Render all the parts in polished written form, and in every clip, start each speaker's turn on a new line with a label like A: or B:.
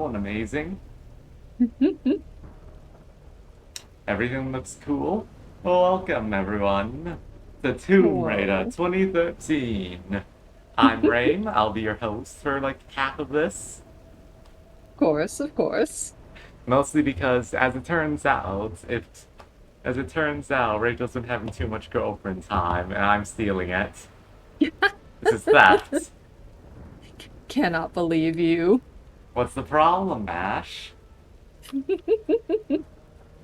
A: beautiful and amazing. Everything looks cool. Well, welcome, everyone, to Tomb Raider
B: Whoa.
A: 2013. I'm Rain. I'll be your host for like half of this.
B: Of course, of course.
A: Mostly because, as it turns out, Rachel's been having too much girlfriend time, and I'm stealing it. This is theft.
B: Cannot believe you.
A: What's the problem, Mash?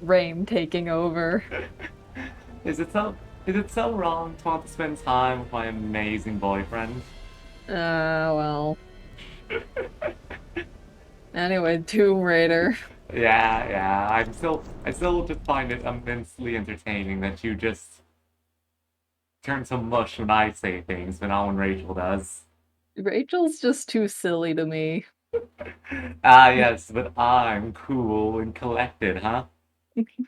B: Rain taking over.
A: Is it so? Is it so wrong to want to spend time with my amazing boyfriend?
B: Well. Anyway, Tomb Raider.
A: Yeah. I still just find it immensely entertaining that you just turn to mush when I say things, but not when Rachel does.
B: Rachel's just too silly to me.
A: Ah, yes, but I'm cool and collected, huh?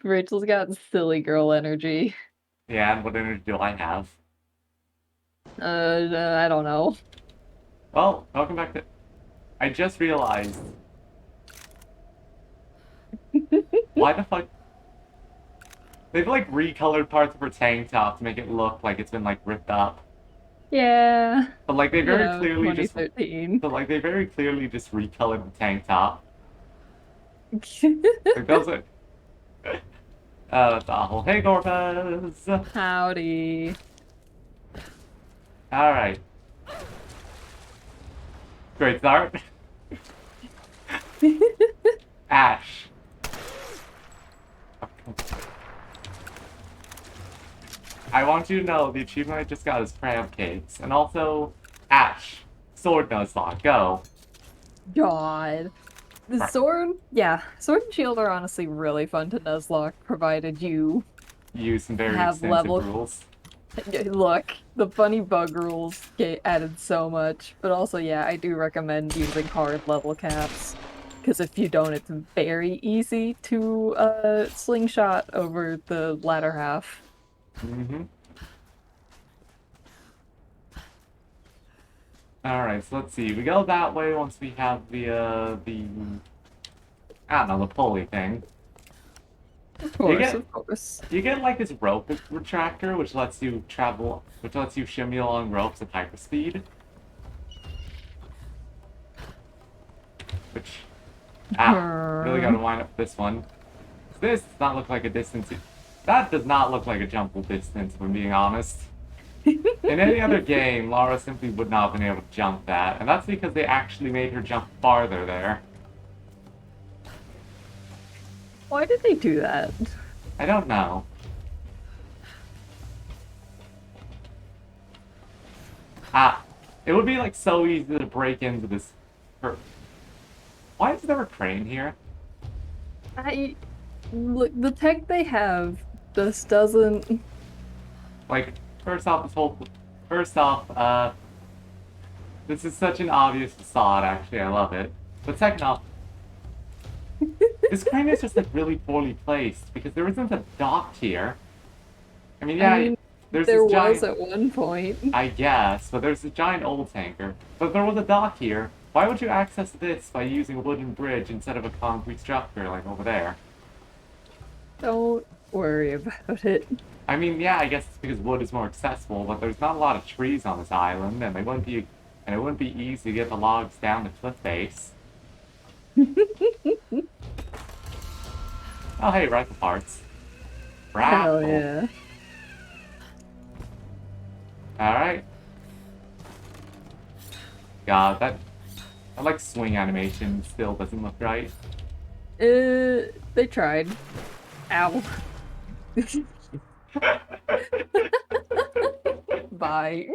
B: Rachel's got silly girl energy.
A: Yeah, and what energy do I have?
B: I don't know.
A: Well, welcome back to. I just realized why the fuck they've like recolored parts of her tank top to make it look like it's been like ripped up.
B: Yeah,
A: But like they
B: you
A: very
B: know,
A: clearly just
B: 2013.
A: but like they very clearly just recolored the tank top. Like those are that's awful. Hey Gorpez!
B: Howdy.
A: Alright. Great start. Ash. I want you to know the achievement I just got is crab cakes. And also Ash. Sword Nuzlocke, go.
B: God. The
A: Right.
B: sword, yeah, sword and shield are honestly really fun to Nuzlocke, provided you
A: Use some very
B: have
A: extensive
B: level.
A: rules.
B: Look, the funny bug rules get added so much, but also, yeah, I do recommend using hard level caps. Because if you don't, it's very easy to slingshot over the latter half.
A: Mm-hmm. Alright, so let's see. We go that way once we have the I don't know, the pulley thing.
B: Of
A: You
B: course,
A: get
B: of course.
A: you get like this rope retractor which lets you shimmy along ropes at hyperspeed. Which really gotta wind up this one. This does not look like a distance. That does not look like a jumpable distance, if I'm being honest. In any other game, Lara simply would not have been able to jump that, and that's because they actually made her jump farther there.
B: Why did they do that?
A: I don't know. Ah, it would be like so easy to break into this. Why is there a crane here?
B: I look, the tech they have just doesn't.
A: Like, first off, this is such an obvious facade. Actually, I love it. But second off, this crane is just like really poorly placed because there isn't a dock here. I mean,
B: I
A: yeah,
B: mean,
A: there's
B: there
A: this
B: was
A: giant.
B: at one point.
A: I guess, but there's a giant old tanker. But there was a dock here. Why would you access this by using a wooden bridge instead of a concrete structure like over there?
B: Don't worry about it.
A: I mean, yeah, I guess it's because wood is more accessible, but there's not a lot of trees on this island, and it wouldn't be easy to get the logs down the cliff face. Oh, hey, rifle parts.
B: Hell
A: Rifle.
B: yeah.
A: All right. God, that like swing animation still doesn't look right.
B: They tried. Ow. Bye.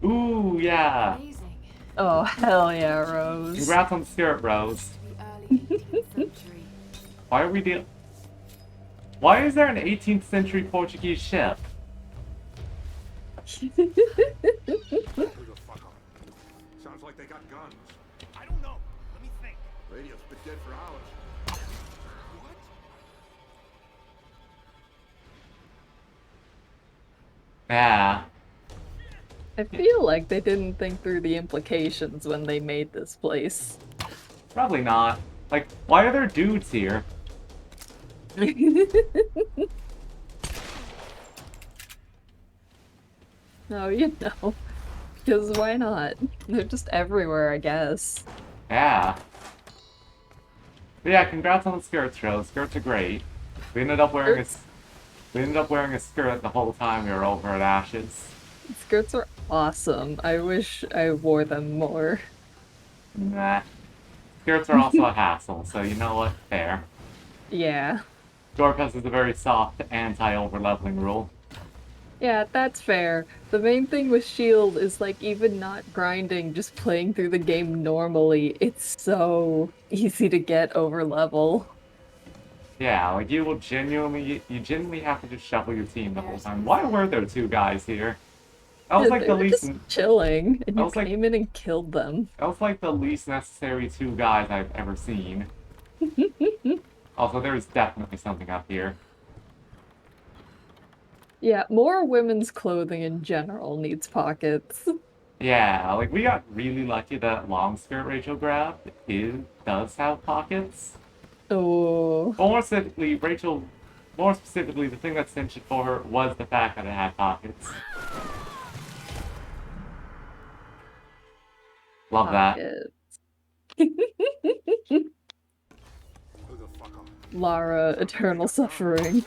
A: Ooh, yeah.
C: Amazing.
B: Oh, hell yeah, Rose.
A: Congrats on the spirit, Rose.
C: To the early 18th century.
A: Why are we deal? Why is there an 18th century Portuguese ship?
D: Who the fuck are? Sounds like they got guns.
E: I don't know. Let me think.
D: Radio's been dead for hours. What?
A: Yeah.
B: I feel like they didn't think through the implications when they made this place.
A: Probably not. Like, why are there dudes here?
B: Oh, you know. Because why not? They're just everywhere, I guess.
A: Yeah. But yeah, congrats on the skirts, Joe. Skirts are great. We ended up wearing a skirt the whole time we were over at Ashes.
B: Skirts are awesome. I wish I wore them more.
A: Nah. Skirts are also a hassle, so you know what? Fair.
B: Yeah.
A: Dorpes is a very soft anti-overleveling rule.
B: Yeah, that's fair. The main thing with Shield is like even not grinding, just playing through the game normally, it's so easy to get over level.
A: Yeah, like you genuinely have to just shuffle your team the whole time. Why were there two guys here? That was like
B: They
A: the
B: were
A: least.
B: just chilling, and
A: I
B: you
A: was like-
B: came in and killed them.
A: That was like the least necessary two guys I've ever seen. Also, there's definitely something up here.
B: Yeah, more women's clothing in general needs pockets.
A: Yeah, like we got really lucky that long skirt Rachel grabbed does have pockets.
B: Oh,
A: But more specifically, the thing that cinched it for her was the fact that it had pockets. Love that.
B: pockets.
D: Who the fuck are you?
B: Lara, eternal suffering.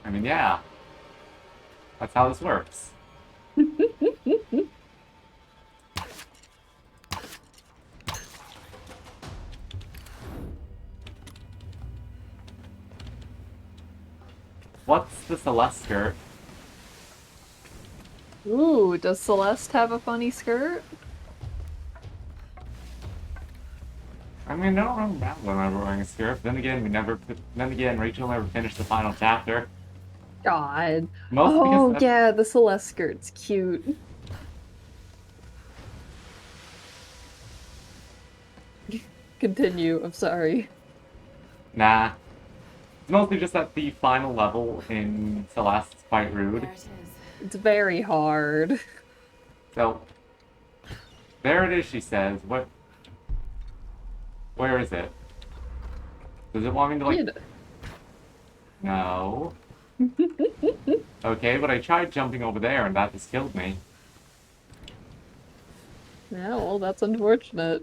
A: I mean, yeah. That's how this works. What's the Celeste skirt?
B: Ooh, does Celeste have a funny skirt?
A: I mean, I don't remember when I was wearing a skirt. Then again, Rachel never finished the final chapter.
B: God.
A: Mostly
B: Oh,
A: because
B: yeah, the Celeste skirt's cute. Continue, I'm sorry.
A: nah. It's mostly just that the final level in Celeste is quite rude.
C: There it is.
B: It's very hard.
A: So, there it is, she says. Where is it? Does it want me to, like...
B: Kid.
A: No. Okay, but I tried jumping over there and that just killed me.
B: Yeah, well, that's unfortunate.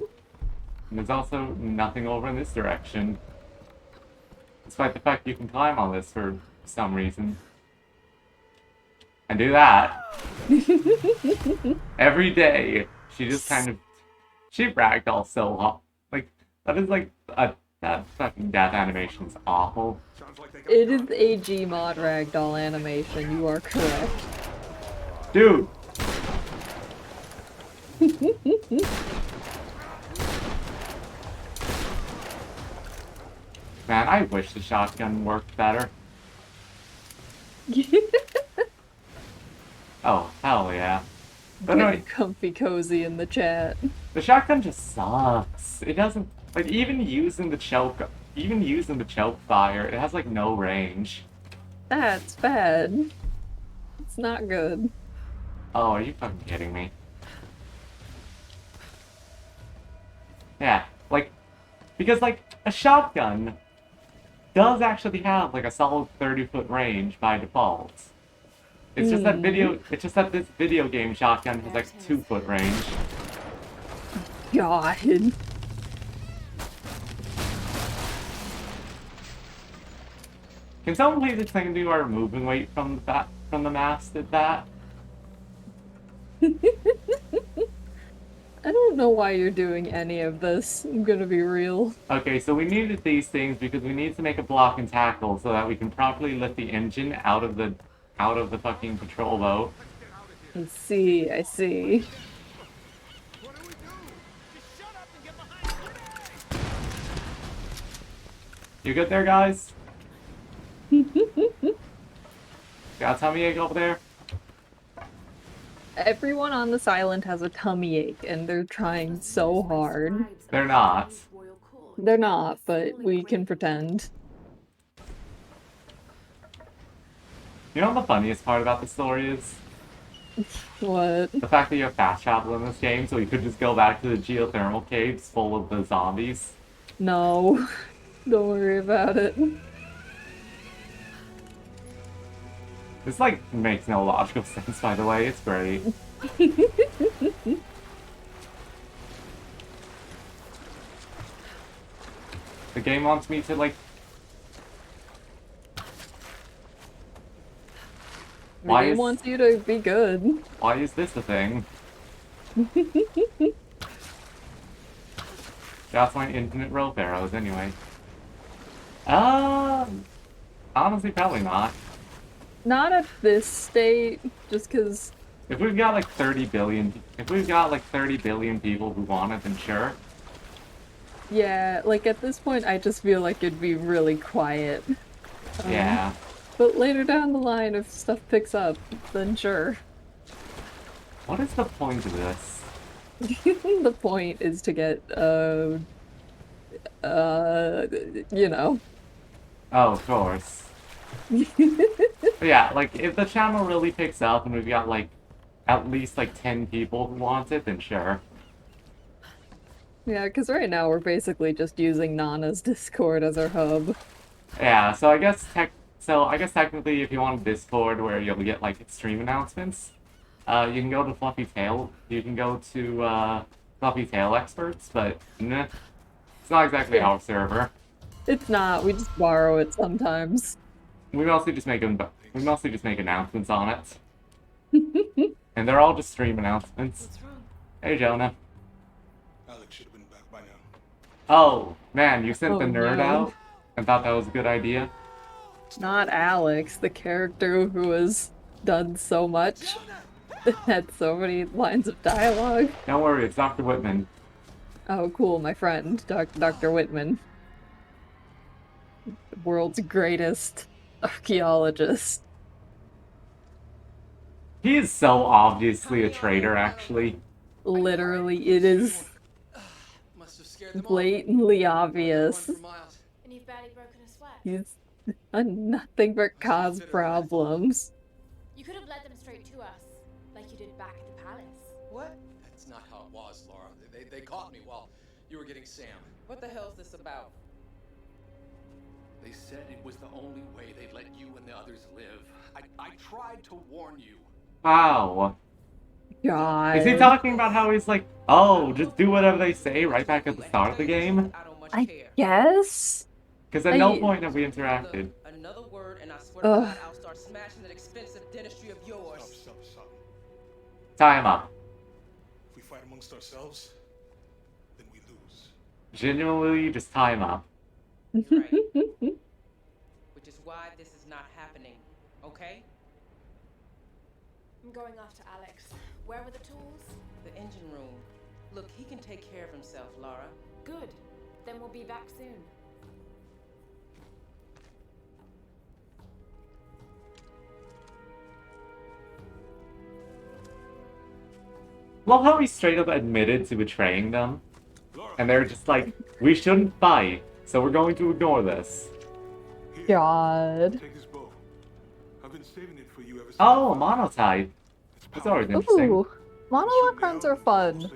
A: And there's also nothing over in this direction. Despite the fact you can climb on this for some reason. And do that. Every day, she just kind of... She ragdolls so hot. Like, that is like that fucking death animation is awful.
D: Sounds like they got
B: It is
D: guns.
B: AG mod ragdoll animation, you are correct.
A: Dude! Man, I wish the shotgun worked better. Oh, hell yeah. But no,
B: Getting comfy cozy in the chat.
A: the shotgun just sucks. It doesn't, like, even using the choke fire, it has, like, no range.
B: That's bad. It's not good.
A: Oh, are you fucking kidding me? Yeah, like, because, like, a shotgun does actually have, like, a solid 30-foot range by default. It's just that this video game shotgun has, like, 2-foot range.
B: God.
A: Can someone please explain to me why removing weight from the mask did that?
B: I don't know why you're doing any of this. I'm gonna be real.
A: Okay, so we needed these things because we need to make a block and tackle so that we can properly lift the engine out of the fucking patrol boat.
B: I see, I see.
D: What do we do?
E: Just shut up and get behind the grenade!
A: You good there, guys? Got a tummy ache over there?
B: Everyone on this island has a tummy ache, and they're trying so hard.
A: They're not.
B: They're not, but we can pretend.
A: You know what the funniest part about the story is?
B: What?
A: The fact that you have fast travel in this game, so you could just go back to the geothermal caves full of the zombies.
B: No. Don't worry about it.
A: This, like, makes no logical sense, by the way. It's great. The game wants me to, like... Why
B: He
A: is-
B: wants you to be good.
A: Why is this a thing? That's my infinite rope arrows, anyway. Honestly, probably not.
B: Not at this state, just because.
A: If we've got like 30 billion people who want it, then sure.
B: Yeah, like at this point, I just feel like it'd be really quiet.
A: Yeah.
B: But later down the line, if stuff picks up, then sure.
A: What is the point of this?
B: The point is to get, you know.
A: Oh, of course. But yeah, like, if the channel really picks up and we've got, like, at least, like, 10 people who want it, then sure.
B: Yeah, because right now we're basically just using Nana's Discord as our hub.
A: Yeah, so I guess technically if you want a Discord where you'll get, like, stream announcements, you can go to Fluffy Tail Experts, but nah, it's not exactly
B: Yeah.
A: our server.
B: It's not, we just borrow it sometimes.
A: We mostly just make announcements on it. And they're all just stream announcements.
C: What's wrong?
A: Hey, Jonah.
D: Alex should have been back by now.
A: Oh, man, you sent the
B: Oh,
A: nerd
B: no.
A: out and thought that was a good idea?
B: Not Alex, the character who has done so much. Had so many lines of dialogue.
A: Don't worry, it's Dr. Whitman.
B: Oh, cool, my friend, Dr. Whitman. World's greatest archaeologist.
A: He is so obviously a traitor, actually.
B: Literally, it is
F: Must have scared them all.
B: blatantly
F: Run
B: obvious.
F: for miles.
C: And you've barely broken a sweat.
B: He's nothing but cause problems.
C: You could have led them straight to us, like you did back at the palace.
F: What? That's not how it was, Laura. They caught me while you were getting Sam.
G: What the hell's this about?
H: They said it was the only way they'd let you and the others live. I tried to warn you.
A: Wow.
B: God.
A: Is he talking about how he's like, oh, just do whatever they say right back at the start of the game?
G: I don't much
B: I
G: care.
B: guess?
A: Because at no
B: I-
A: point have we interacted.
G: Look, another word and I swear to
B: Ugh.
G: God I'll start smashing that expensive dentistry of yours.
D: Stop.
A: Tie him up.
D: If we fight amongst ourselves, then we lose.
A: Genuinely, just tie him up.
G: You're right. Which is why this is not happening. Okay?
C: I'm going after Alex. Where were the tools?
G: The engine room. Look, he can take care of himself, Laura.
C: Good. Then we'll be back soon.
A: Love how he straight up admitted to betraying them.
D: Laura,
A: And they're just like, we shouldn't fight, so we're going to ignore this.
D: here,
B: God.
D: take this bow. I've been saving it for you ever since.
A: Oh, a monotype.
D: It's
A: That's always
D: powerful.
A: interesting.
B: Ooh. Monologue runs are fun.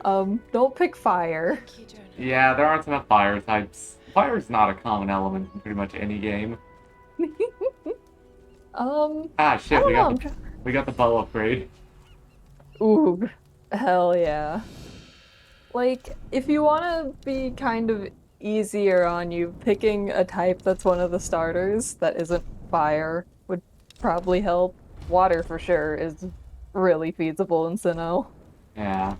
B: Don't pick fire.
C: Thank you, Jonah.
A: Yeah, there aren't enough fire types. Fire is not a common element in pretty much any game. Ah,
B: I
A: shit,
B: don't
A: we
B: know.
A: got we got the bow upgrade.
B: Ooh, hell yeah. Like, if you want to be kind of easier on you, picking a type that's one of the starters that isn't fire would probably help. Water for sure is really feasible in Sinnoh.
A: Yeah.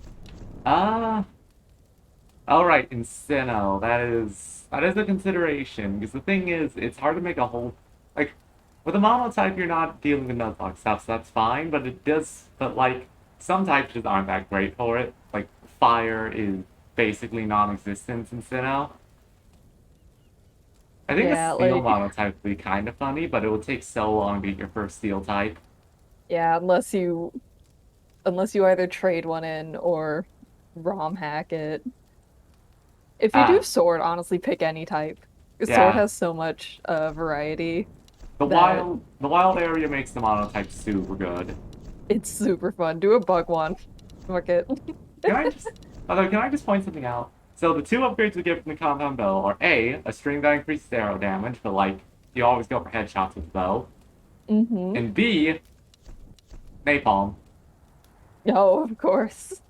A: Alright, in Sinnoh, that is a consideration, because the thing is, it's hard to make a whole, like, with a monotype you're not dealing with Nuzlocke stuff, so that's fine, but like, some types just aren't that great for it. Like, fire is basically non-existent in Sinnoh. I think
B: Yeah,
A: a steel
B: like-
A: monotype would be kind of funny, but it would take so long to get your first steel type.
B: Yeah, unless you either trade one in or ROM hack it. If you
A: Ah.
B: do sword, honestly pick any type. 'Cause
A: Yeah.
B: sword has so much variety.
A: The
B: That-
A: wild area makes the monotype super good.
B: It's super fun. Do a bug one. Fuck it.
A: Can I just point something out? So the two upgrades we get from the compound bow are A, a string that increases arrow damage, but like, you always go for headshots with the bow.
B: Mm-hmm.
A: And B, napalm.
B: Oh, of course.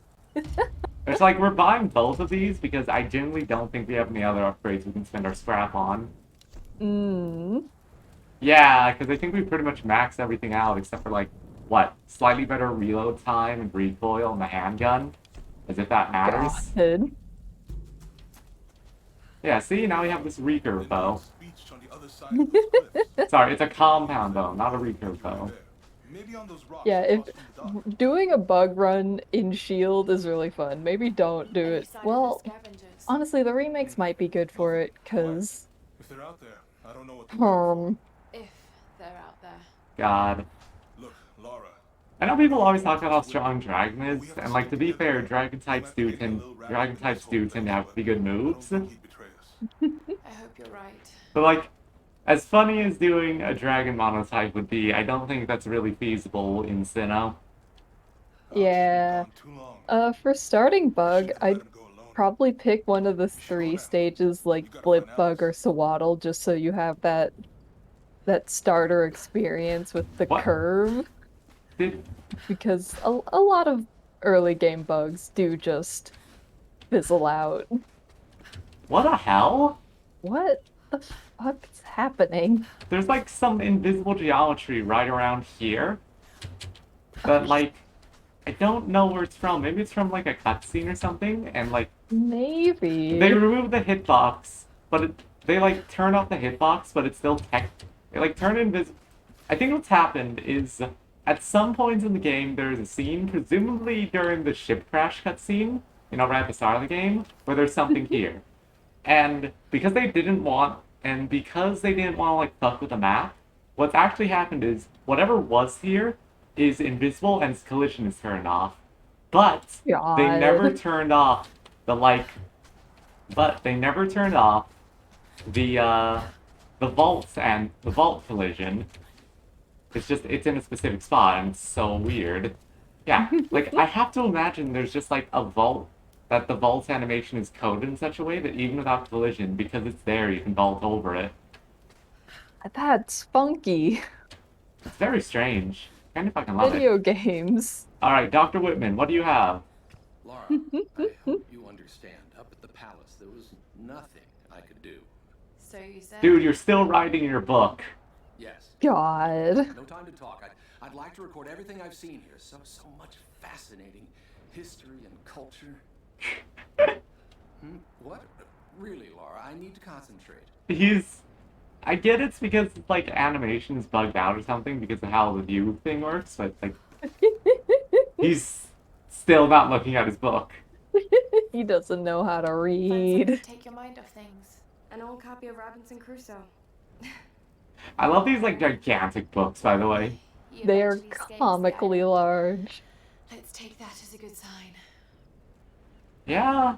A: It's like, we're buying both of these because I genuinely don't think we have any other upgrades we can spend our scrap on.
B: Mm.
A: Yeah, because I think we pretty much maxed everything out except for like, what? Slightly better reload time and recoil and the handgun? As if that matters.
B: God.
A: Yeah, see, now we have this recurve bow.
D: Beached on the other side of those cliffs.
A: Sorry, it's a compound bow, not a recurve bow.
D: Maybe on those rocks
B: Yeah, if
D: across from the dock.
B: doing a bug run in Shield is really fun. Maybe don't do
C: Any
B: it.
C: sign of
B: Well,
C: the scavengers?
B: honestly, the remakes might be good for it, cause
D: If they're out there, I don't know what to do.
C: If they're out there.
A: God.
D: Look, Laura.
A: I know people always talk about how strong Dragon is, and like, to be fair, Dragon types do tend to have pretty good moves.
D: I don't think he'd betray us.
C: I hope you're right.
A: But like, as funny as doing a Dragon monotype would be, I don't think that's really feasible in Sinnoh.
B: yeah.
D: Too long.
B: For starting bug,
D: Should've
B: I'd
D: let him go alone.
B: probably pick one of the three stages like Blip Bug or Sawaddle, just so you have that starter experience with the
A: What?
B: curve,
A: Did,
B: because a lot of early game bugs do just fizzle out.
A: what the hell?
B: What the fuck's happening?
A: There's like some invisible geometry right around here. But like, I don't know where it's from. Maybe it's from like a cutscene or something, and like,
B: Maybe.
A: they remove the hitbox, but they like turn off the hitbox, but it's still they like turn invisible. I think what's happened is at some points in the game there's a scene, presumably during the ship crash cutscene, you know, right at the start of the game, where there's something here. And because they didn't want to like fuck with the map, what's actually happened is whatever was here is invisible and its collision is turned off. But
B: God.
A: they never turned off the the vaults and the vault collision. It's in a specific spot and it's so weird. Yeah, like I have to imagine there's just like a vault that the vault animation is coded in such a way that even without collision, because it's there, you can vault over it.
B: That's funky.
A: It's very strange. Kind of fucking love it.
B: Video games.
A: Alright, Dr. Whitman, what do you have?
H: Laura, I hope you understand. Up at the palace, there was nothing I could do.
C: So you said.
A: Dude, you're still writing your book.
H: Yes.
B: God.
H: No time to talk. I'd like to record everything I've seen here. So much fascinating history and culture. What? Really, Laura? I need to concentrate.
A: I get it's because like animation is bugged out or something because of how the view thing works, but like he's still not looking at his book.
B: He doesn't know how to
C: Find something
B: read.
C: to take your mind off things.
I: An old copy of Robinson Crusoe.
A: I love these like gigantic books, by the way.
C: You
B: They are
C: eventually escaped the
B: comically
C: island.
B: large.
C: Let's take that as a good sign.
A: Yeah.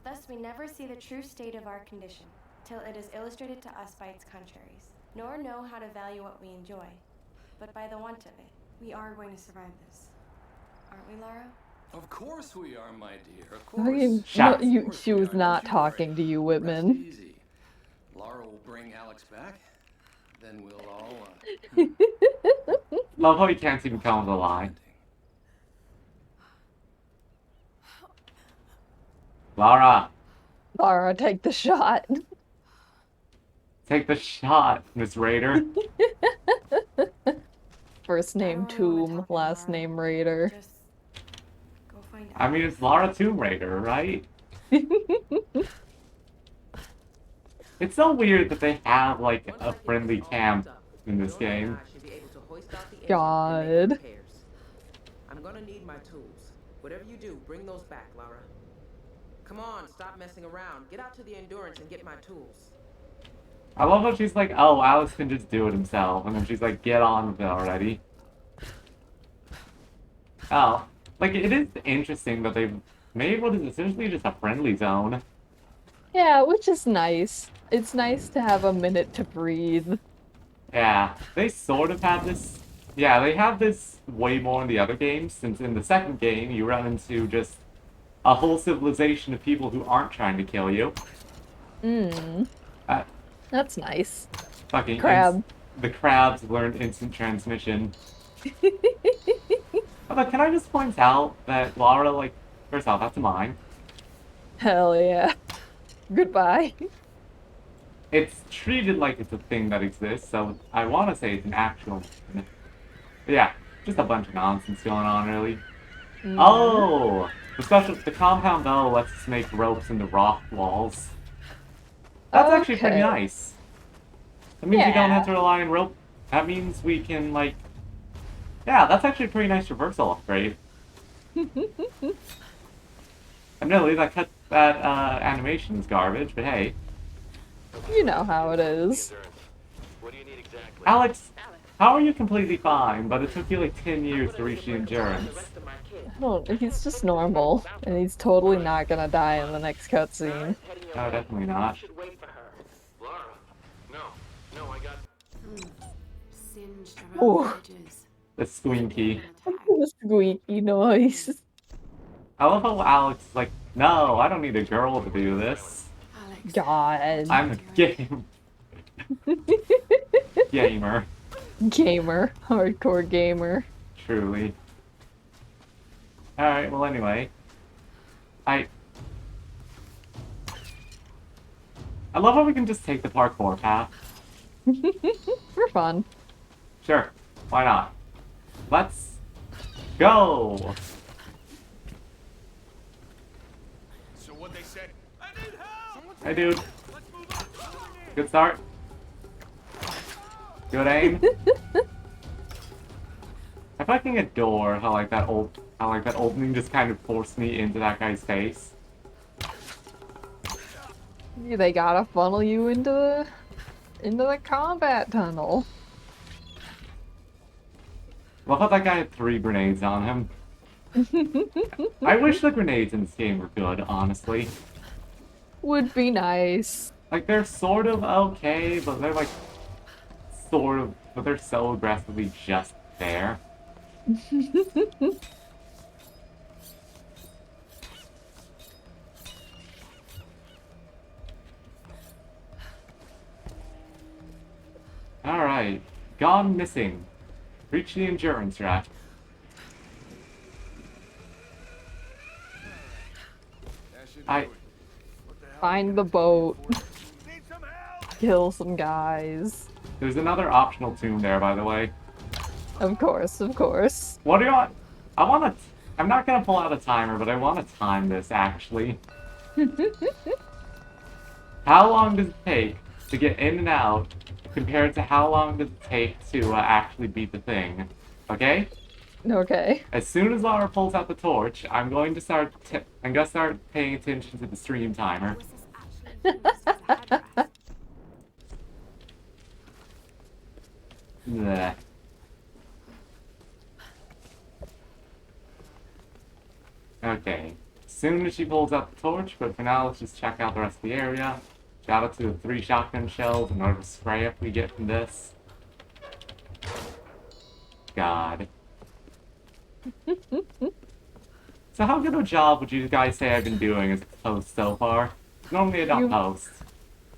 I: Thus, we never see the true state of our condition, till it is illustrated to us by its contraries, nor know how to value what we enjoy, but by the want of it. We are going to survive this. Aren't we, Lara?
H: Of course we are, my dear. Of
B: I mean,
H: course.
A: Shut-
B: no,
H: Of course
B: she
H: we
B: was
H: are.
B: not
H: Don't you worry.
B: talking to you,
H: Rest
B: Whitman.
H: easy. Laura will bring Alex back. Then we'll all.
A: Love how he can't even tell him the lie. Lara,
B: Lara, take the shot.
A: take the shot, Miss Raider.
B: First name
I: I don't know what
B: Tomb,
I: happened,
B: last
I: Lara.
B: name Raider.
I: Just go find out.
A: I mean, it's Lara Tomb Raider, right? It's so weird that they have like a friendly camp in this game.
B: God.
G: I'm gonna need my tools. Whatever you do, bring those back, Lara. Come on, stop messing around. Get out to the Endurance and get my tools.
A: I love how she's like, oh, Alex can just do it himself, and then she's like, get on with it already. Oh, like it is interesting that they've made what is essentially just a friendly zone.
B: Yeah, which is nice. It's nice to have a minute to breathe.
A: Yeah, they sort of had this Yeah, they have this way more in the other games, since in the second game you run into just a whole civilization of people who aren't trying to kill you.
B: Hmm.
A: Uh,
B: That's nice.
A: fucking
B: Crab.
A: The crabs learned instant transmission. But can I just point out that Lara, like, first off, that's a mine.
B: Hell yeah. Goodbye.
A: It's treated like it's a thing that exists, so I want to say it's an actual. But yeah, just a bunch of nonsense going on, really. Oh, the compound bow lets us make ropes into rock walls. That's actually pretty
B: Okay.
A: nice. That means we don't have to
B: Yeah.
A: rely on rope. That means we can, like, yeah, that's actually a pretty nice reversal upgrade. Admittedly, that animation is garbage, but hey.
B: You know how it is.
E: What do you need exactly?
A: Alex, how are you completely fine, but it took you like 10 years to reach the endurance?
B: I don't, he's just normal, and he's totally not gonna die in the next cutscene.
A: No, definitely not.
E: Lara. No, I got.
C: Singed
B: Ooh.
C: around the edges.
A: The squeaky.
B: The squeaky noise.
A: I love how Alex is like, no, I don't need a girl to do this.
C: Alex.
B: God.
A: I'm a game. Gamer.
B: Gamer. Hardcore gamer.
A: Truly. Alright, well anyway. I love how we can just take the parkour path.
B: For fun.
A: Sure, why not? Let's go!
D: So what they said?
E: I need help.
A: Hey dude,
E: Let's move on.
A: good start. Good aim. I fucking adore how that opening just kind of forced me into that guy's face.
B: They gotta funnel you into the combat tunnel.
A: Love how that guy had 3 grenades on him. I wish the grenades in this game were good, honestly.
B: Would be nice.
A: Like, they're sort of okay, but they're like, but they're so aggressively just there. Alright, gone missing. Reach the endurance rack.
D: That should
A: I-
D: do it. What the hell?
B: Find the boat.
E: Need some help.
B: Kill some guys.
A: There's another optional tomb there, by the way.
B: Of course, of course.
A: What do you want? I'm not gonna pull out a timer, but I want to time this, actually. How long does it take to get in and out compared to how long does it take to actually beat the thing? Okay?
B: Okay.
A: As soon as Lara pulls out the torch, I'm going to start paying attention to the stream timer.
C: Was this actually used as a headdress?
A: Bleh. Okay. As soon as she pulls out the torch, but for now, let's just check out the rest of the area. Shout out to the 3 shotgun shells in order to spray up we get from this. God. So how good a job would you guys say I've been doing as a host so far? Normally I don't
B: You-
A: post.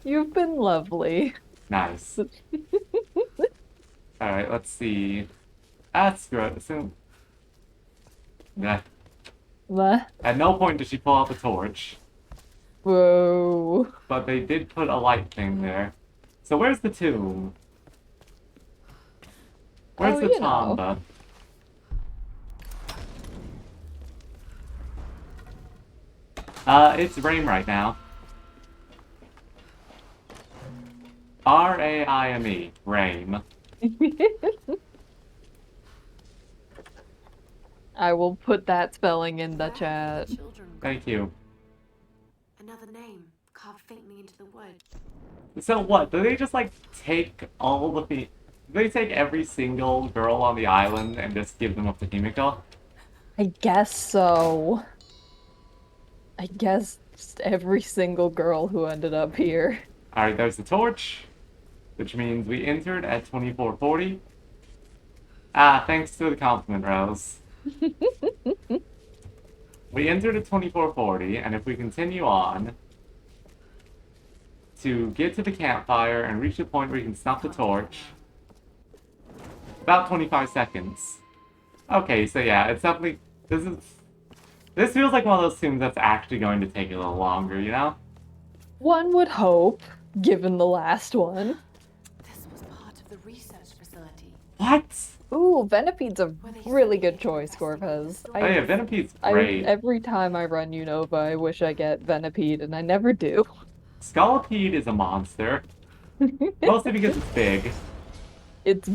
B: You've been lovely.
A: Nice. Alright, let's see. That's good. So, yeah.
B: The
A: At no point does she pull out the torch,
B: whoa.
A: but they did put a light thing there. So where's the tomb? Where's
B: Oh,
A: the
B: you know.
A: tomba? It's Raim right now. R-A-I-M-E. Raim.
B: I will put that spelling in the chat.
C: Children.
A: Thank you.
C: Another name carved faintly into the wood.
A: So what? Do they just like take all the do they take every single girl on the island and just give them up to Himiko?
B: I guess so. I guess just every single girl who ended up here.
A: Alright, there's the torch, which means we entered at 2440. Ah, thanks to the compliment, Rose. We entered at 2440, and if we continue on to get to the campfire and reach the point where you can snuff the torch, about 25 seconds. Okay, so yeah, it's definitely... This feels like one of those tombs that's actually going to take a little longer, you know?
B: One would hope, given the last one.
C: This was part of the research facility.
A: What?
B: Ooh, Venipede's a really good choice, Corpez.
A: Oh yeah, Venipede's great.
B: Every time I run Unova, I wish I get Venipede, and I never do.
A: Scolipede is a monster. Mostly because it's big.
B: It's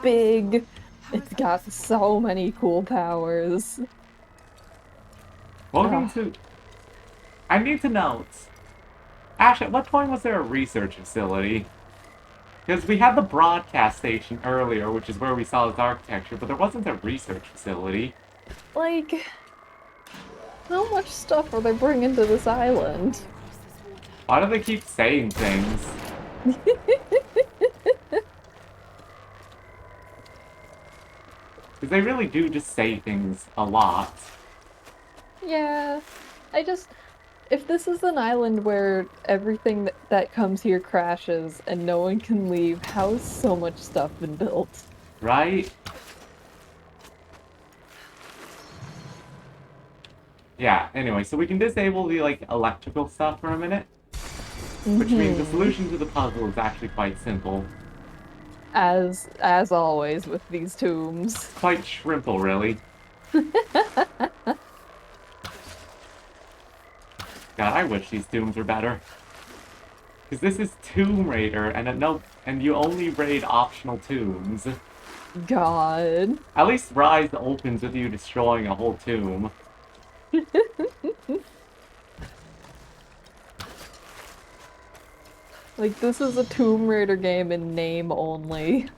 B: big. It's got so many cool powers.
A: Welcome to... I need to note. Ash, at what point was there a research facility? Because we had the broadcast station earlier, which is where we saw this architecture, but there wasn't a research facility.
B: Like, how much stuff are they bringing to this island?
A: Why do they keep saying things? Because they really do just say things a lot.
B: Yeah, if this is an island where everything that comes here crashes and no one can leave, how has so much stuff been built?
A: Right? Yeah, anyway, so we can disable the, like, electrical stuff for a minute. Which means the solution to the puzzle is actually quite simple.
B: As always with these tombs.
A: Quite shrimple, really. God, I wish these tombs were better. Because this is Tomb Raider, and you only raid optional tombs.
B: God.
A: At least Rise opens with you destroying a whole tomb.
B: Like, this is a Tomb Raider game in name only.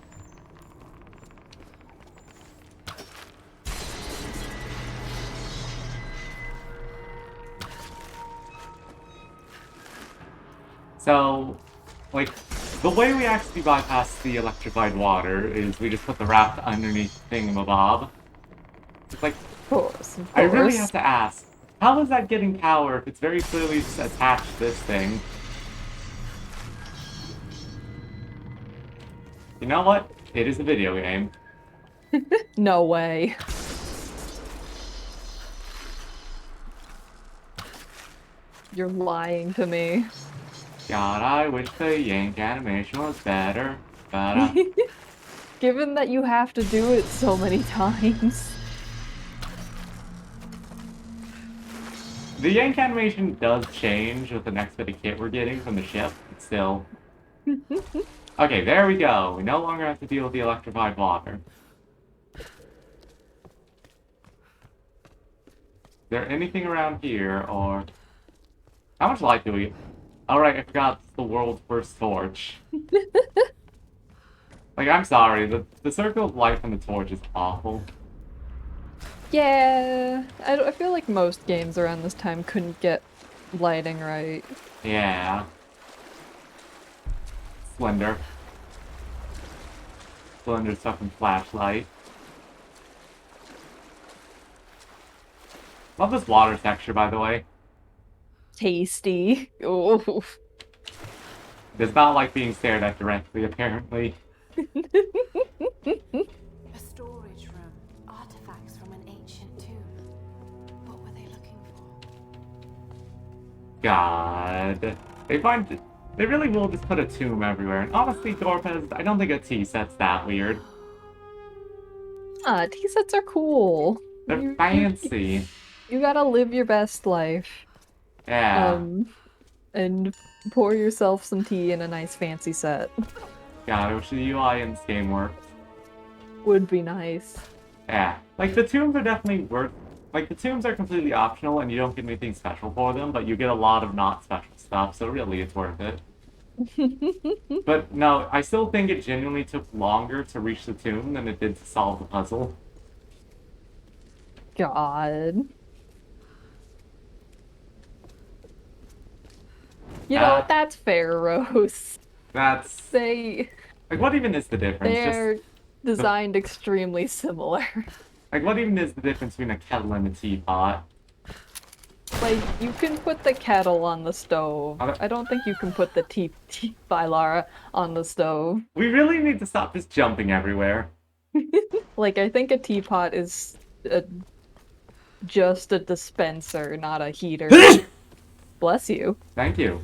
A: So, like, the way we actually bypass the electrified water is we just put the raft underneath thingamabob. It's like,
B: Of course.
A: I really have to ask, how is that getting power if it's very clearly just attached to this thing? You know what? It is a video game.
B: No way. You're lying to me.
A: God, I wish the Yank animation was better. But,
B: Given that you have to do it so many times.
A: the Yank animation does change with the next bit of kit we're getting from the ship, but still. Okay, there we go. We no longer have to deal with the electrified water. Is there anything around here, or... How much light do we... Alright, I forgot it's the world's first torch. Like, I'm sorry, the circle of light from the torch is awful.
B: Yeah, I feel like most games around this time couldn't get lighting right.
A: Yeah. Slender. Slender's fucking flashlight. Love this water texture, by the way.
B: Tasty. Oh.
A: Does not like being stared at directly, apparently.
C: A storage room. Artifacts from an ancient tomb. What were they looking for?
A: God. They really will just put a tomb everywhere. And honestly, Corpez, I don't think a tea set's that weird.
B: Tea sets are cool.
A: They're fancy.
B: You gotta live your best life.
A: Yeah.
B: And pour yourself some tea in a nice fancy set.
A: God, I wish the UI in this game worked.
B: Would be nice.
A: Yeah. Like, the tombs are definitely worth... Like, the tombs are completely optional and you don't get anything special for them, but you get a lot of not special stuff, so really it's worth it. But no, I still think it genuinely took longer to reach the tomb than it did to solve the puzzle.
B: God. You know what? That's fair, Rose.
A: That's...
B: They...
A: Like, what even is the difference?
B: They're... Designed extremely similar.
A: Like, what even is the difference between a kettle and a teapot?
B: Like, you can put the kettle on the stove.
A: Okay.
B: I don't think you can put the by Lara on the stove.
A: We really need to stop just jumping everywhere.
B: Like, I think a teapot is just a dispenser, not a heater. Bless you.
A: Thank you.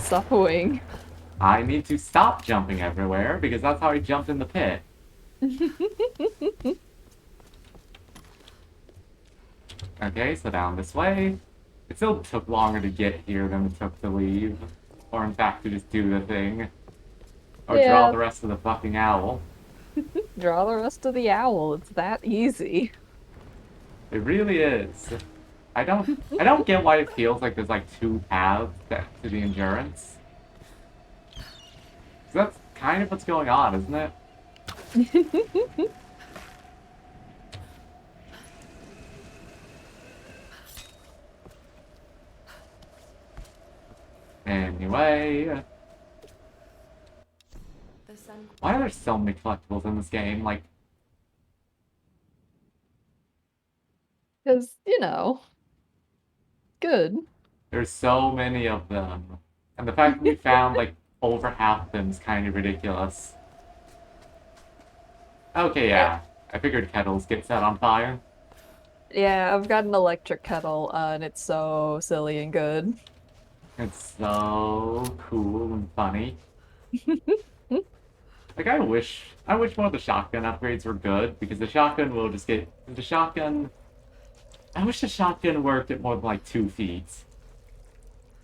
B: Suffering.
A: I need to stop jumping everywhere because that's how I jumped in the pit. Okay, so down this way. It still took longer to get here than it took to leave. Or in fact, to just do the thing. Or draw
B: Yeah.
A: the rest of the fucking owl.
B: Draw the rest of the owl. It's that easy.
A: It really is. I don't get why it feels like there's like two paths to the endurance. 'Cause that's kind of what's going on, isn't it? Anyway,
I: The sun.
A: why are there so many collectibles in this game? Like,
B: Because, you know, good.
A: there's so many of them. And the fact that we found, like, over half of them is kind of ridiculous. Okay, yeah. I figured kettles get set on fire.
B: Yeah, I've got an electric kettle, and it's so silly and good.
A: It's so cool and funny. Like, I wish more of the shotgun upgrades were good, because the shotgun will just get... The shotgun... I wish the shotgun worked at more than, like, 2 feet.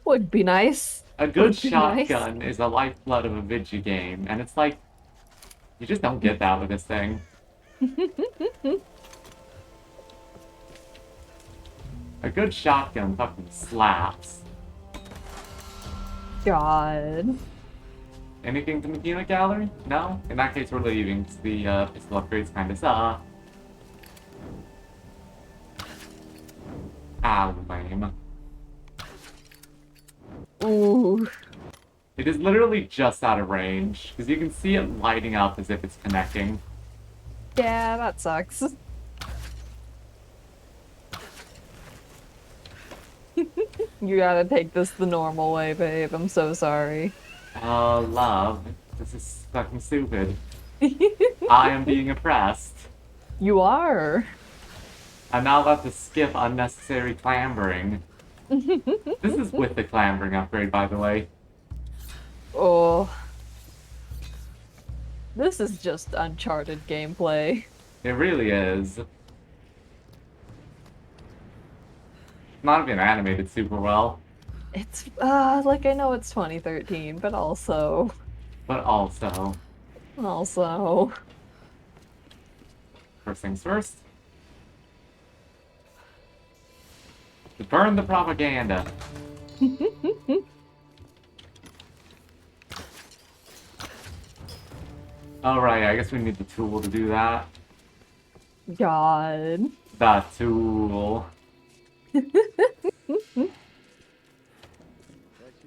B: Would be nice.
A: A good
B: Would be nice.
A: shotgun is a lifeblood of a video game, and it's like... You just don't get that with this thing. A good shotgun fucking slaps.
B: God.
A: Anything to Mechanic Gallery? No? In that case, we're leaving, because the pistol upgrades kinda suck. Ah, lame.
B: Ooh.
A: It is literally just out of range, because you can see it lighting up as if it's connecting.
B: Yeah, that sucks. You gotta take this the normal way, babe. I'm so sorry.
A: Love. This is fucking stupid. I am being oppressed.
B: You are.
A: I'm not allowed to skip unnecessary clambering. This is with the clambering upgrade, by the way.
B: Oh. This is just Uncharted gameplay.
A: It really is. Not even animated super well,
B: It's, like I know it's 2013, but also...
A: but also, first things first. To burn the propaganda. Alright, I guess we need the tool to do that.
B: God.
A: That tool.
E: That should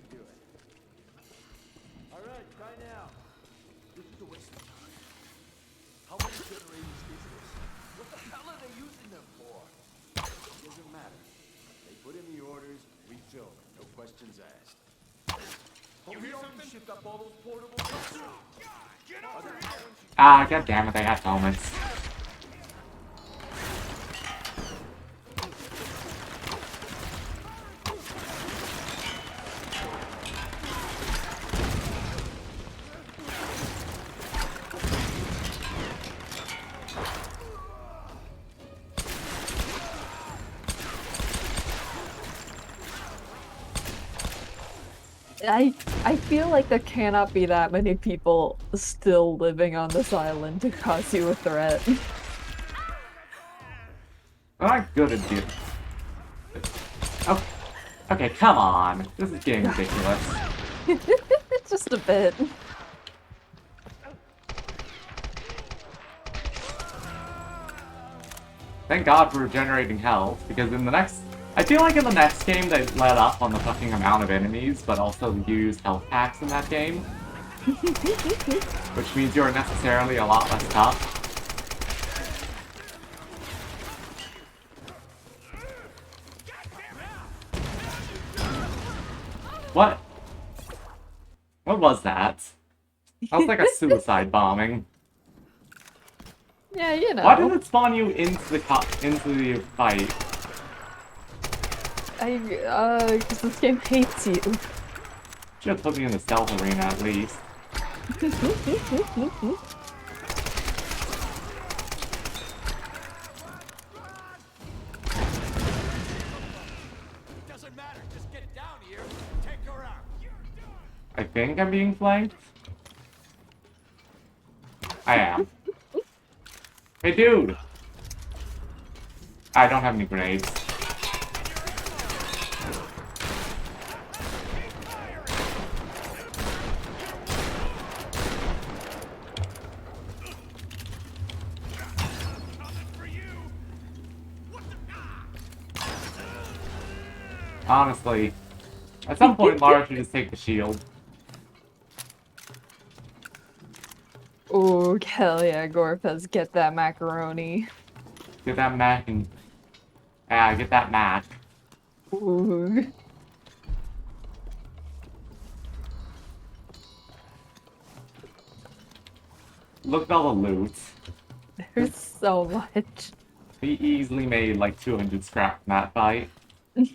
E: do it. Alright, try now. This is a waste of time. How many generators is this? What the hell are they using them for? It doesn't matter. They put in the orders, we fill them. No questions asked. But we already shipped up all those portable trucks.
D: Get over here!
A: Ah, god damn it, they had helmets.
B: I feel like there cannot be that many people still living on this island to cause you a threat.
A: I'm not good at it. Oh, okay, come on. This is getting ridiculous.
B: Just a bit.
A: Thank God for regenerating health, because in the next I feel like in the next game they let up on the fucking amount of enemies, but also used health packs in that game. Which means you're necessarily a lot less tough. What? What was that? That was like a suicide bombing.
B: Yeah, you know.
A: Why did it spawn you into the fight?
B: Because this game hates you.
A: Should have put me in the stealth arena at least.
E: Doesn't matter. Just get down here. Take her out.
A: I think I'm being flanked. I am. Hey, dude! I don't have any grenades. Honestly, at some point, Lara should just take the shield.
B: Ooh, hell yeah, Gorpez, get that macaroni.
A: Get that mac and... Yeah, get that mac.
B: Ooh.
A: Look at all the loot.
B: There's so much.
A: We easily made like 200 scrap from that fight.
D: Our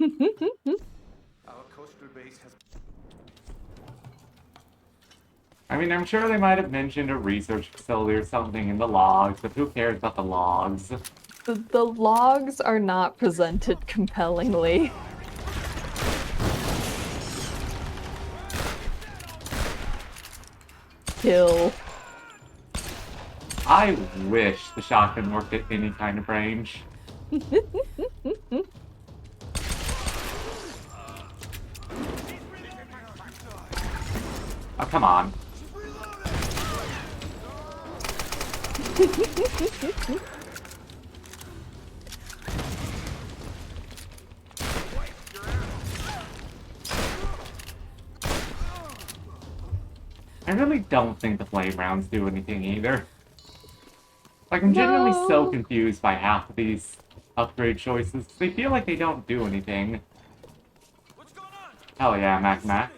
D: coastal base has
A: I mean, I'm sure they might have mentioned a research facility or something in the logs, but who cares about the logs?
B: The logs are not presented compellingly. Kill.
A: I wish the shotgun worked at any kind of range. Oh, come on. I really don't think the flame rounds do anything either. Like, I'm genuinely so confused by half of these upgrade choices. They feel like they don't do anything. Hell yeah, Mac Mac.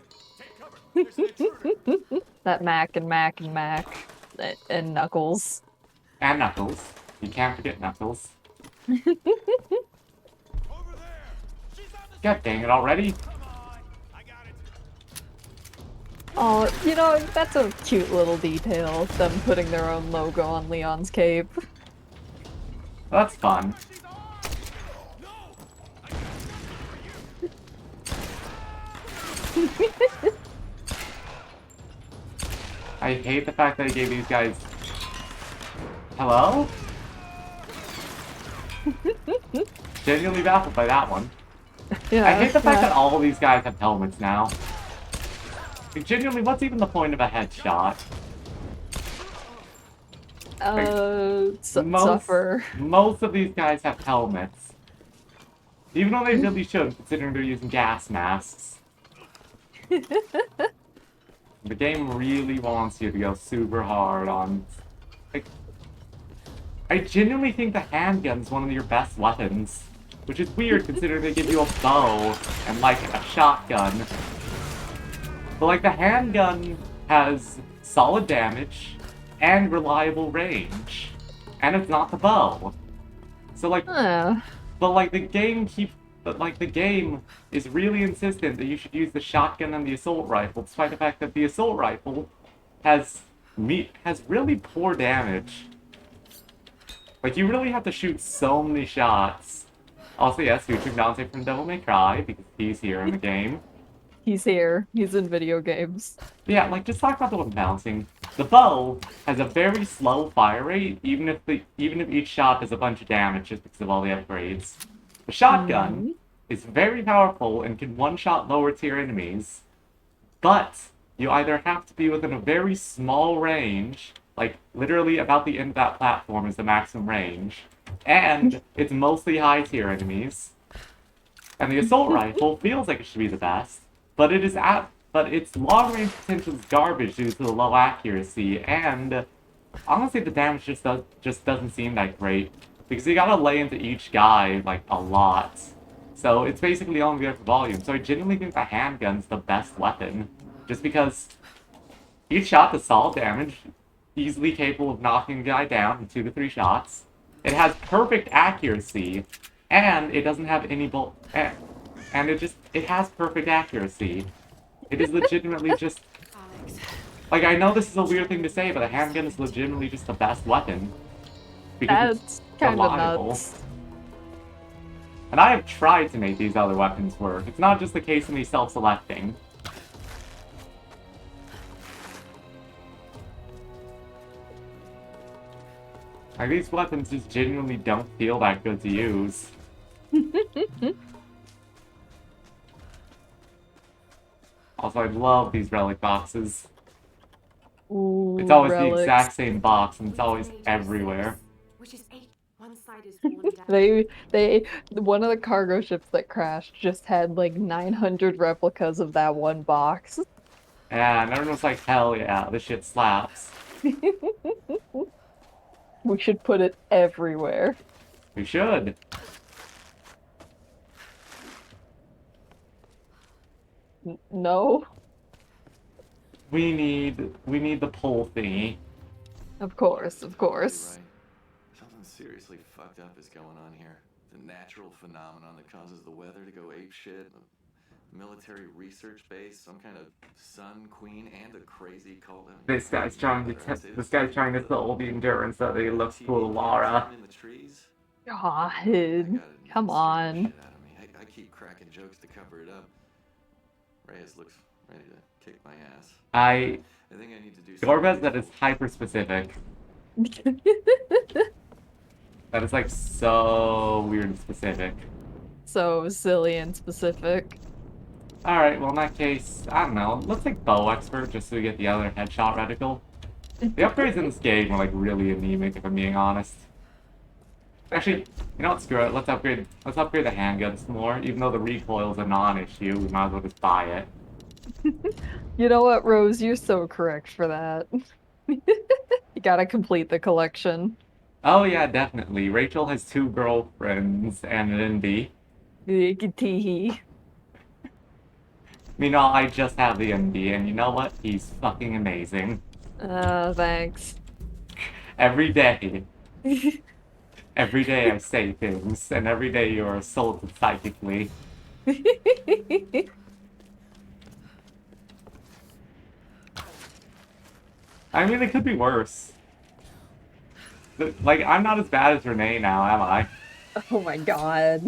B: That Mac and Mac and Mac. And Knuckles.
A: And Knuckles. You can't forget Knuckles. God dang it already.
B: Oh, you know, that's a cute little detail, them putting their own logo on Leon's cape.
A: That's fun. I hate the fact that I gave these guys... Hello? Genuinely baffled by that one.
B: Yeah,
A: I hate the fact that all of these guys have helmets now. Like, genuinely, what's even the point of a headshot?
B: Suffer.
A: Most of these guys have helmets. Even though they really should, considering they're using gas masks. The game really wants you to go super hard on... Like, I genuinely think the handgun's one of your best weapons. Which is weird, considering they give you a bow and, like, a shotgun. But, like, the handgun has solid damage and reliable range. And it's not the bow. So, like... But, like, the game is really insistent that you should use the shotgun and the assault rifle, despite the fact that the assault rifle has really poor damage. Like, you really have to shoot so many shots. Also, yes, featuring Dante from Devil May Cry, because he's here in the game.
B: He's here. He's in video games.
A: Yeah, like, just talk about the one bouncing. The bow has a very slow fire rate, even if each shot does a bunch of damage just because of all the upgrades. The shotgun is very powerful and can one-shot lower-tier enemies, but you either have to be within a very small range, like literally about the end of that platform is the maximum range, and it's mostly high-tier enemies, And the assault rifle feels like it should be the best, but but its long range potential is garbage due to the low accuracy, and honestly the damage just doesn't seem that great. Because you gotta lay into each guy like a lot. So it's basically only there for volume. So I genuinely think the handgun's the best weapon. Just because each shot does solid damage, easily capable of knocking a guy down in 2 to 3 shots. It has perfect accuracy, and it doesn't have any and it has perfect accuracy. It is legitimately just
C: Alex.
A: like, I know this is a weird thing to say, but a handgun is legitimately just the best weapon. Because
B: That's kind of
A: reliable.
B: nuts.
A: And I have tried to make these other weapons work. It's not just the case of me self-selecting. Like, these weapons just genuinely don't feel that good to use. Also, I love these relic boxes.
B: Ooh,
A: It's always
B: relics.
A: the exact same box, and it's always everywhere.
C: Which is 8. One side is fallen down.
B: One of the cargo ships that crashed just had like 900 replicas of that one box.
A: Yeah, and everyone's like, hell yeah, this shit slaps.
B: We should put it everywhere.
A: We should.
B: No?
A: We need the pole thingy.
B: Of course, of course.
E: Right. Something seriously fucked up is going on here. The natural phenomenon that causes the weather to go apeshit. A military research base, some kind of sun queen, and a crazy cult.
A: This guy's trying to sell the endurance that he looks cool to Lara.
E: In the trees.
B: God,
E: I gotta
B: come
E: scare the
B: on.
E: shit out of me. I keep cracking jokes to cover it up. Reyes looks ready to kick my ass. I think I need to do
A: Gorbez, that is hyper specific. That is like so weird and specific.
B: So silly and specific.
A: Alright, well in that case, I don't know, let's take bow expert just so we get the other headshot reticle. The upgrades in this game are like really anemic if I'm being honest. Actually, you know what, screw it, let's upgrade the handgun some more. Even though the recoil is a non-issue, we might as well just buy it.
B: You know what, Rose? You're so correct for that. You gotta complete the collection.
A: Oh yeah, definitely. Rachel has 2 girlfriends and an ND.
B: Teehee.
A: Meanwhile, I just have the ND, and you know what? He's fucking amazing.
B: Thanks.
A: Every day. Every day I say things, and every day you're assaulted psychically. I mean, it could be worse. Like, I'm not as bad as Renee now, am I?
B: Oh my god.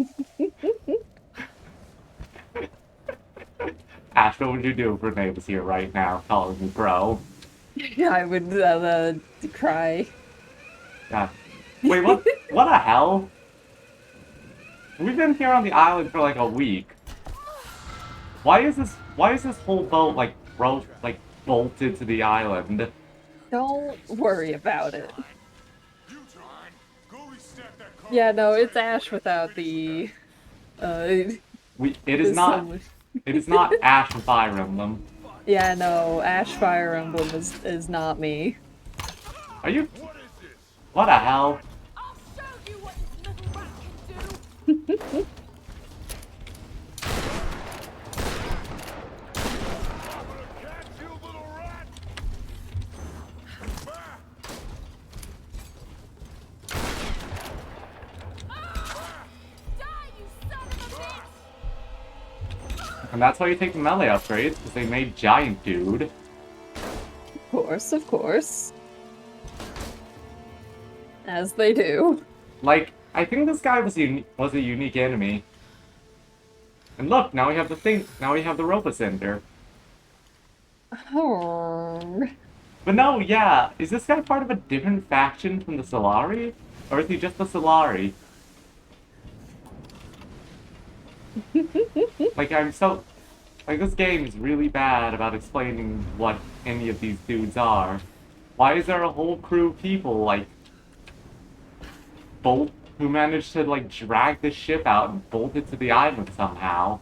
A: Ash, what would you do if Renee was here right now, calling me bro?
B: I would cry.
A: Yeah. Wait, what? What the hell? We've been here on the island for like a week. Why is this whole boat like bolted to the island?
B: Don't worry about it.
D: You, John, go reset that car.
B: Yeah, no, it's Ash without the
A: It is
B: there's
A: not.
B: so much-
A: It is not Ash and Fire Emblem.
B: Yeah, no, Ash Fire Emblem is not me.
A: Are you?
D: What is this?
A: What the hell?
C: I'll show you what this little rat can do.
D: I'm gonna catch you, little rat.
C: Die, you son of a bitch!
A: And that's why you take the melee upgrades, because they made Giant Dude.
B: Of course, of course. As they do.
A: Like, I think this guy was a unique enemy. And look, now we have the thing. Now we have the Robocenter.
B: Oh.
A: But no, yeah, is this guy part of a different faction from the Solari? Or is he just the Solari? Like, like, this game is really bad about explaining what any of these dudes are. Why is there a whole crew of people, like, who managed to, like, drag the ship out and bolt it to the island somehow.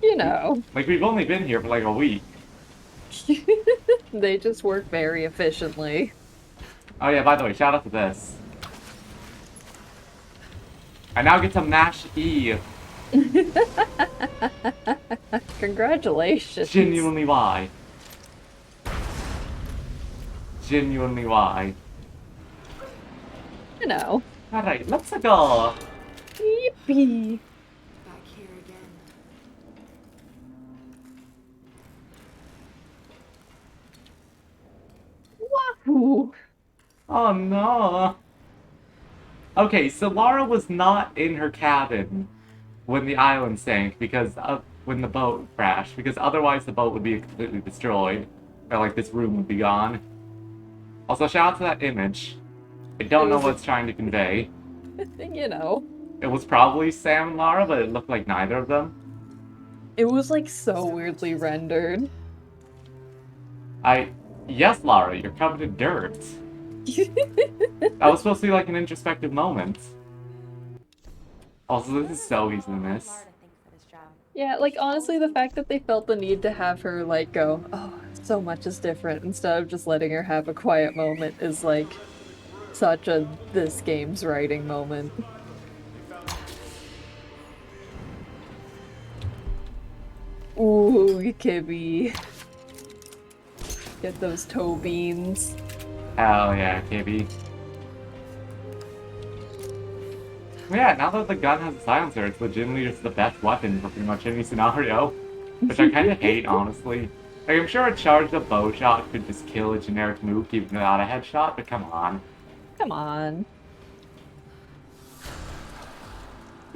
B: You know,
A: Like, we've only been here for, like, a week.
B: they just work very efficiently.
A: Oh yeah, by the way, shout out to this. I now get to mash E.
B: Congratulations.
A: Genuinely why? Genuinely why?
B: You know.
A: Alright, let's go.
B: Yippee.
C: Back here again.
B: Wahoo.
A: Oh no. Okay, so Lara was not in her cabin when the island sank because when the boat crashed, because otherwise the boat would be completely destroyed. Or like this room would be gone. Also, shout out to that image. I don't know what it's trying to convey.
B: You know.
A: It was probably Sam and Lara, but it looked like neither of them.
B: It was like so weirdly rendered.
A: Yes, Lara, you're covered in dirt. That was supposed to be like an introspective moment. Also, this is so easy to miss.
B: Yeah, like honestly, the fact that they felt the need to have her like go, oh, so much is different, instead of just letting her have a quiet moment is like such a this game's writing moment. Ooh, Kibby. Get those toe beans.
A: Hell yeah, KB. Yeah, now that the gun has a silencer, it's legitimately just the best weapon for pretty much any scenario. Which I kind of hate, honestly. Like, I'm sure a charged up bow shot could just kill a generic nuke even without a headshot, but come on.
B: Come on.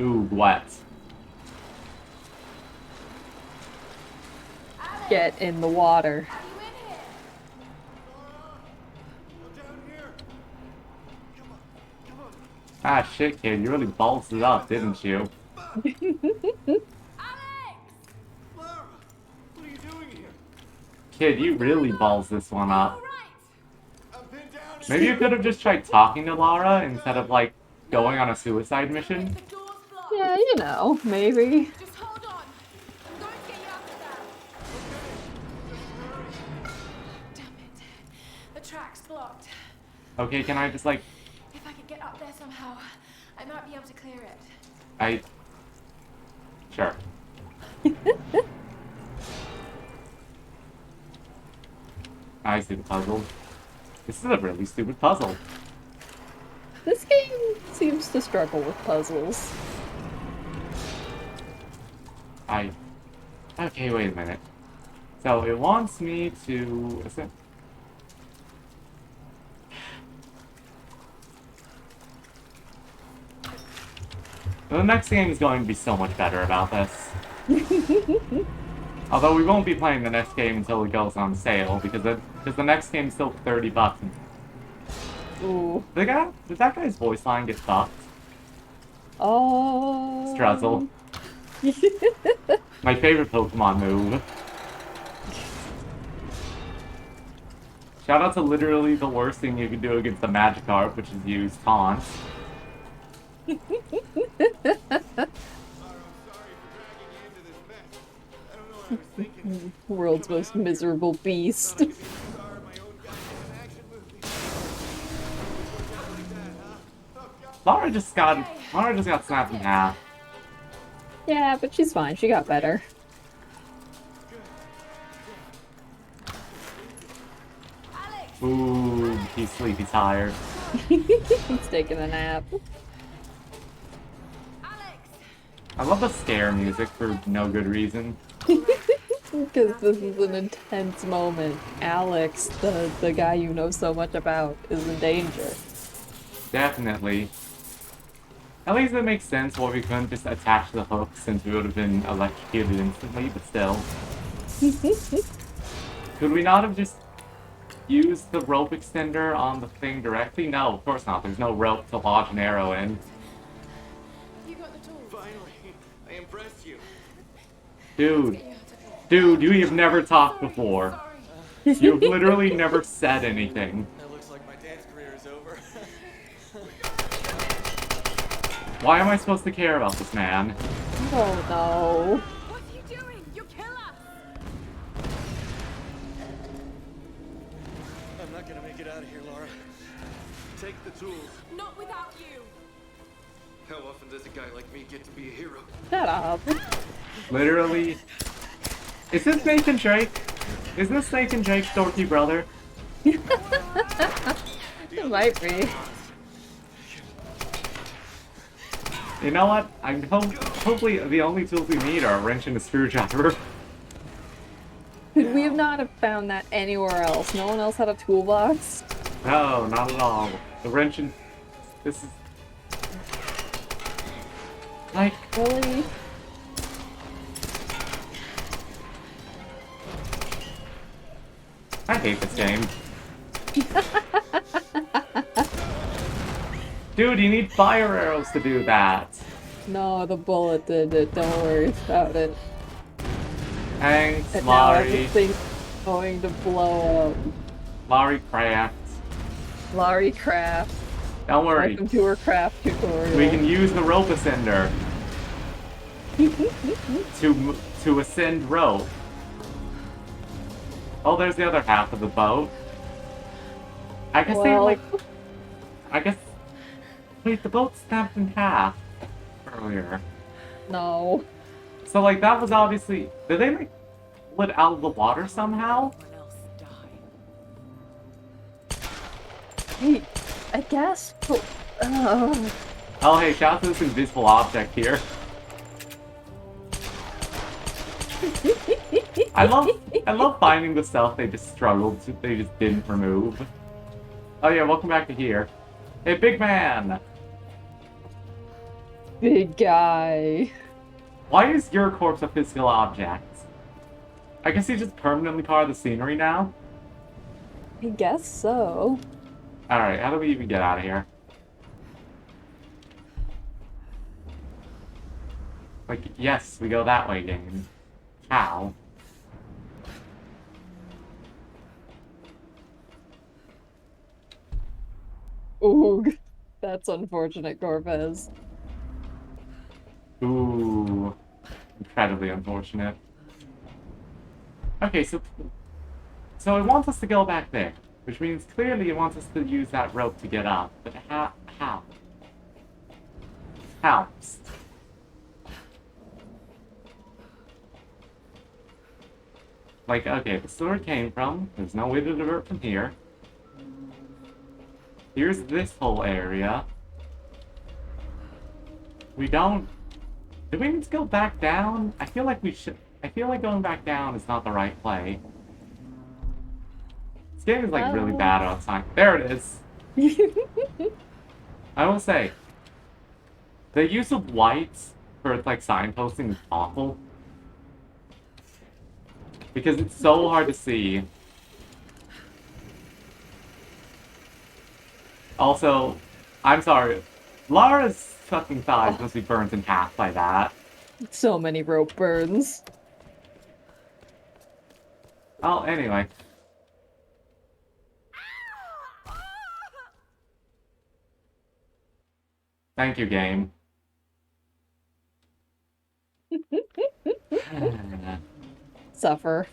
A: Ooh, wet.
B: Get in the water.
A: Ah, shit, kid, you really ballsed it up, didn't you? Kid, you really balls this one up. Maybe you could have just tried talking to Lara instead of, like, going on a suicide mission?
B: Yeah, you know, maybe.
C: Just hold on. I'm going to get you out of there. Damn it. The track's blocked.
A: Okay, can I just, like...
C: If I could get up there somehow, I might be able to clear it.
A: Sure. I see the puzzle. This is a really stupid puzzle.
B: This game seems to struggle with puzzles.
A: Okay, wait a minute. So, it wants me to... The next game is going to be so much better about this. Although we won't be playing the next game until it goes on sale, because the next game is still $30.
B: Ooh.
A: Did that guy's voice line get fucked?
B: Oh.
A: Struzzle. My favorite Pokemon move. Shout out to literally the worst thing you can do against the Magikarp, which is use Taunt.
B: World's most miserable beast.
A: Lara just got snapped in half.
B: Yeah, but she's fine. She got better.
A: Ooh, he's sleepy tired.
B: He's taking a nap.
A: I love the scare music for no good reason.
B: Because this is an intense moment. Alex, the guy you know so much about, is in danger.
A: Definitely. At least it makes sense why we couldn't just attach the hook since we would have been electrocuted instantly, but still. Could we not have just used the rope extender on the thing directly? No, of course not. There's no rope to lodge an arrow in.
C: You got the tools.
E: Finally, I impressed you.
A: Dude, you have never talked before. You've literally never said anything.
E: It looks like my dance career is over.
A: Why am I supposed to care about this man?
B: Oh no.
C: What are you doing? You kill us!
E: I'm not gonna make it out of here, Laura. Take the tools.
C: Not without you!
E: How often does a guy like me get to be a hero?
B: Shut up.
A: Literally. Is this Nathan Drake? Is this Nathan Drake's dorky brother?
B: It might be.
A: You know what? Hopefully the only tools we need are a wrench and a screwdriver.
B: Could we have not have found that anywhere else? No one else had a toolbox?
A: No, not at all. The wrench and... This is... Like...
B: Really?
A: I hate this game. Dude, you need fire arrows to do that.
B: No, the bullet did it. Don't worry about it.
A: Thanks,
B: And now
A: Laurie.
B: everything's going to blow up.
A: Laurie Craft.
B: Laurie Craft.
A: Don't worry.
B: Welcome to her craft tutorial.
A: We can use the rope ascender to ascend rope. Oh, there's the other half of the boat. I guess they
B: Well-
A: like. I guess. Wait, the boat snapped in half earlier.
B: No.
A: So like that was obviously. Did they like pull it out of the water somehow?
C: Everyone else died.
B: Hey, I guess, but...
A: Oh hey, shout out to this invisible object here. I love finding the stuff they just struggled to, they just didn't remove. Oh yeah, welcome back to here. Hey, big man!
B: Big guy.
A: Why is your corpse a physical object? I guess he's just permanently part of the scenery now?
B: I guess so.
A: Alright, how do we even get out of here? Like, yes, we go that way, game. How?
B: Oog. That's unfortunate, Corvez.
A: Ooh. Incredibly unfortunate. Okay, so it wants us to go back there. Which means clearly it wants us to use that rope to get up. But how? How? Like, okay, the sewer came from. There's no way to divert from here. Here's this whole area. We don't... Do we need to go back down? I feel like we should... I feel like going back down is not the right play. This game is like really bad on time. There it is! I will say, the use of whites for like signposting is awful. Because it's so hard to see. Also, I'm sorry, Lara's fucking thighs must be burnt in half by that.
B: So many rope burns.
A: Oh, anyway. Thank you, game.
B: Suffer.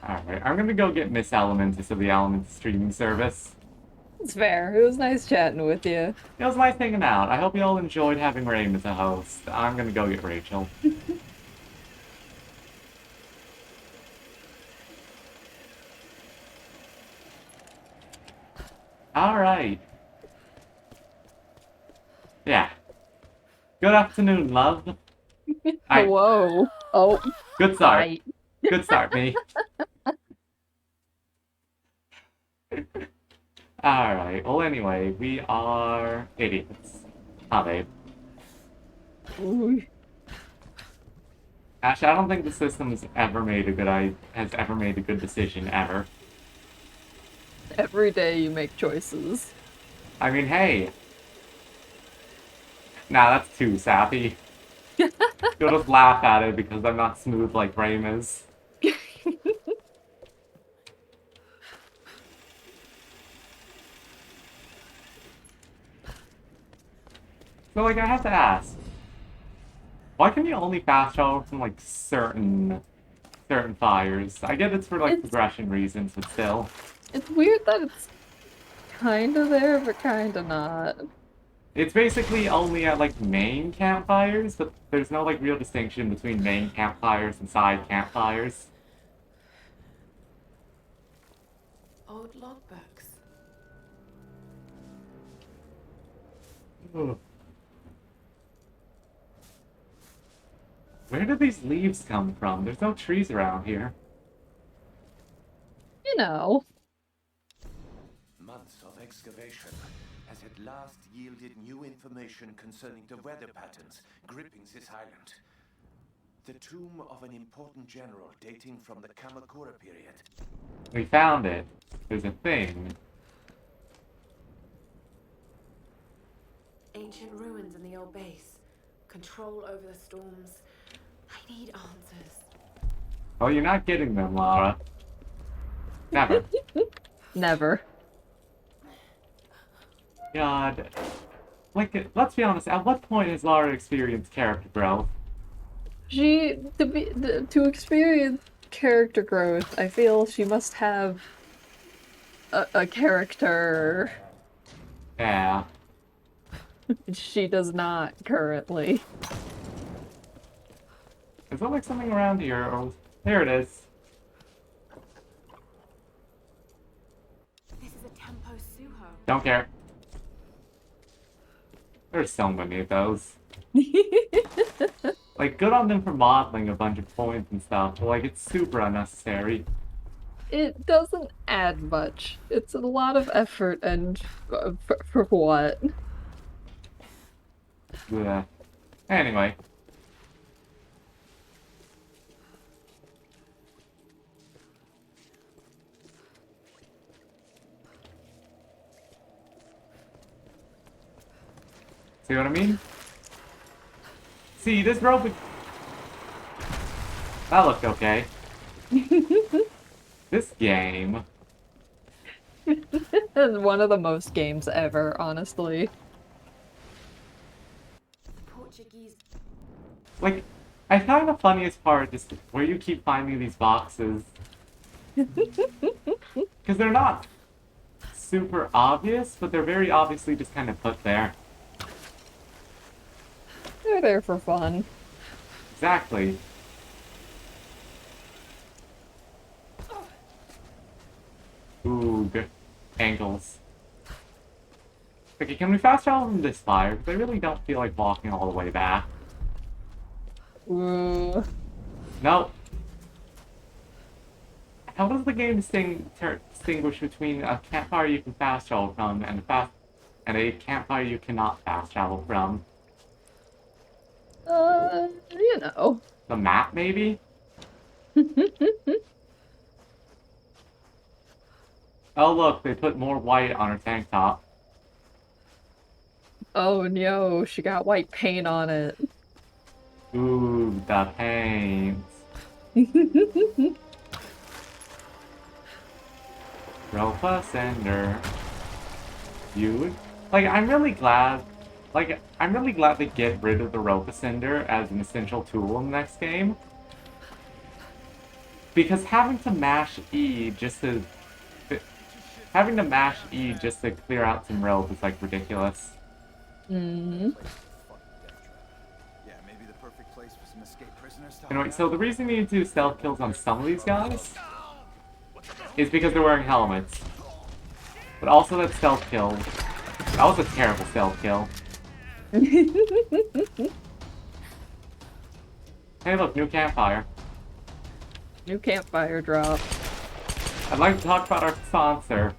A: Alright, I'm gonna go get Miss Elementus of the Elementus streaming service.
B: It's fair. It was nice chatting with you.
A: It was nice hanging out. I hope you all enjoyed having Rain as a host. I'm gonna go get Rachel. Alright. Yeah. Good afternoon, love.
B: Whoa. Oh.
A: Good start.
B: Hi.
A: Good start, me. Alright, well anyway, we are idiots. Huh, babe?
B: Ooh.
A: Actually, I don't think the system has ever made a good decision, ever.
B: Every day you make choices.
A: I mean, hey. Nah, that's too sappy. You'll just laugh at it because I'm not smooth like Rain is. So, like, I have to ask, why can you only fast travel from, like, certain fires? I get it's for, like, progression reasons, but still.
B: It's weird that it's kinda there, but kinda not.
A: It's basically only at, like, main campfires, but there's no, like, real distinction between main campfires and side campfires.
C: Old logbooks.
A: Ugh. Where do these leaves come from? There's no trees around here.
B: You know.
E: Months of excavation has at last yielded new information concerning the weather patterns gripping this island. The tomb of an important general dating from the Kamakura period.
A: We found it. There's a thing.
C: Ancient ruins in the old base. Control over the storms. I need answers.
A: Oh, you're not getting them, Lara. Never.
B: Never.
A: God. Like, let's be honest, at what point has Lara experienced character growth?
B: To experience character growth, I feel she must have a character.
A: Yeah.
B: She does not currently.
A: Is there like something around here? Or... There it is.
C: This is a Tempo Suho.
A: Don't care. There's so many of those. Like, good on them for modeling a bunch of points and stuff, but like, it's super unnecessary.
B: It doesn't add much. It's a lot of effort and for what?
A: Yeah. Anyway. See what I mean? See, this rope... That looked okay. This game...
B: It's one of the most games ever, honestly.
C: Portuguese.
A: Like, I find the funniest part is where you keep finding these boxes. Because they're not super obvious, but they're very obviously just kind of put there.
B: They're there for fun.
A: Exactly. Ooh, good ankles. Okay, can we fast travel from this fire? Because I really don't feel like walking all the way back.
B: Ooh.
A: No. How does the game distinguish between a campfire you can fast travel from and a campfire you cannot fast travel from?
B: You know.
A: The map, maybe? Oh, look, they put more white on her tank top.
B: Oh no, she got white paint on it.
A: Ooh, the paint. Ropa Sender. You... Like, I'm really glad they get rid of the Ropa Sender as an essential tool in the next game. Because having to mash E just to clear out some rope is, like, ridiculous.
B: Mm-hmm.
J: Yeah, maybe the perfect place for some escaped prisoners to
A: Anyway, so the reason you need to do stealth kills on some of these guys is because they're wearing helmets. But also that stealth kill. That was a terrible stealth kill. Hey look, new campfire.
B: New campfire drop.
A: I'd like to talk about our sponsor.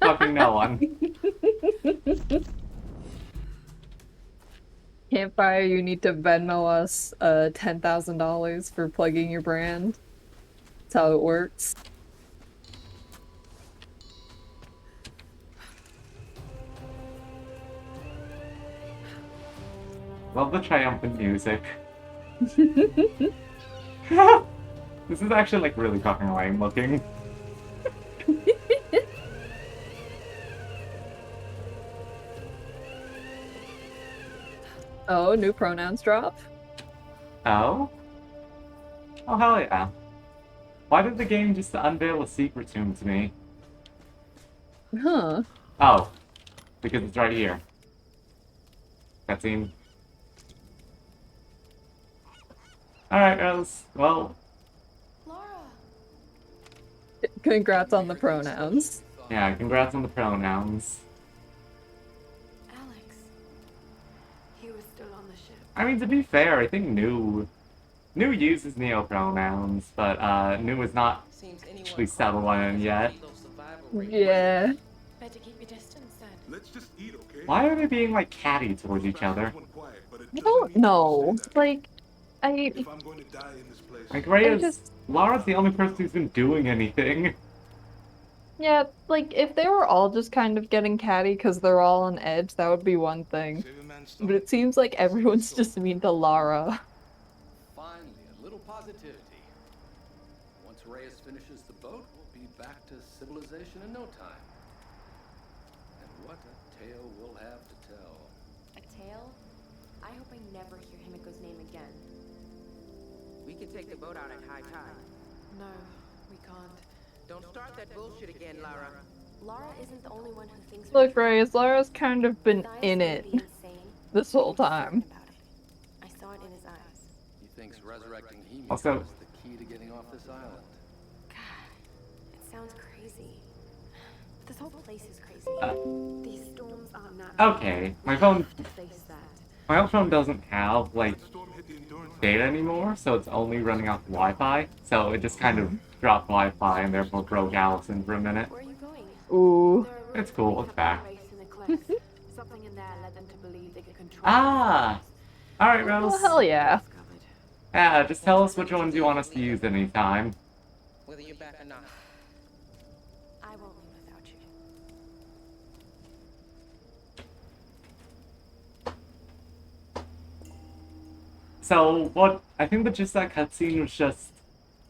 A: Fucking no one.
B: Campfire, you need to Venmo us $10,000 for plugging your brand. That's how it works.
A: Love the triumphant music. This is actually like really fucking lame looking.
B: Oh, new pronouns drop?
A: Oh? Oh, hell yeah. Why did the game just unveil a secret tomb to me?
B: Huh.
A: Oh. Because it's right here. Cutscene. Alright, Rose. Well,
I: Laura!
B: Congrats on the pronouns.
A: yeah, congrats on the pronouns.
C: Alex. He was still on the ship.
A: I mean, to be fair, I think New uses neo-pronouns, but New is not
G: Seems
A: actually settled on it yet.
B: Yeah.
C: Better keep your distance then.
D: Let's just eat, okay?
A: Why are they being, like, catty towards each other?
B: I don't know. Like,
D: If I'm going to die in this place,
A: Like, Rhea's...
B: just-
A: Lara's the only person who's been doing anything.
B: Yeah, like, if they were all just kind of getting catty because they're all on edge, that would be one thing.
D: save a man's
B: But it seems like everyone's just mean to Lara.
F: Finally, a little positivity. Once Reyes finishes the boat, we'll be back to civilization in no time. And what a tale we'll have to tell.
I: A tale? I hope I never hear Himiko's name again.
G: We can take the boat out at high tide.
C: No, we can't.
G: Don't start that bullshit again, Lara.
I: Lara isn't the only one who thinks
B: Look, Reyes, Lara's kind of been
I: Thias
B: in
I: may
B: it
I: be insane,
B: this whole
I: but he's
B: time.
I: certain about it. I saw it in his eyes.
F: He thinks resurrecting Himiko
A: Also-
F: is the key to getting off this island.
I: God, it sounds crazy. This whole place is crazy.
C: These storms aren't natural.
A: Okay, my phone...
C: Face that.
A: My old phone doesn't have, like,
D: storm hit the Endurance.
A: data anymore, so it's only running off Wi-Fi. So it just kind of dropped Wi-Fi and therefore broke Allison for a minute.
I: Where are you going?
B: Ooh.
C: There are
A: It's
C: rumors
A: cool,
C: they
A: it's
C: have
A: back.
C: a base in the cliffs. Something in there led them to believe they could control
A: Ah! Alright,
B: Well,
A: Rose.
B: hell yeah.
C: discovered.
A: Yeah, just tell us which ones you want us to use anytime.
G: Whether you're back or not.
I: I won't leave without you.
A: So, what... I think the gist of that cutscene was just...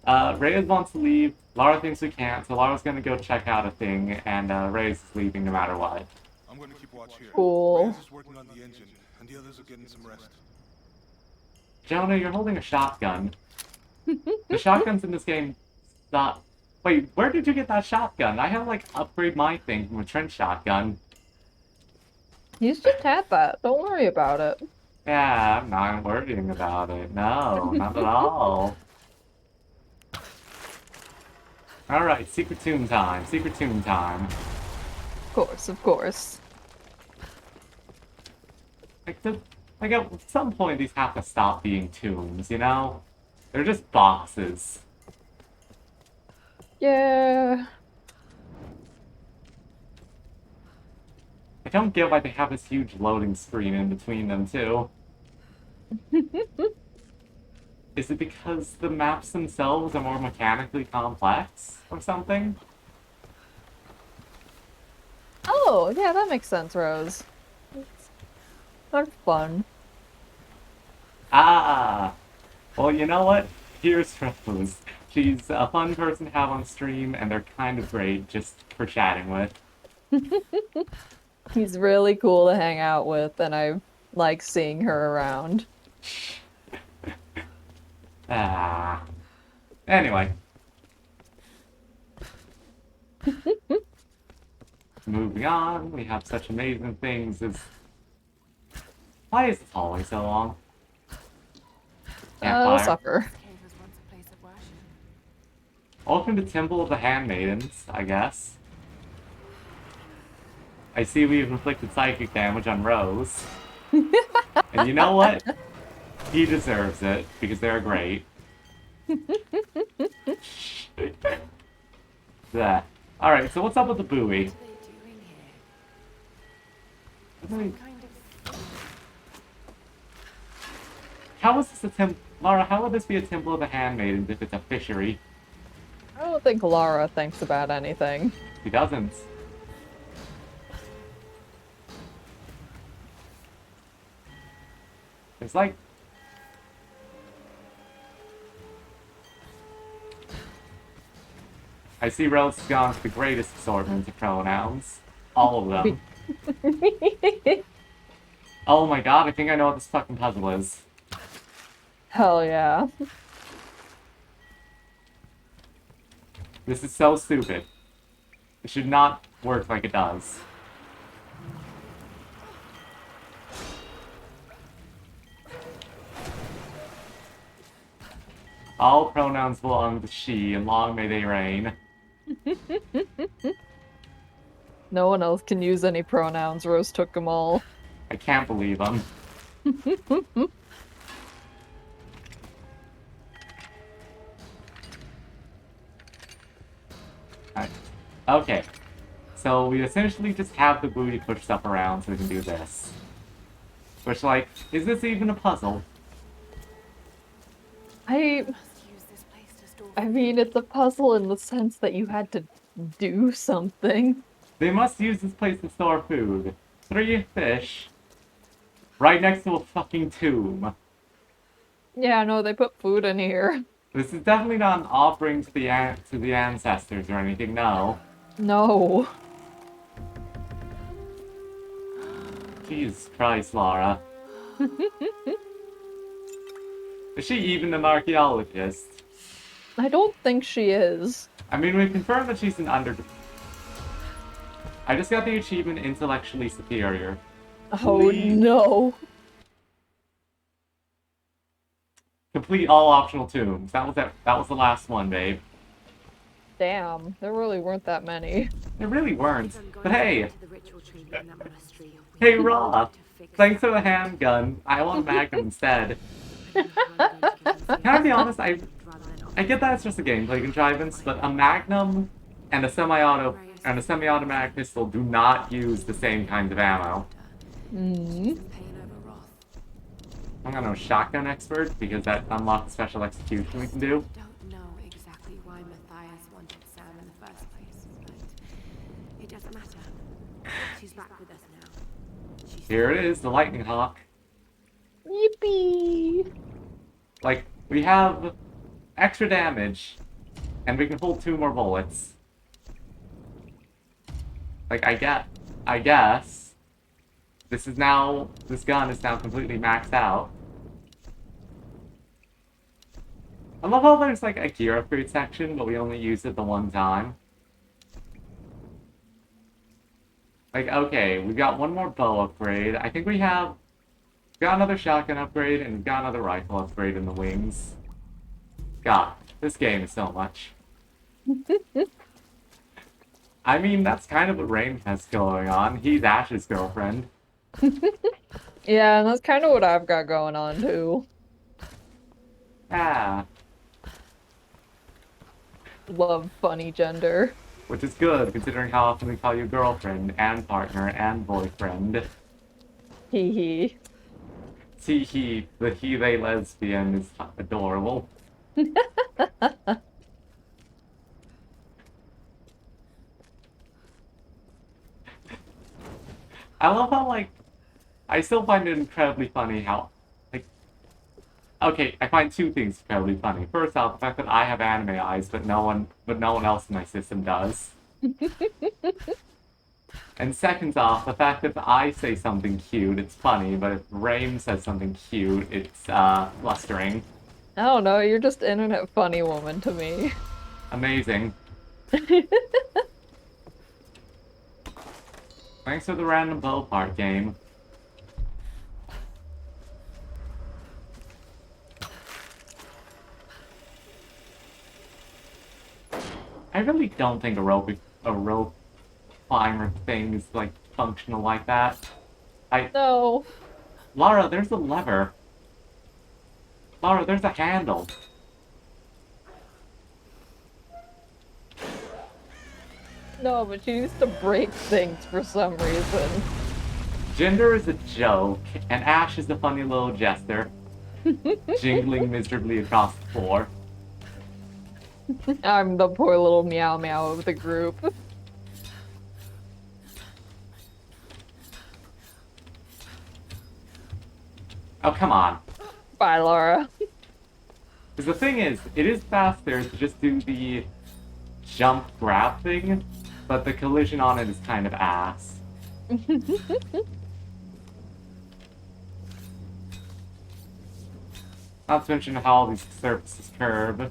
A: Reyes wants to leave, Lara thinks we can't, so Lara's gonna go check out a thing, and Reyes is leaving no matter what.
D: I'm going to keep watch here.
B: Cool.
D: Reyes is working on the engine, and the others are getting some rest.
A: Jonah, you're holding a shotgun. The shotguns in this game stop. Wait, where did you get that shotgun? I have like upgrade my thing from a trench shotgun.
B: He's just had that. Don't worry about it.
A: Yeah, I'm not worrying about it. No, not at all. Alright, secret tomb time. Secret tomb time.
B: Of course, of course.
A: Like at some point these have to stop being tombs, you know? They're just boxes.
B: Yeah.
A: I don't get why they have this huge loading screen in between them, too. Is it because the maps themselves are more mechanically complex or something?
B: Oh, yeah, that makes sense, Rose. They're fun.
A: Ah! Well, you know what? Here's Rose. She's a fun person to have on stream, and they're kind of great just for chatting with.
B: He's really cool to hang out with, and I like seeing her around.
A: Ah. Anyway. Moving on, we have such amazing things as... Why is this hallway so long? Campfire.
B: Supper.
C: This cave was once a place of worship.
A: Welcome to Temple of the Handmaidens, I guess. I see we've inflicted psychic damage on Rose. And you know what? He deserves it, because they're great. Yeah. Alright, so what's up with the buoy?
C: What are they doing here? Some kind of...
A: How is this a temple? Lara, how would this be a Temple of the Handmaidens if it's a fishery?
B: I don't think Lara thinks about anything.
A: He doesn't. It's like... I see Rose has gone for the greatest assortment of pronouns. All of them. Oh my god, I think I know what this fucking puzzle is.
B: Hell yeah.
A: This is so stupid. It should not work like it does. All pronouns belong to she, and long may they reign.
B: No one else can use any pronouns. Rose took them all.
A: I can't believe them. Alright. Okay. So we essentially just have the booty push stuff around so we can do this. Which, like, is this even a puzzle?
B: I mean, it's a puzzle in the sense that you had to do something.
A: They must use this place to store food. 3 fish. Right next to a fucking tomb.
B: Yeah, no, they put food in here.
A: This is definitely not an offering to the ancestors or anything, no.
B: No.
A: Jesus Christ, Lara. Is she even an archaeologist?
B: I don't think she is.
A: I mean, we've confirmed that she's an I just got the achievement Intellectually Superior.
B: Oh no.
A: Complete all optional tombs. That was the last one, babe.
B: Damn, there really weren't that many.
A: There really weren't. But hey! Hey, Raw! Thanks for the handgun. I want a Magnum instead. Can I be honest? I get that it's just a gameplay contrivance, but a Magnum and a semi-automatic pistol do not use the same kinds of ammo.
B: Mm.
A: I'm not no shotgun expert because that unlocks special execution we can do.
C: Don't know exactly why Matthias wanted Sam in the first place, but it doesn't matter. She's back with us now.
A: Here it is, the Lightning Hawk.
B: Yippee!
A: Like, we have extra damage, and we can hold 2 more bullets. Like, I guess this gun is now completely maxed out. I love how there's like a gear upgrade section, but we only use it the one time. Like, okay, we got one more bow upgrade. I think we got another shotgun upgrade, and we've got another rifle upgrade in the wings. God, this game is so much. I mean, that's kind of what Rain has going on. He's Ash's girlfriend.
B: Yeah, and that's kind of what I've got going on, too.
A: Ah.
B: Love funny gender.
A: Which is good, considering how often we call you girlfriend, and partner, and boyfriend.
B: Hee hee.
A: Tee the he-they lesbian is adorable. I love how, like, I still find it incredibly funny how, like, okay, I find 2 things incredibly funny. First off, the fact that I have anime eyes, but no one else in my system does. And second off, the fact that if I say something cute, it's funny, but if Rain says something cute, it's, blustering.
B: I don't know, you're just internet funny woman to me.
A: Amazing. Thanks for the random bow part game. I really don't think a rope climber thing is like functional like that.
B: No.
A: Lara, there's a lever. Lara, there's a handle.
B: No, but she used to break things for some reason.
A: Gender is a joke, and Ash is a funny little jester, jingling miserably across the floor.
B: I'm the poor little meow meow of the group.
A: Oh, come on.
B: Bye, Laura.
A: Because the thing is, it is faster to just do the jump grab thing, but the collision on it is kind of ass. Not to mention how all these surfaces curve.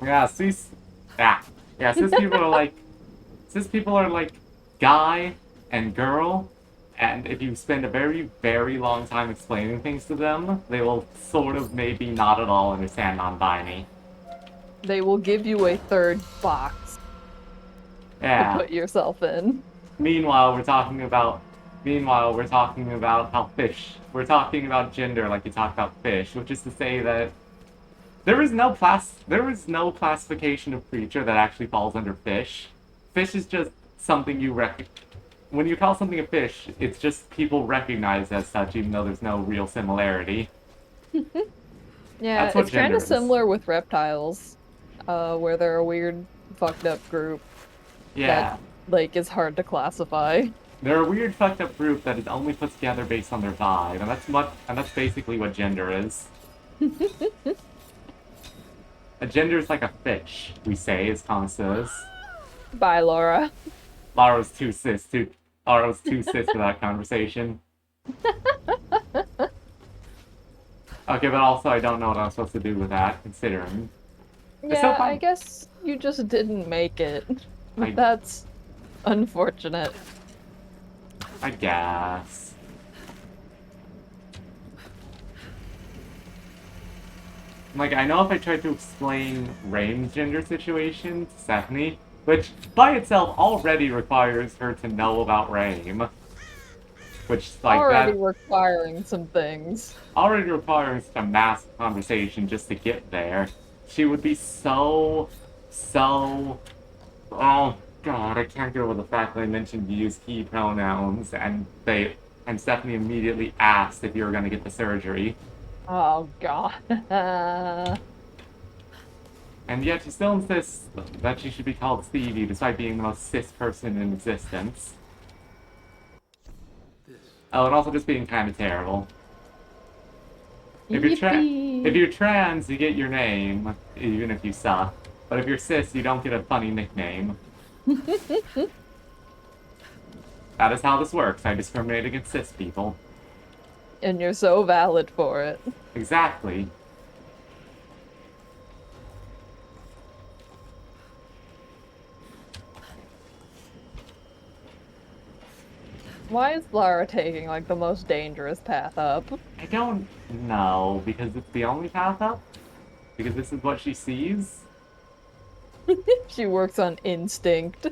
A: Yeah, cis people are like guy and girl, and if you spend a very, very long time explaining things to them, they will sort of maybe not at all understand non-binary.
B: They will give you a third box
A: Yeah.
B: to put yourself in.
A: Meanwhile, we're talking about how fish. We're talking about gender like you talk about fish, which is to say that there is no classification of creature that actually falls under fish. Fish is just something you when you call something a fish, it's just people recognize as such, even though there's no real similarity.
B: Yeah,
A: That's what
B: it's kind
A: gender
B: of
A: is.
B: similar with reptiles, where they're a weird, fucked up group.
A: Yeah.
B: That, like, is hard to classify.
A: They're a weird, fucked up group that is only put together based on their vibe, and that's basically what gender is. A gender is like a fish, we say, as Kong says.
B: Bye, Laura.
A: Laura's too cis for that conversation. Okay, but also I don't know what I'm supposed to do with that, considering.
B: Yeah, I guess you just didn't make it. That's unfortunate.
A: I guess. Like, I know if I tried to explain Rain's gender situation to Stephanie, which by itself already requires her to know about Rain. Which, like,
B: already requiring some things.
A: Already requiring such a massive conversation just to get there. She would be so... Oh, God, I can't get over the fact that I mentioned you use he pronouns, and Stephanie immediately asked if you were going to get the surgery.
B: Oh, God.
A: And yet she still insists that she should be called Stevie, despite being the most cis person in existence. Oh, and also just being kind of terrible. If you're trans, you get your name, even if you suck. But if you're cis, you don't get a funny nickname. That is how this works. I discriminate against cis people.
B: And you're so valid for it.
A: Exactly.
B: Why is Lara taking, like, the most dangerous path up?
A: I don't know, because it's the only path up? Because this is what she sees?
B: She works on instinct.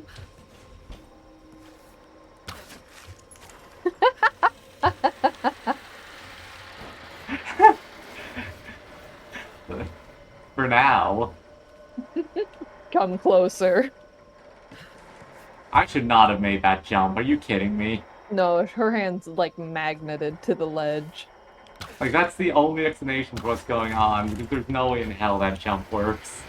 A: For now.
B: Come closer.
A: I should not have made that jump. Are you kidding me?
B: No, her hand's, like, magneted to the ledge.
A: Like, that's the only explanation for what's going on, because there's no way in hell that jump works.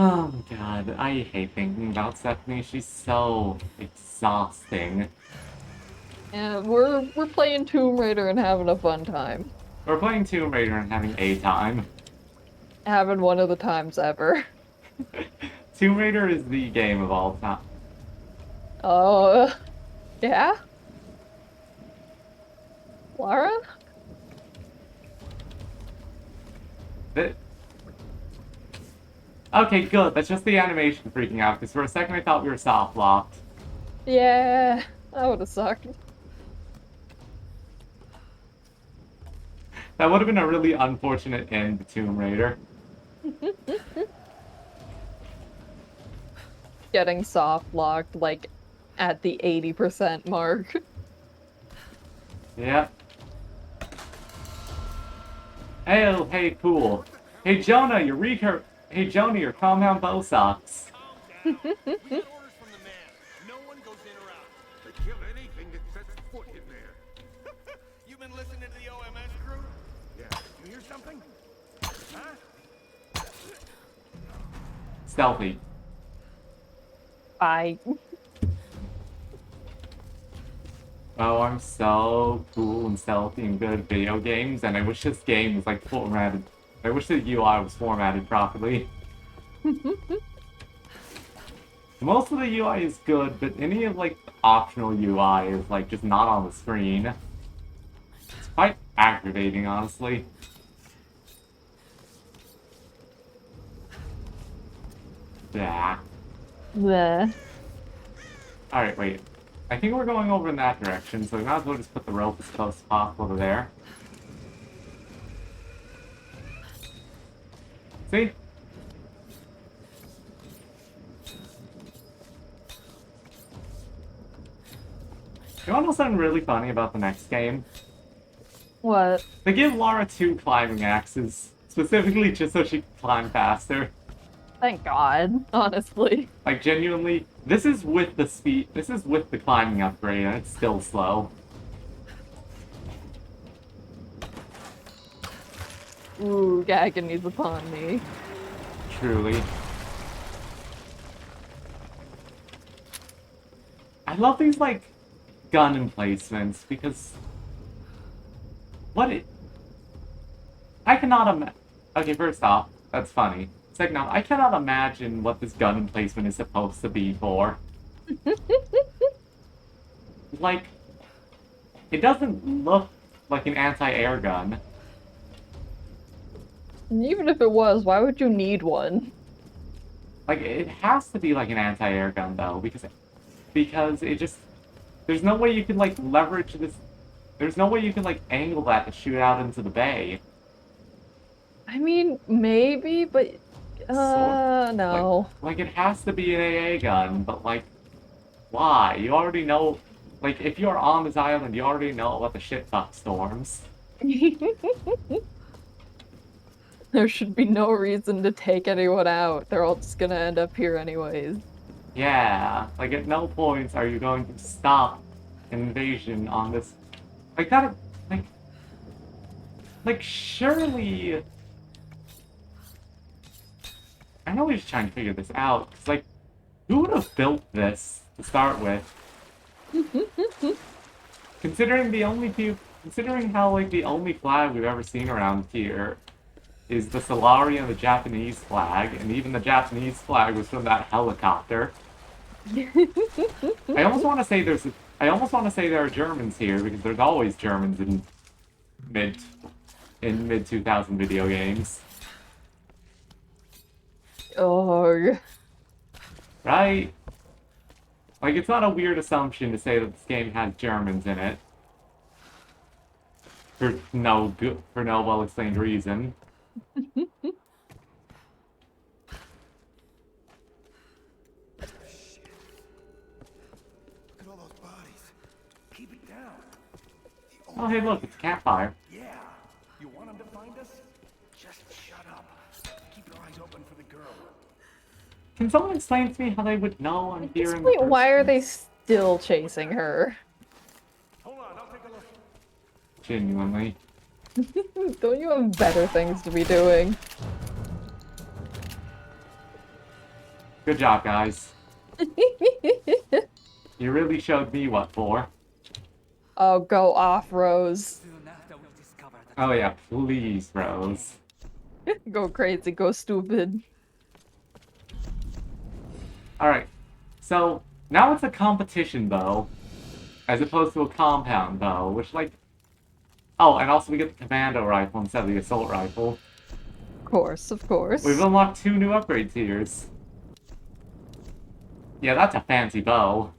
A: Oh god, I hate thinking about Stephanie. She's so exhausting.
B: Yeah, we're playing Tomb Raider and having a fun time.
A: We're playing Tomb Raider and having a time.
B: Having one of the times ever.
A: Tomb Raider is the game of all time.
B: Yeah? Lara?
A: Okay, good. That's just the animation freaking out, because for a second I thought we were soft-locked.
B: Yeah, that would've sucked.
A: That would have been a really unfortunate end to Tomb Raider.
B: Getting soft locked, like, at the 80% mark.
A: Yep. Hey, cool. Hey, Jonah, your compound bow sucks.
D: They kill anything that sets foot in there.
E: You've been listening to the OMS crew?
D: Yeah. You hear something? Huh?
A: Stealthy.
B: I...
A: Oh, I'm so cool and stealthy and good at video games, and I wish this game was like I wish the UI was formatted properly. Most of the UI is good, but any of, like, the optional UI is, like, just not on the screen. It's quite aggravating, honestly. Yeah.
B: Bleh.
A: Alright, wait. I think we're going over in that direction, so we might as well just put the rope as close as possible to there. See? You want to know something really funny about the next game?
B: What?
A: They give Lara 2 climbing axes, specifically just so she can climb faster.
B: Thank God, honestly.
A: Like, genuinely, this is with the speed, this is with the climbing upgrade, and it's still slow.
B: Ooh, agony's upon me.
A: Truly. I love these, like, gun emplacements, because... I cannot okay, first off, that's funny. Second off, I cannot imagine what this gun emplacement is supposed to be for. Like, it doesn't look like an anti-air gun.
B: Even if it was, why would you need one?
A: Like, it has to be like an anti-air gun, though, because it just... There's no way you can, like, leverage this... There's no way you can, like, angle that to shoot out into the bay.
B: I mean, maybe, but... no.
A: Like, it has to be an AA gun, but, like, why? You already know... Like, if you're on this island, you already know about the shit-fuck storms.
B: There should be no reason to take anyone out. They're all just gonna end up here anyways.
A: Yeah, like, at no point are you going to stop an invasion on this... Like, that... Like, surely... I know we're just trying to figure this out, because, like, who would have built this to start with? Considering how, like, the only flag we've ever seen around here is the Solari and the Japanese flag, and even the Japanese flag was from that helicopter. I almost want to say there are Germans here, because there's always Germans in mid-2000 video games.
B: Oh.
A: Right? Like, it's not a weird assumption to say that this game has Germans in it. For no well-explained reason.
J: Shit. Look at all those bodies. Keep it down.
A: Oh, hey, look, it's a campfire.
E: Yeah. You want him to find us? Just shut up. Keep your eyes open for the girl.
A: Can someone explain to me how they would know I'm here in the
B: Wait,
A: first
B: why are they
A: place?
B: still chasing her?
E: Hold on, I'll take a look.
A: Genuinely.
B: Don't you have better things to be doing?
A: Good job, guys. You really showed me what for.
B: Oh, go off, Rose.
A: Oh yeah, please, Rose.
B: Go crazy, go stupid.
A: Alright, so now it's a competition bow, as opposed to a compound bow, which, like... Oh, and also we get the commando rifle instead of the assault rifle.
B: Of course, of course.
A: We've unlocked 2 new upgrade tiers. Yeah, that's a fancy bow.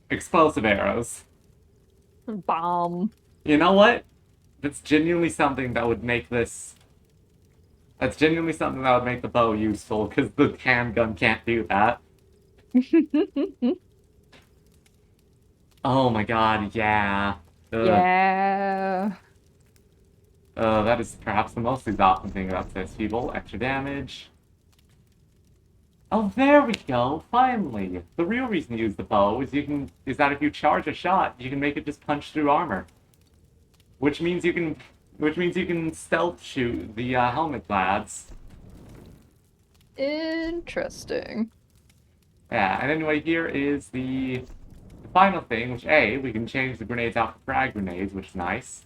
A: Explosive arrows.
B: Bomb.
A: You know what? That's genuinely something that would make this... That's genuinely something that would make the bow useful, because the handgun can't do that. Oh my god, yeah.
B: Yeah.
A: That is perhaps the most exhausting thing about this, people. Extra damage. Oh, there we go, finally! The real reason to use the bow is that if you charge a shot, you can make it just punch through armor. Which means you can stealth shoot the helmet lads.
B: Interesting.
A: Yeah, and anyway, here is the final thing, which we can change the grenades out for frag grenades, which is nice.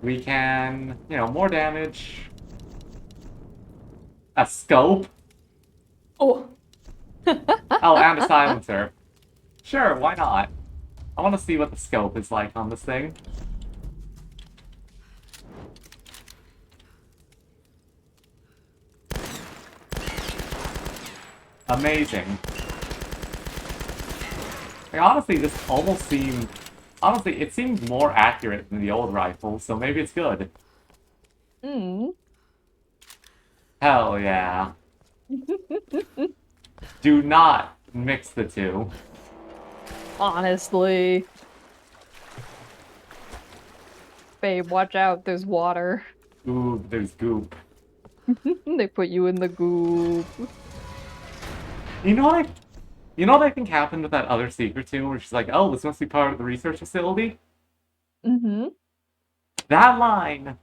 A: we can, you know, more damage. A scope?
B: Oh.
A: Oh, and a silencer. Sure, why not? I want to see what the scope is like on this thing. Amazing. Like, honestly, this almost seemed... Honestly, it seemed more accurate than the old rifle, so maybe it's good. Hell yeah. Do not mix the two.
B: Honestly. Babe, watch out, there's water.
A: Ooh, there's goop.
B: They put you in the goop.
A: You know what I think happened with that other secret tomb where she's like, oh, this must be part of the research facility? That line!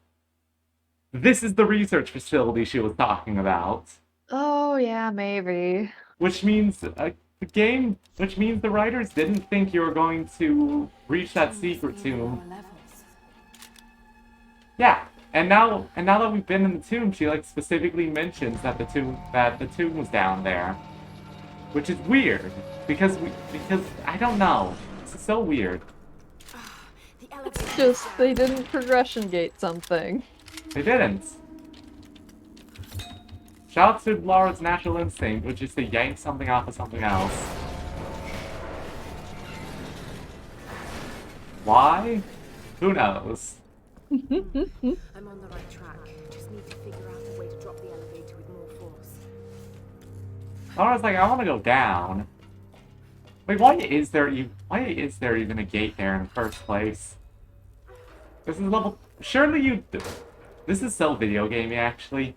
A: This is the research facility she was talking about.
B: Oh, yeah, maybe.
A: Which means which means the writers didn't think you were going to reach that secret tomb. Yeah, and now that we've been in the tomb, she like specifically mentions that the tomb was down there. Which is weird, because I don't know. It's so weird.
B: It's just, they didn't progression gate something.
A: They didn't. Shout out to Laura's natural instinct, which is to yank something off of something else. Why? Who knows?
C: I'm on the right track. Just need to figure out a way to drop the elevator with more force.
A: Laura's like, I want to go down. Wait, why is there even a gate there in the first place? This is level... Surely you... This is so video gamey, actually.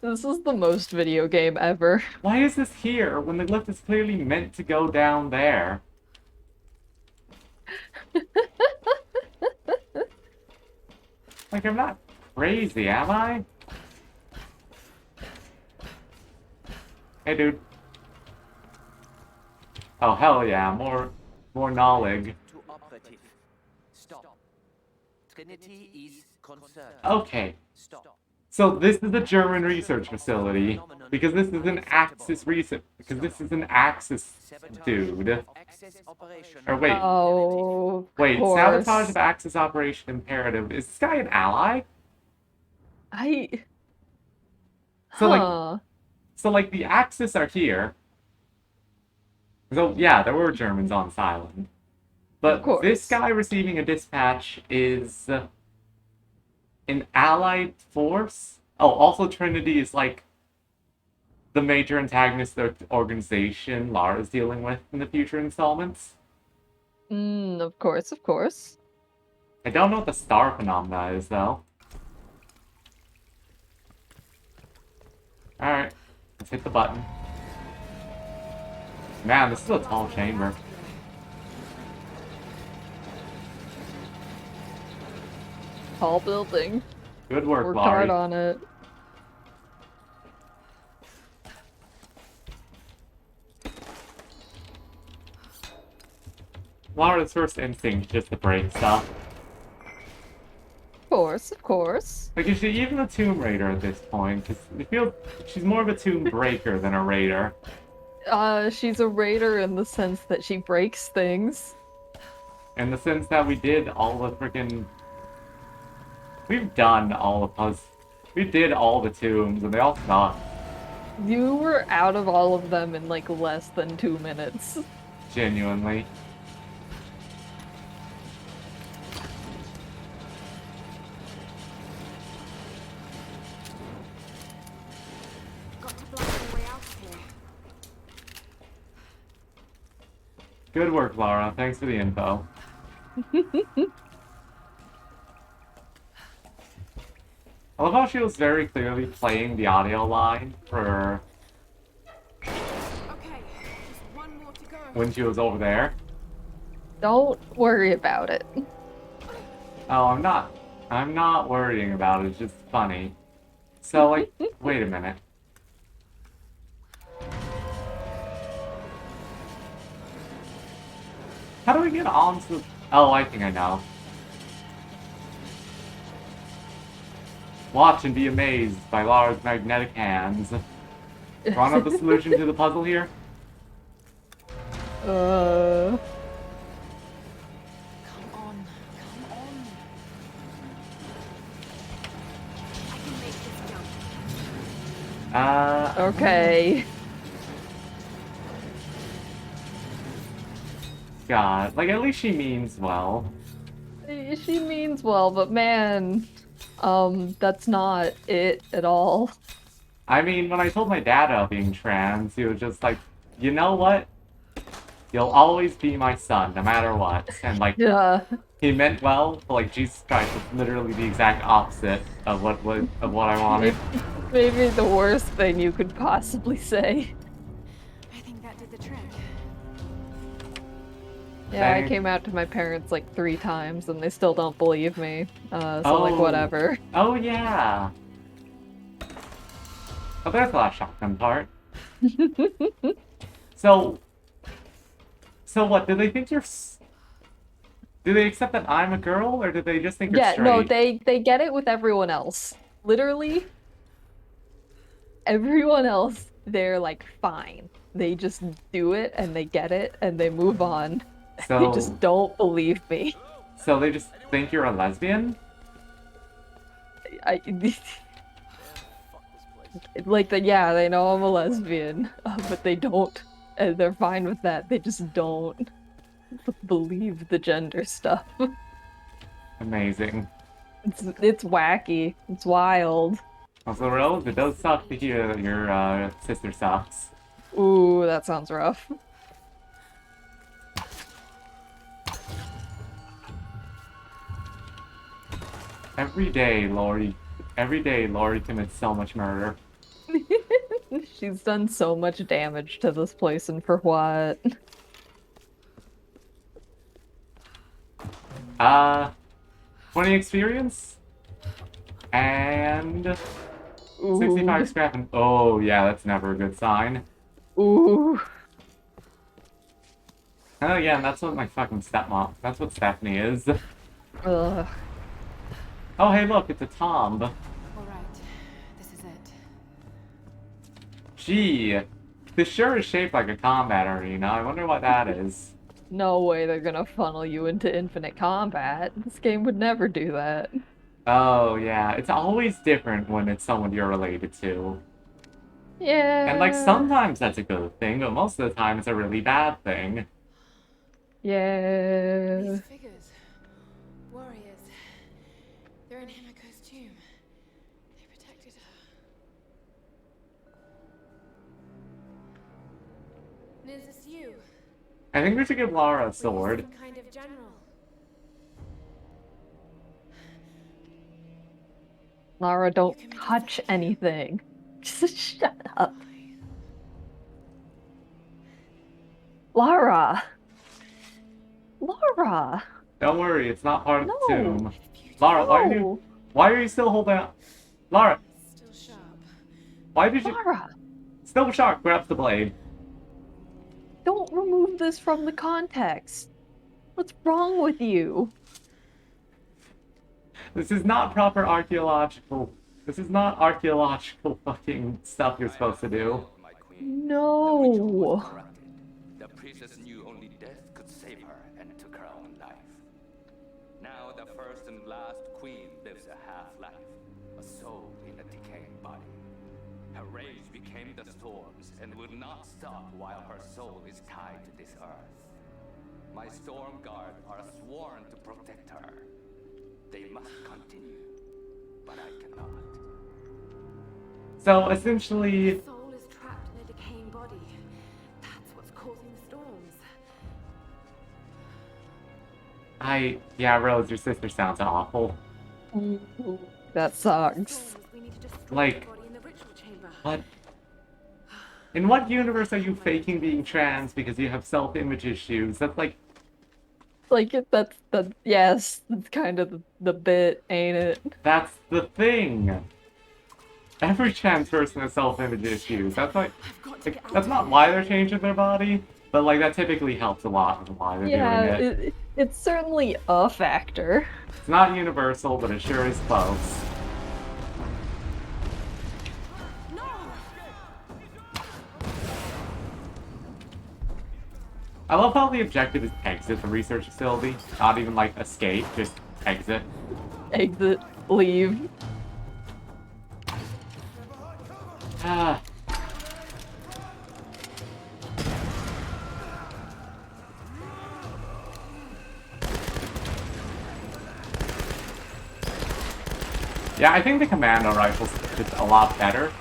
B: This is the most video game ever.
A: Why is this here when the lift is clearly meant to go down there? Like, I'm not crazy, am I? Hey, dude. Oh, hell yeah, more knowledge.
K: To operative. Stop. Trinity is concerned.
A: Okay.
K: Stop.
A: So this is a German research facility, because this is an Axis research, because this is an Axis dude. Or wait.
B: Oh,
A: wait,
B: course.
A: sabotage of Axis Operation Imperative. Is this guy an ally? So like the Axis are here. So yeah, there were Germans on this island. But this guy receiving a dispatch is an allied force? Oh, also Trinity is like the major antagonist of the organization Lara's dealing with in the future installments.
B: Of course, of course.
A: I don't know what the star phenomena is, though. Alright, let's hit the button. Man, this is a tall chamber.
B: Tall building.
A: Good work,
B: Worked
A: Laurie.
B: hard on it.
A: Laura's first instinct is just to break stuff.
B: Of course, of course.
A: Like, is she even a Tomb Raider at this point? Because I feel she's more of a Tomb Breaker than a Raider.
B: She's a raider in the sense that she breaks things.
A: In the sense that we did all the freaking... We've done all the puzzles. We did all the tombs, and they all suck.
B: You were out of all of them in like less than 2 minutes.
A: Genuinely.
C: Got to blast my way out of here.
A: Good work, Lara. Thanks for the info. I love how she was very clearly playing the audio line for
C: Okay, just one more to go.
A: when she was over there.
B: Don't worry about it.
A: Oh, I'm not worrying about it. It's just funny. So, like, wait a minute. How do we get onto... Oh, I think I know. Watch and be amazed by Lara's magnetic hands. Want to know the solution to the puzzle here?
C: Come on. Come on. I can make this jump.
B: Okay.
A: God, like at least she means well.
B: She means well, but man, that's not it at all.
A: I mean, when I told my dad about being trans, he was just like, you know what? You'll always be my son, no matter what. And like,
B: Yeah.
A: he meant well, but like Jesus Christ was literally the exact opposite of what I wanted.
B: Maybe the worst thing you could possibly say.
C: I think that did the trick.
B: Yeah, I
A: Dang.
B: came out to my parents like 3 times and they still don't believe me. So like
A: Oh.
B: whatever.
A: Oh yeah. Oh, there's the last shotgun part. So what? Do they think you're? Do they accept that I'm a girl, or do they just think you're
B: Yeah,
A: straight?
B: no, they get it with everyone else. Literally, everyone else, they're like fine. They just do it and they get it and they move on.
A: So
B: They just don't believe me.
A: So they just think you're a lesbian?
B: Like yeah, they know I'm a lesbian, but they don't, and they're fine with that. They just don't believe the gender stuff.
A: Amazing.
B: It's wacky. It's wild.
A: Also, Rose, it does suck to hear that your sister sucks.
B: Ooh, that sounds rough.
A: Every day, Lori commits so much murder.
B: She's done so much damage to this place, and for what?
A: 20 experience? And...
B: Ooh.
A: 65 scrap and... Oh, yeah, that's never a good sign.
B: Ooh.
A: Oh, yeah, and that's what my fucking stepmom... That's what Stephanie is.
B: Ugh.
A: Oh, hey, look, it's a tomb.
C: All right, this is it.
A: Gee, this sure is shaped like a combat arena. I wonder what that is.
B: No way they're gonna funnel you into infinite combat. This game would never do that.
A: Oh, yeah, it's always different when it's someone you're related to.
B: Yeah.
A: And, like, sometimes that's a good thing, but most of the time it's a really bad thing.
B: Yeah.
C: These figures, warriors, they're in Himiko's tomb. They protected her. And is this you?
A: I think we should give Lara a sword.
C: Were you some kind of general?
B: Lara, don't touch anything. Just shut up. Lara! Lara!
A: Don't worry, it's not part of
B: No.
A: the tomb. Lara, why are you still holding out? Lara!
C: Still sharp.
A: Why did you...
B: Lara!
A: Still sharp, grabs the blade.
B: Don't remove this from the context. What's wrong with you?
A: This is not proper archaeological... This is not archaeological fucking stuff you're supposed to do.
B: No.
H: The princess knew only death could save her and took her own life. Now the first and last queen lives a half-life, a soul in a decaying body. Her rage became the storms and will not stop while her soul is tied to this earth. My storm guard are sworn to protect her. They must continue, but I cannot.
A: So, essentially...
C: The soul is trapped in a decaying body. That's what's causing the storms.
A: Yeah, Rose, your sister sounds awful.
B: That sucks.
C: Storms, we need to destroy
A: Like...
C: the body in the ritual chamber.
A: What? In what universe are you faking being trans because you have self-image issues? That's like...
B: Like, yes, that's kind of the bit, ain't it?
A: That's the thing! Every trans person has self-image issues. That's like that's not why they're changing their body, but like that typically helps a lot with why they're
B: Yeah,
A: doing it.
B: it's certainly a factor.
A: It's not universal, but it sure is close. I love how the objective is exit the research facility, not even like escape, just exit.
B: Exit, leave.
A: Ah. Yeah, I think the commando rifle's just a lot better.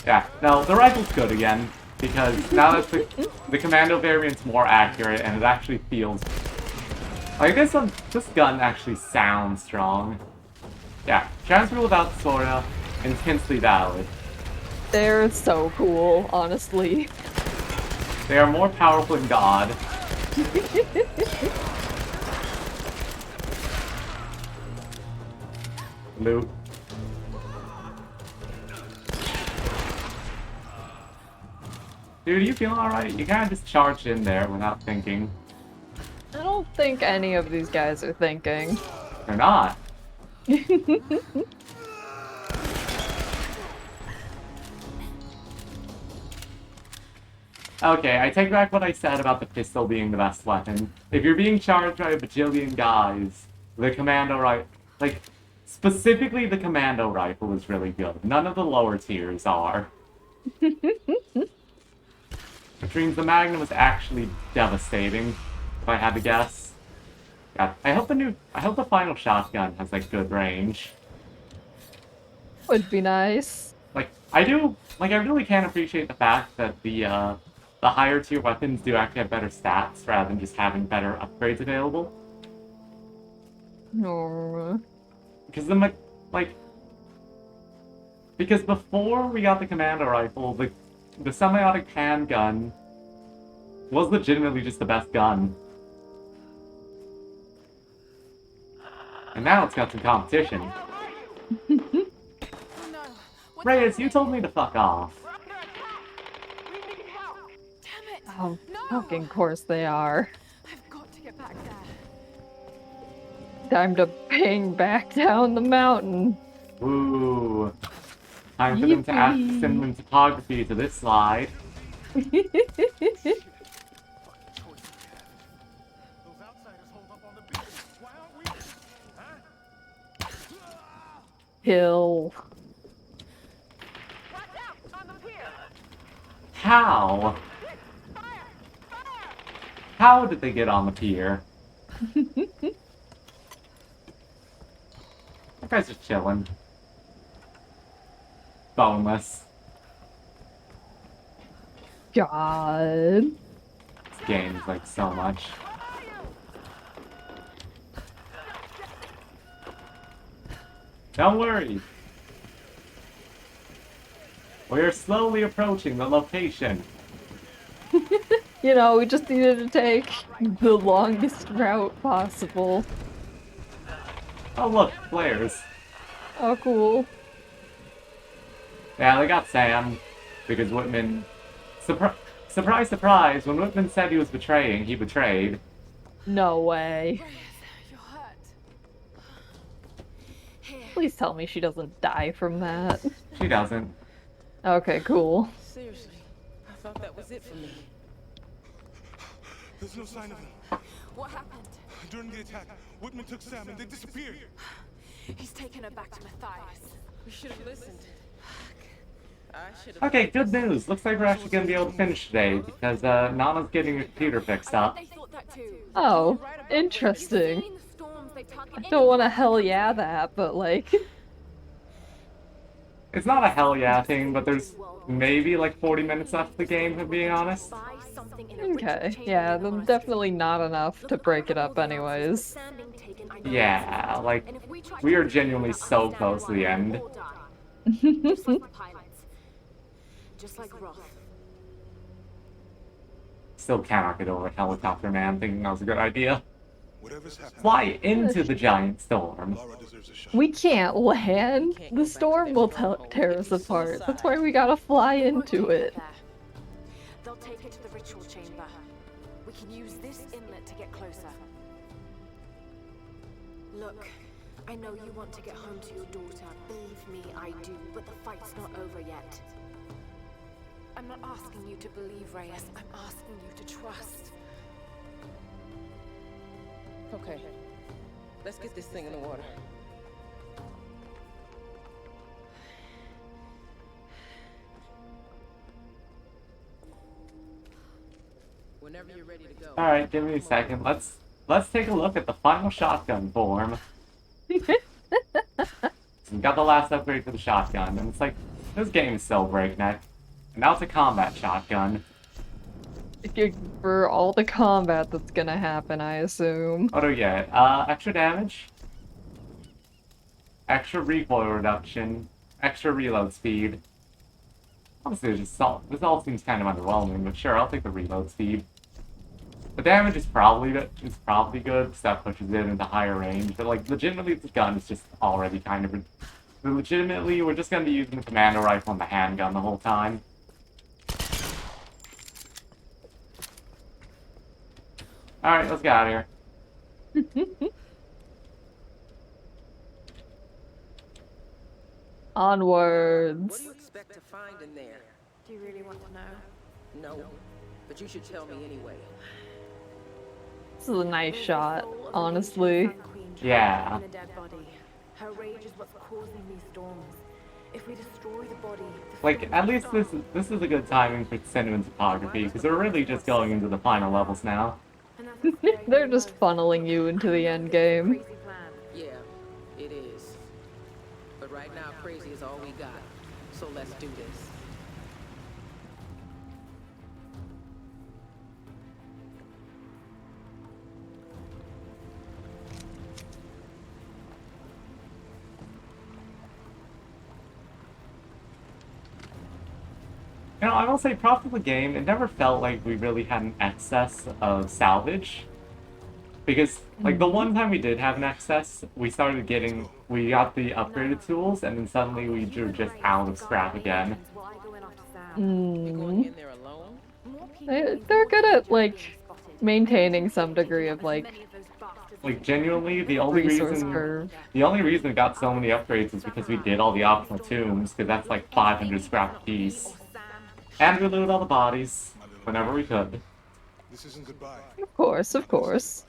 A: Yeah, no, the rifle's good again, because now that the commando variant's more accurate and it actually feels... Like, this gun actually sounds strong. Yeah, transfer without Sora, intensely valid.
B: They're so cool, honestly.
A: They are more powerful than God. Loot. Dude, you feeling alright? You kinda just charged in there without thinking.
B: I don't think any of these guys are thinking.
A: They're not. Okay, I take back what I said about the pistol being the best weapon. If you're being charged by a bajillion guys, the commando rifle, like, specifically the commando rifle is really good. None of the lower tiers are. Which means the Magnum is actually devastating, if I had to guess. Yeah, I hope the final shotgun has, like, good range.
B: Would be nice.
A: Like, I really can appreciate the fact that the higher tier weapons do actually have better stats rather than just having better upgrades available.
B: No.
A: Because because before we got the commando rifle, the semi-auto handgun was legitimately just the best gun. And now it's got some competition. Reyes, you told me to fuck off.
B: Oh, fucking course they are.
C: I've got to get back there.
B: Time to ping back down the mountain.
A: Woo. Time for them to add cinnamon topography to this slide.
B: Hill.
A: How? How did they get on the pier? That guy's just chilling. Boneless.
B: God.
A: This game is like so much. Don't worry. We are slowly approaching the location.
B: You know, we just needed to take the longest route possible.
A: Oh look, flares.
B: Oh, cool.
A: Yeah, they got Sam, because Whitman... Surprise, surprise, when Whitman said he was betraying, he betrayed.
B: No way. Please tell me she doesn't die from that.
A: She doesn't.
B: Okay, cool.
G: Seriously, I thought that was it for me.
D: There's no sign of them.
C: What happened?
D: During the attack, Whitman took Sam and they disappeared.
C: He's taken her back to Matthias.
G: We should have listened.
A: Okay, good news. Looks like we're actually going to be able to finish today, because Nana's getting her computer fixed up.
B: Oh, interesting. I don't want to hell yeah that, but like...
A: It's not a hell yeah thing, but there's maybe like 40 minutes left of the game, if I'm being honest.
B: Okay, yeah, definitely not enough to break it up anyways.
A: Yeah, like, we are genuinely so close to the end.
C: Just like Roth.
A: Still cannot get over Helicopter Man thinking that was a good idea. Fly into the giant storm.
B: We can't land. The storm will tear us apart. That's why we gotta fly into it.
C: They'll take it to the ritual chamber. We can use this inlet to get closer. Look, I know you want to get home to your daughter. Believe me, I do. But the fight's not over yet. I'm not asking you to believe, Reyes. I'm asking you to trust.
G: Okay. Let's get this thing in the water. Whenever you're ready to go.
A: All right, give me a second. Let's take a look at the final shotgun form. So we got the last upgrade for the shotgun, and it's like this game is so breakneck. And now it's a combat shotgun.
B: For all the combat that's gonna happen, I assume.
A: What do we get? Extra damage, extra recoil reduction, extra reload speed. Honestly, this all seems kind of underwhelming, but sure, I'll take the reload speed. The damage is probably good, because that pushes it into higher range, but like, legitimately, the gun is just already kind of... Legitimately, we're just gonna be using the commando rifle and the handgun the whole time. Alright, let's get out of here.
B: Onwards.
G: What do you expect to find in there?
C: Do you really want to know?
G: No, but you should tell me anyway.
B: This is a nice shot, honestly.
A: Yeah.
C: In a dead body. Her rage is what's causing these storms. If we destroy the body,
A: Like, at least this is a good timing for cinematography, because we're really just going into the final levels now.
B: They're just funneling you into the end game.
G: Yeah, it is. But right now, crazy is all we got. So let's do this.
A: You know, I will say, props to the game, it never felt like we really had an excess of salvage. Because, like, the one time we did have an excess, we got the upgraded tools, and then suddenly we drew just out of scrap again.
B: They're good at, like, maintaining some degree of, like
A: genuinely, the only reason we got so many upgrades is because we did all the optional tombs, because that's like 500 scrap a piece. And we looted all the bodies whenever we could.
D: This isn't goodbye.
B: Of course, of course.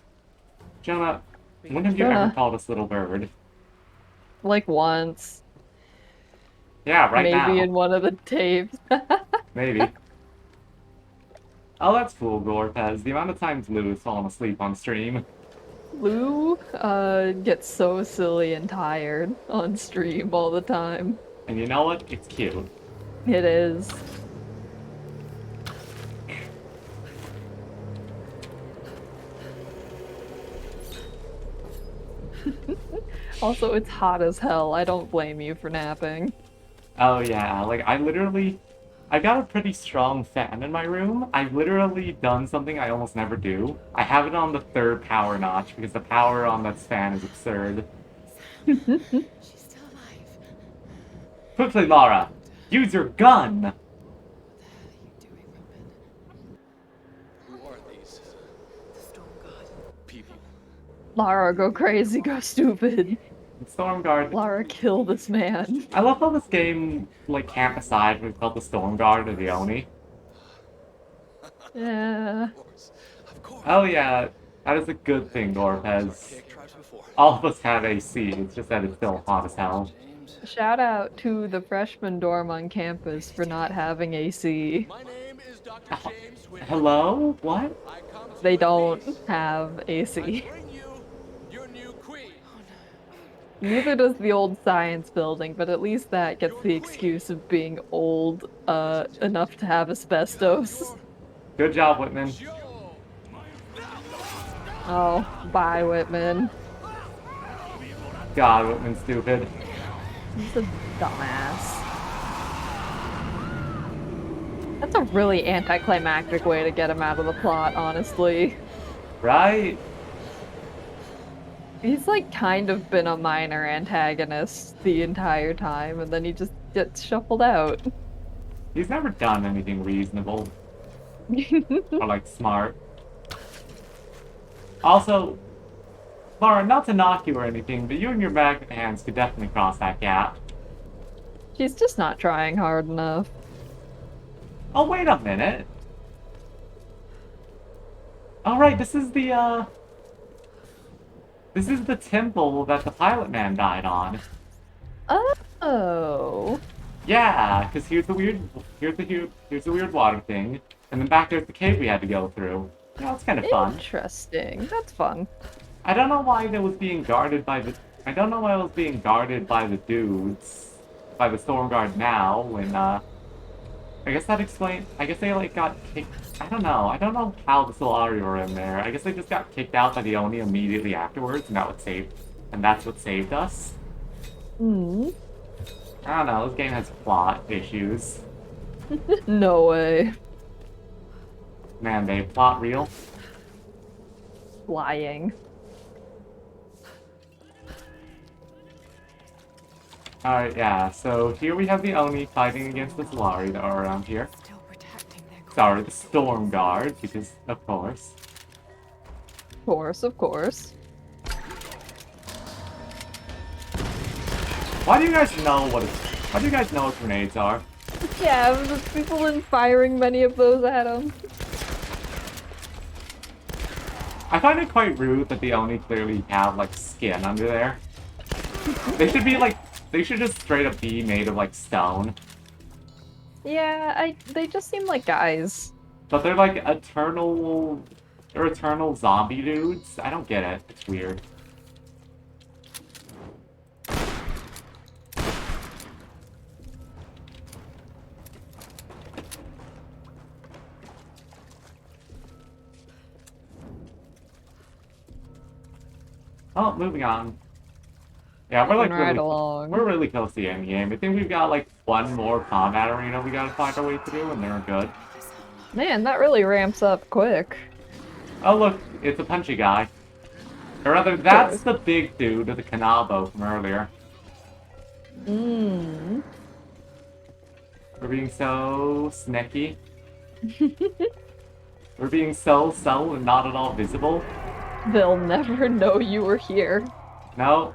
A: Jonah, when have you ever called us little bird?
B: Like once.
A: Yeah, right now.
B: Maybe in one of the tapes.
A: Maybe. Oh, that's cool, Gorpez. The amount of times Lou has fallen asleep on stream.
B: Lou gets so silly and tired on stream all the time.
A: And you know what? It's cute.
B: It is. Also, it's hot as hell. I don't blame you for napping.
A: Oh yeah, like I got a pretty strong fan in my room. I've literally done something I almost never do. I have it on the 3rd power notch because the power on this fan is absurd.
C: She's still alive.
A: Quickly, Lara! Use your gun!
F: Who are these
C: The Storm God.
F: people?
B: Lara, go crazy, go stupid.
A: Stormguard.
B: Lara, kill this man.
A: I love how this game, like, can't decide if it's called the Stormguard or the Oni.
B: Yeah.
A: Oh yeah, that is a good thing, Gorpez. All of us have AC, it's just that it's still hot as hell.
B: Shout out to the freshman dorm on campus for not having AC.
A: Hello? What?
B: They don't have AC. Neither does the old science building, but at least that gets the excuse of being old enough to have asbestos.
A: Good job, Whitman.
B: Oh, bye, Whitman.
A: God, Whitman's stupid.
B: He's a dumbass. That's a really anticlimactic way to get him out of the plot, honestly.
A: Right?
B: He's like kind of been a minor antagonist the entire time, and then he just gets shuffled out.
A: He's never done anything reasonable. Or like smart. Also, Lara, not to knock you or anything, but you and your magnet hands could definitely cross that gap.
B: She's just not trying hard enough.
A: Oh, wait a minute. Alright, this is the, This is the temple that the Pilot Man died on.
B: Oh.
A: Yeah, because here's the weird water thing, and then back there's the cave we had to go through. Yeah, it's kind of fun.
B: Interesting. That's fun.
A: I don't know why it was being guarded by the. I don't know why it was being guarded by the dudes, by the Storm Guard now. When I guess that explains. I guess they like got kicked. I don't know. I don't know how the Solari were in there. I guess they just got kicked out by the Oni immediately afterwards, and that's what saved us.
B: Hmm.
A: I don't know. This game has plot issues.
B: No way.
A: Man, babe, plot real.
B: Lying.
A: Alright, yeah, so here we have the Oni fighting against the Solari that are around here. Sorry, the Storm Guard, because of course.
B: Of course, of course.
A: Why do you guys know what grenades are?
B: Yeah, there's people been firing many of those at him.
A: I find it quite rude that the Oni clearly have, like, skin under there. They should just straight up be made of, like, stone.
B: Yeah, they just seem like guys.
A: But they're, like, eternal zombie dudes. I don't get it. It's weird. Oh, moving on. Yeah, we're like we're really close to the end game. I think we've got like one more combat arena we gotta find our way through, and then we're good.
B: Man, that really ramps up quick.
A: Oh look, it's a punchy guy. Or rather, that's the big dude with the Kanabo from earlier.
B: Mmm.
A: We're being so sneaky. We're being so subtle and not at all visible.
B: They'll never know you were here.
A: No.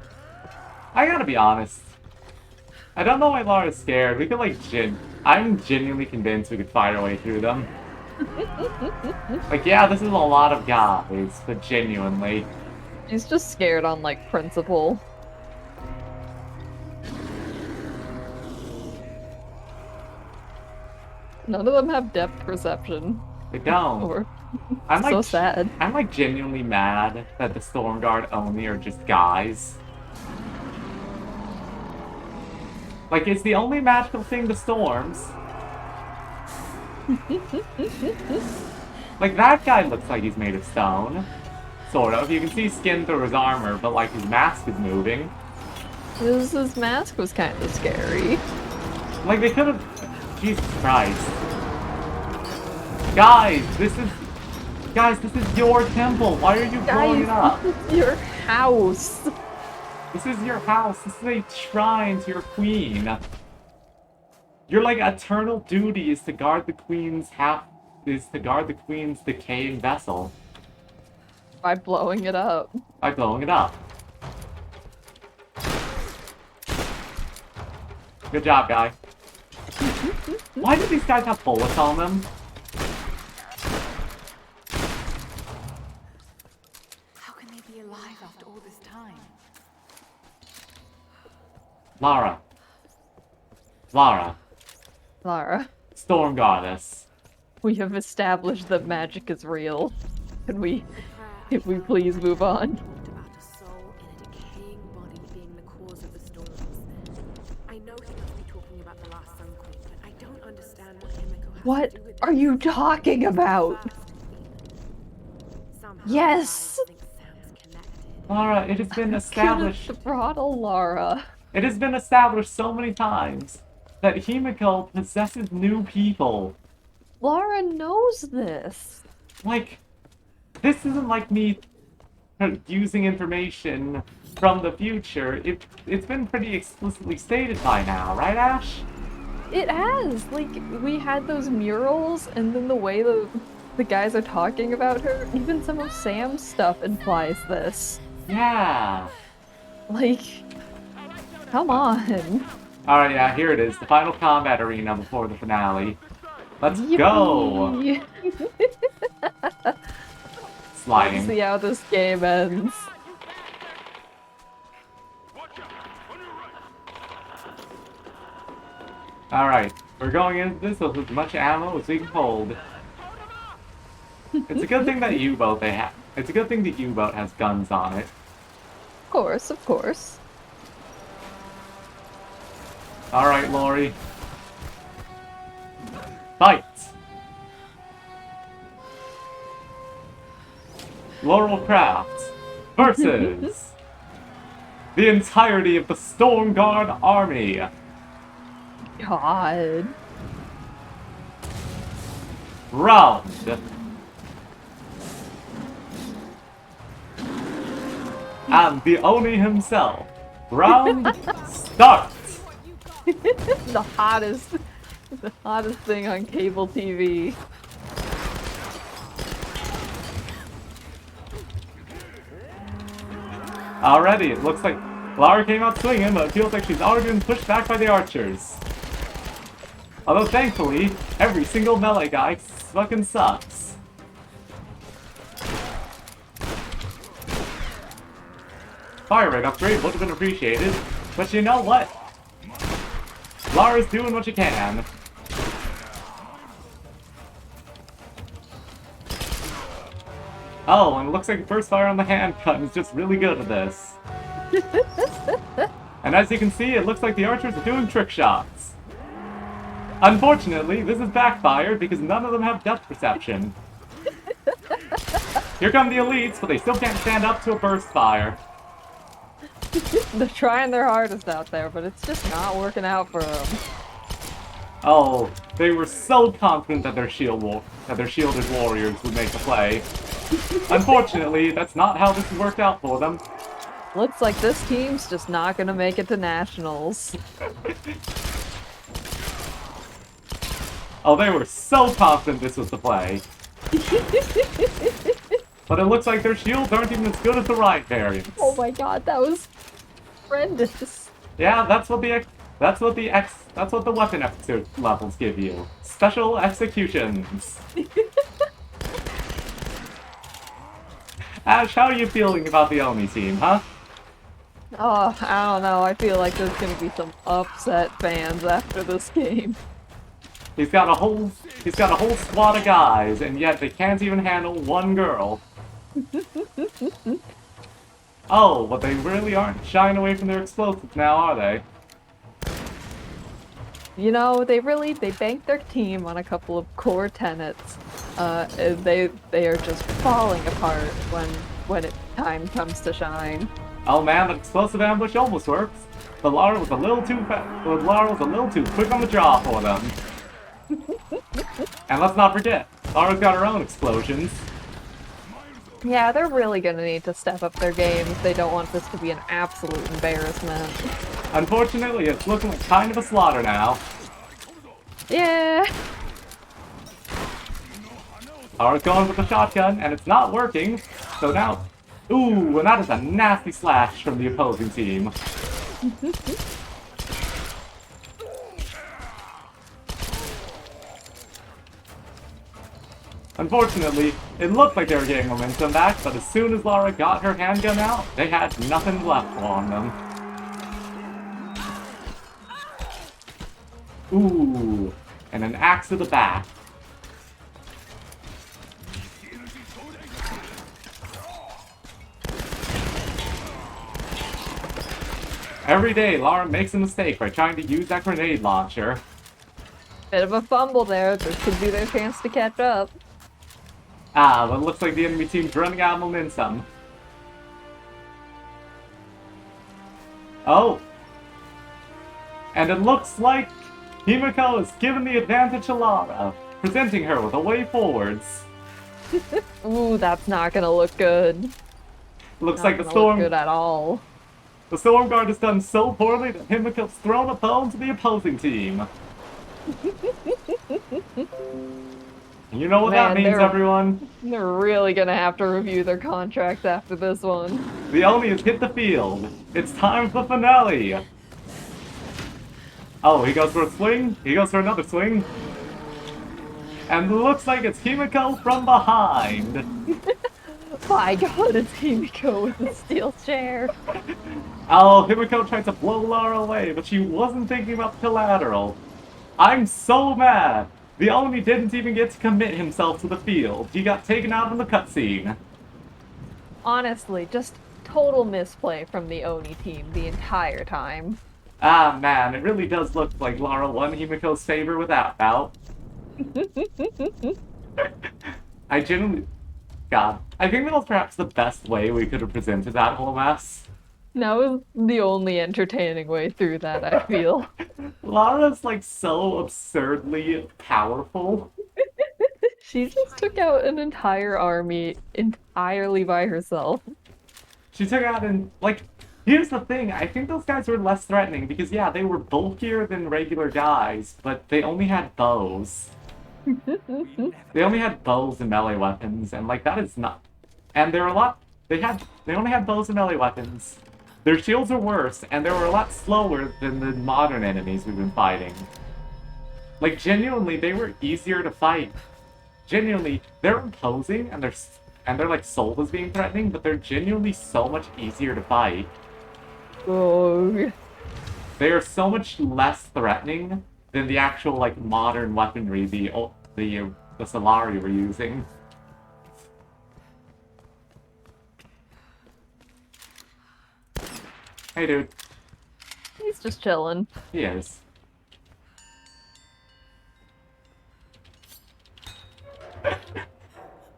A: I gotta be honest. I don't know why Lara's scared. We could like I'm genuinely convinced we could fight our way through them. Like, yeah, this is a lot of guys, but genuinely.
B: She's just scared on, like, principle. None of them have depth perception.
A: They don't.
B: Or...
A: I'm like,
B: so sad.
A: I'm like genuinely mad that the Storm Guard only are just guys. Like, it's the only magical thing to storms. Like, that guy looks like he's made of stone. Sort of. You can see skin through his armor, but like his mask is moving.
B: His mask was kind of scary.
A: Like, they could have... Jesus Christ. Guys, this is your temple. Why are you blowing it up?
B: This is your house.
A: This is your house. This is a shrine to your queen. Your, like, eternal duty is to guard the queen's decaying vessel.
B: By blowing it up.
A: By blowing it up. Good job, guy. Why do these guys have bullets on them?
C: How can they be alive after all this time?
A: Lara.
B: Lara.
A: Storm Goddess.
B: We have established that magic is real. Can we please move on?
C: About a soul in a decaying body being the cause of the storms. I know he must be talking about the last Sun Queen, but I don't understand what Himiko has
B: What
C: to do with
B: are you talking about?
C: Somehow,
B: Yes!
C: I think Sam's connected.
A: Lara, it has been established.
B: Throttle Lara.
A: It has been established so many times that Himiko possesses new people.
B: Lara knows this.
A: Like, this isn't like me using information from the future. It's been pretty explicitly stated by now, right, Ash?
B: It has. Like, we had those murals, and then the way the guys are talking about her, even some of Sam's stuff implies this.
A: Yeah.
B: Like, come on.
A: Alright, yeah, here it is. The final combat arena before the finale. Let's go!
B: Yippee!
A: Sliding.
B: Let's see how this game ends.
A: Alright, we're going into this with as much ammo as we can hold. It's a good thing that U-boat they have. It's a good thing the U-boat has guns on it.
B: Of course, of course.
A: Alright, Lori. Fight! Laurel Craft versus the entirety of the Stormguard army.
B: God.
A: Round. And the Oni himself. Round start.
B: the hottest thing on cable TV.
A: Already, it looks like Lara came out swinging, but it feels like she's already been pushed back by the archers. Although thankfully, every single melee guy fucking sucks. Fire rate upgrade would have been appreciated, but you know what? Lara's doing what she can. Oh, and it looks like burst fire on the handgun is just really good at this. And as you can see, it looks like the archers are doing trick shots. Unfortunately, this is backfired because none of them have depth perception. Here come the elites, but they still can't stand up to a burst fire.
B: They're trying their hardest out there, but it's just not working out for them.
A: Oh, they were so confident that their shielded warriors would make the play. Unfortunately, that's not how this worked out for them.
B: Looks like this team's just not gonna make it to nationals.
A: Oh, they were so confident this was the play. But it looks like their shields aren't even as good as the Riot variants.
B: Oh my god, that was horrendous.
A: Yeah, that's what the weapon levels give you. Special executions. Ash, how are you feeling about the Oni team, huh?
B: Oh, I don't know. I feel like there's gonna be some upset fans after this game.
A: He's got a whole squad of guys, and yet they can't even handle one girl. Oh, but they really aren't shying away from their explosives now, are they?
B: You know, they banked their team on a couple of core tenets. They are just falling apart when time comes to shine.
A: Oh man, the explosive ambush almost works, but Lara was a little too quick on the draw for them. And let's not forget, Lara's got her own explosions.
B: Yeah, they're really gonna need to step up their game if they don't want this to be an absolute embarrassment.
A: Unfortunately, it's looking like kind of a slaughter now.
B: Yeah.
A: Lara's going with the shotgun, and it's not working, so now... Ooh, and that is a nasty slash from the opposing team. Unfortunately, it looked like they were getting momentum back, but as soon as Lara got her handgun out, they had nothing left on them. Ooh, and an axe to the back. Every day, Lara makes a mistake by trying to use that grenade launcher.
B: Bit of a fumble there. This could be their chance to catch up.
A: Ah, but it looks like the enemy team's running out of momentum. Oh. And it looks like Himiko is given the advantage to Lara, presenting her with a way forwards.
B: Ooh, that's not gonna look good.
A: Looks
B: Not
A: like the
B: gonna
A: storm...
B: look good at all.
A: The Stormguard has done so poorly that Himiko's thrown a bone to the opposing team. You know what that means, everyone?
B: They're really gonna have to review their contracts after this one.
A: The Oni has hit the field. It's time for the finale. Oh, he goes for a swing. He goes for another swing. And it looks like it's Himiko from behind.
B: My god, it's Himiko with the steel chair.
A: Oh, Himiko tried to blow Lara away, but she wasn't thinking about the collateral. I'm so mad! The Oni didn't even get to commit himself to the field. He got taken out in the cutscene.
B: Honestly, just total misplay from the Oni team the entire time.
A: Ah, man, it really does look like Lara won Himiko's favor with that bout. I genuinely... God, I think that was perhaps the best way we could have presented that whole mess.
B: That was the only entertaining way through that, I feel.
A: Lara's, like, so absurdly powerful.
B: She just took out an entire army entirely by herself.
A: She took out like, here's the thing, I think those guys were less threatening because, yeah, they were bulkier than regular guys, but they only had bows. They only had bows and melee weapons, and, like, that is not... And there were a lot... They only had bows and melee weapons. Their shields are worse, and they were a lot slower than the modern enemies we've been fighting. Like, genuinely, they were easier to fight. Genuinely, they're imposing, and their like soul is being threatening, but they're genuinely so much easier to fight.
B: Oh.
A: They are so much less threatening than the actual like modern weaponry the Solari were using. Hey, dude.
B: He's just chilling.
A: He is.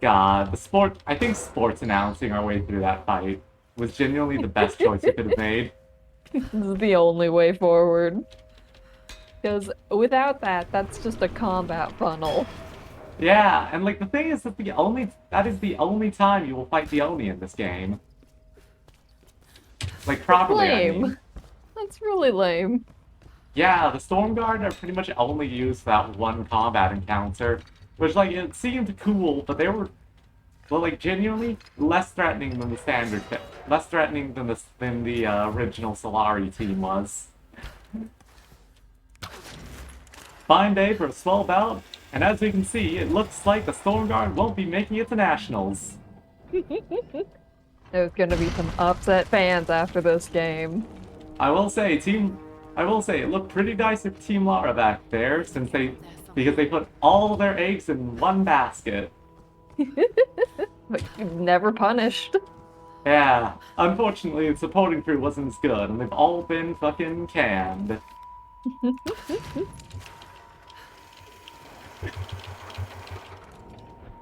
A: God, I think sports announcing our way through that fight was genuinely the best choice we could have made.
B: This is the only way forward. Because without that, that's just a combat funnel.
A: Yeah, and like the thing is that that is the only time you will fight the Oni in this game. Like properly,
B: Lame.
A: I mean.
B: That's really lame.
A: Yeah, the Stormguard are pretty much only used for that one combat encounter. Which, like, it seemed cool, but they were, well, like, genuinely less threatening than the standard, less threatening than the original Solari team was. Fine day for a swell bout, and as we can see, it looks like the Stormguard won't be making it to Nationals.
B: There's gonna be some upset fans after this game.
A: I will say, it looked pretty dicey for Team Lara back there, because they put all their eggs in one basket.
B: But never punished.
A: Yeah, unfortunately the supporting crew wasn't as good, and they've all been fucking canned.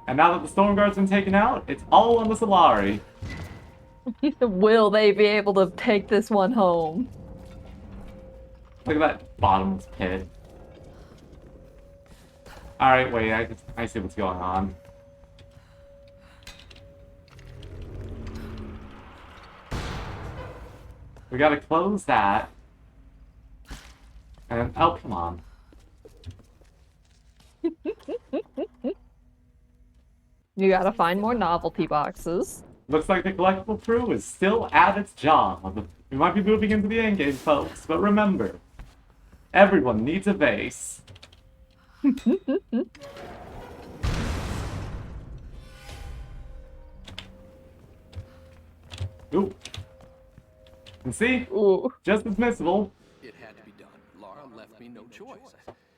A: And now that the Stormguard's been taken out, it's all on the Solari.
B: Will they be able to take this one home?
A: Look at that bottomless pit. Alright, wait, I see what's going on. We gotta close that. And, oh, come on.
B: You gotta find more novelty boxes.
A: Looks like the collectible crew is still at its job. We might be moving into the endgame, folks, but remember, everyone needs a vase. Ooh. And see?
B: Ooh.
A: Just dismissible.
F: It had to be done. Lara left me no choice.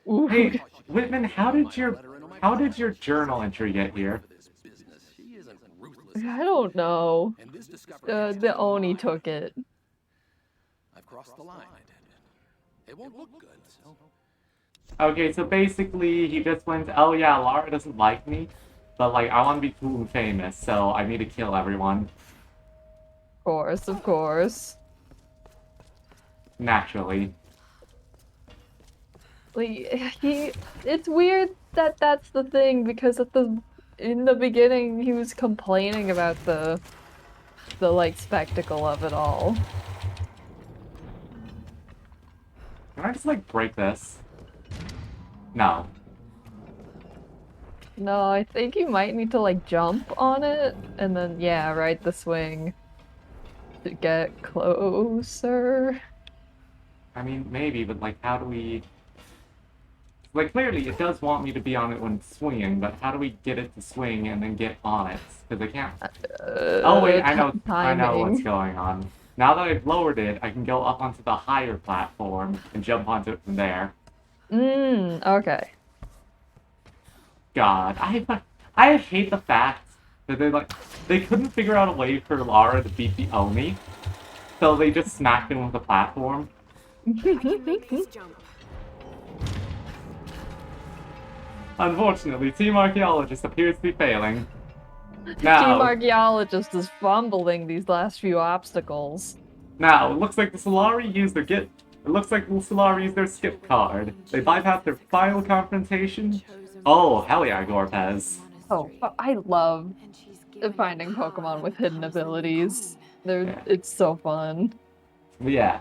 B: Ooh.
A: Hey, Whitman, how did your journal entry get here?
B: I don't know. The Oni took it.
F: I've crossed the line. It won't look good, so...
A: Okay, so basically he just went, oh yeah, Lara doesn't like me, but like I want to be cool and famous, so I need to kill everyone.
B: Of course.
A: Naturally.
B: Like, it's weird that that's the thing, because in the beginning he was complaining about the like spectacle of it all.
A: Can I just like break this? No.
B: No, I think you might need to like jump on it and then yeah, ride the swing to get closer.
A: I mean, maybe, but like how do we... Like, clearly, it does want me to be on it when it's swinging, but how do we get it to swing and then get on it? Because I can't... Oh, wait, I know what's
B: timing.
A: going on. Now that I've lowered it, I can go up onto the higher platform and jump onto it from there.
B: Okay.
A: God, I hate the fact that they couldn't figure out a way for Lara to beat the Oni, so they just smacked him with the platform.
C: I can make this jump.
A: Unfortunately, Team Archaeologist appears to be failing.
B: Team
A: Now,
B: Archaeologist is fumbling these last few obstacles.
A: it looks like the Solari used their skip card. They bypassed their final confrontation. Oh, hell yeah, Gorpez.
B: Oh, I love finding Pokemon with hidden abilities. It's so fun.
A: But yeah.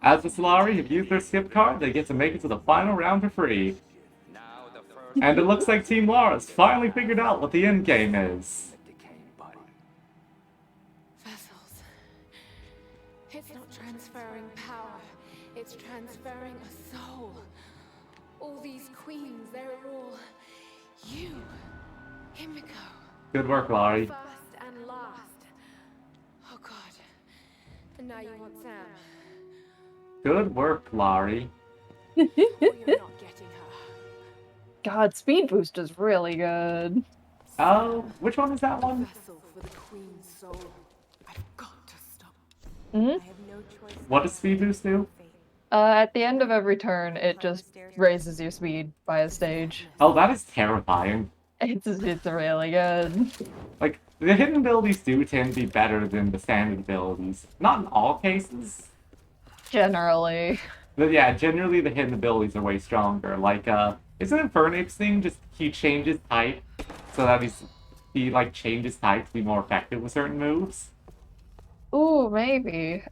A: As the Solari have used their skip card, they get to make it to the final round for free. And it looks like Team Lara's finally figured out what the end game is.
C: Vessels. It's not transferring power. It's transferring a soul. All these queens, they're all you. Himiko.
A: Good work, Lari.
C: First and last. Oh god. And now you want Sam.
A: Good work, Lari.
C: Or you're not getting her.
B: God, Speed Boost is really good.
A: Oh, which one is that one?
C: Vessel for the queen's soul. I've got to stop.
B: Hmm?
C: I have no choice.
A: What does Speed Boost do?
B: At the end of every turn, it just raises your speed by a stage.
A: Oh, that is terrifying.
B: It's really good.
A: Like, the hidden abilities do tend to be better than the standard abilities. Not in all cases.
B: Generally.
A: But yeah, generally the hidden abilities are way stronger. Like, isn't Infernape's thing just he changes type so that he like changes type to be more effective with certain moves?
B: Ooh, maybe.